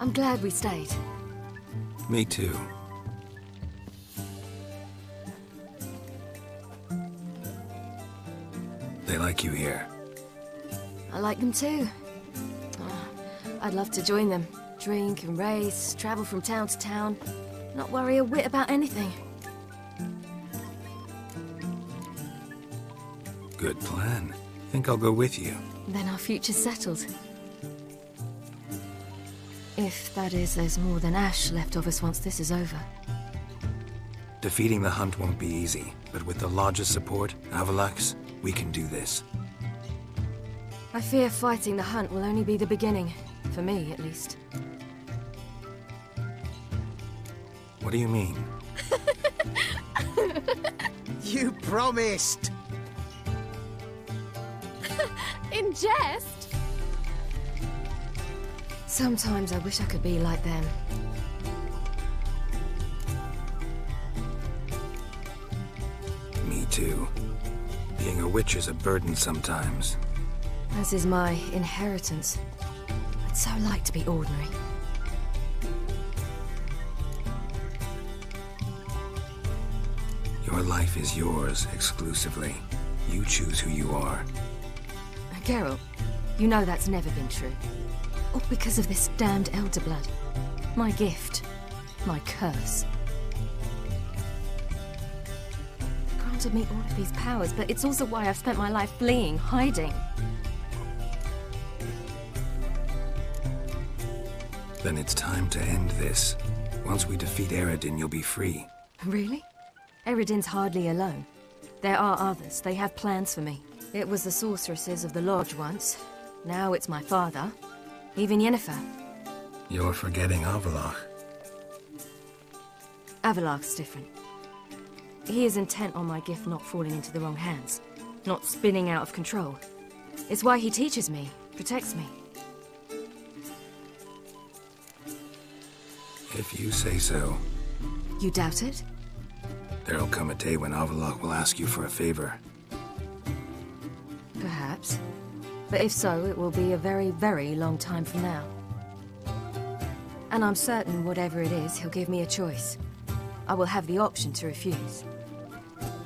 I'm glad we stayed. Me too. They like you here. I like them too. I'd love to join them. Drink and race, travel from town to town. Not worry a whit about anything. Good plan. Think I'll go with you. Then our future's settled. If, that is, there's more than ash left of us once this is over. Defeating the hunt won't be easy, but with the Lodge's support, Avalax, we can do this. I fear fighting the hunt will only be the beginning. For me, at least. What do you mean? You promised! In jest? Sometimes I wish I could be like them. Me too. Being a witch is a burden sometimes. As is my inheritance. I'd so like to be ordinary. Your life is yours exclusively. You choose who you are. Geralt, you know that's never been true. All because of this damned Elder Blood. My gift. My curse. It granted me all of these powers, but it's also why I've spent my life fleeing, hiding. Then it's time to end this. Once we defeat Eredin, you'll be free. Really? Eredin's hardly alone. There are others. They have plans for me. It was the sorceresses of the Lodge once. Now it's my father. Even Yennefer. You're forgetting Avallac'h. Avallac'h's different. He is intent on my gift not falling into the wrong hands. Not spinning out of control. It's why he teaches me, protects me. If you say so. You doubt it? There'll come a day when Avallac'h will ask you for a favor. Perhaps. But if so, it will be a very, very long time from now. And I'm certain whatever it is, he'll give me a choice. I will have the option to refuse.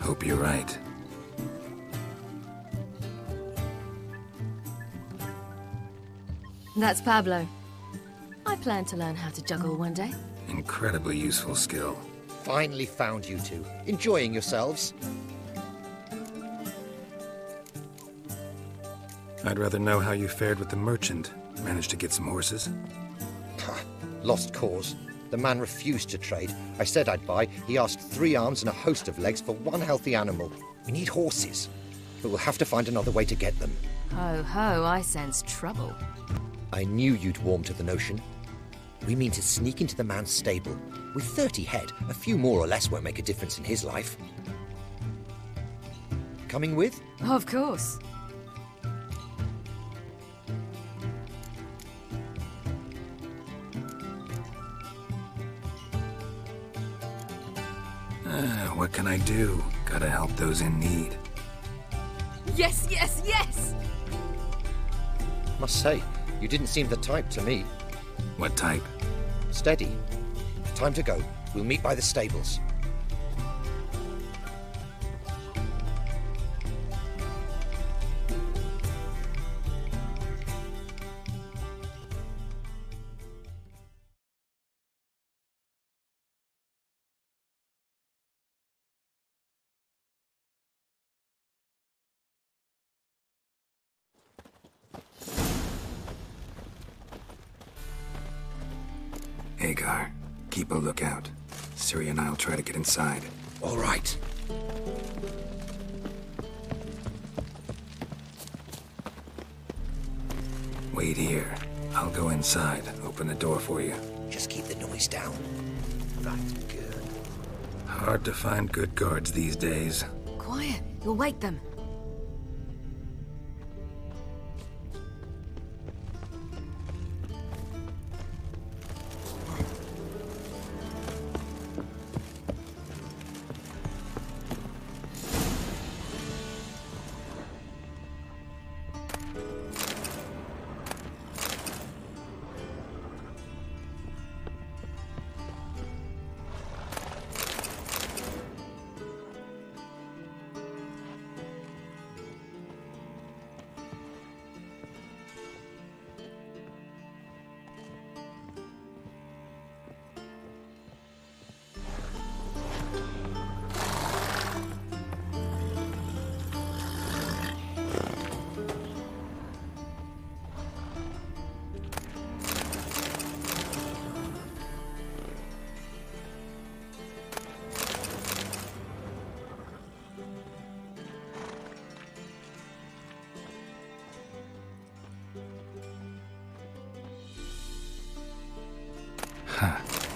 Hope you're right. That's Pablo. I plan to learn how to juggle one day. Incredibly useful skill. Finally found you two. Enjoying yourselves? I'd rather know how you fared with the merchant. Managed to get some horses? Lost cause. The man refused to trade. I said I'd buy. He asked 3 arms and a host of legs for 1 healthy animal. We need horses. But we'll have to find another way to get them. Ho ho, I sense trouble. I knew you'd warm to the notion. We mean to sneak into the man's stable. With 30 head, a few more or less won't make a difference in his life. Coming with? Of course. What can I do? Gotta help those in need. Yes, yes, yes! Must say, you didn't seem the type to me. What type? Steady. Time to go. We'll meet by the stables. Agar, keep a lookout. Ciri and I'll try to get inside. All right. Wait here. I'll go inside, open the door for you. Just keep the noise down. That's good. Hard to find good guards these days. Quiet. You'll wake them.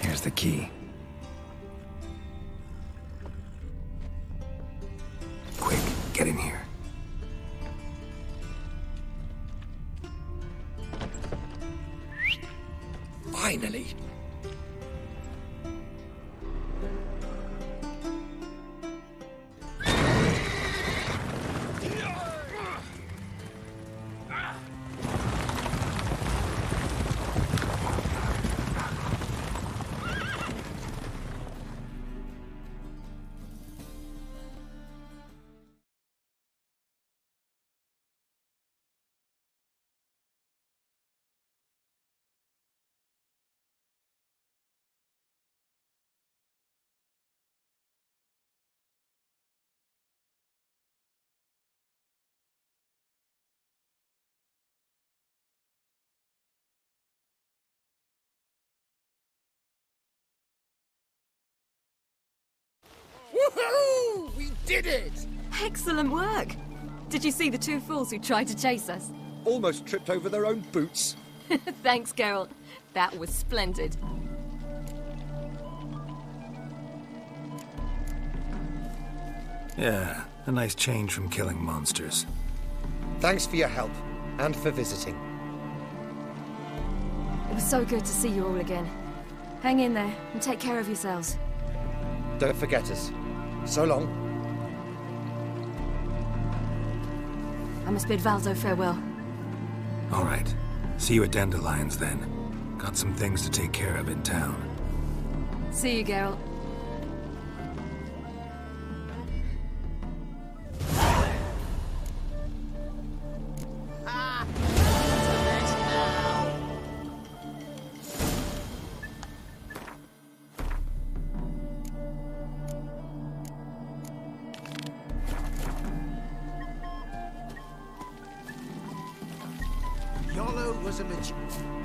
Here's the key. Finally. Woohoo! We did it! Excellent work! Did you see the two fools who tried to chase us? Almost tripped over their own boots. Thanks, Geralt. That was splendid. Yeah, a nice change from killing monsters. Thanks for your help, and for visiting. It was so good to see you all again. Hang in there, and take care of yourselves. Don't forget us. So long. I must bid Valdo farewell. All right. See you at Dandelions, then. Got some things to take care of in town. See you, Geralt. Yolo was a magician.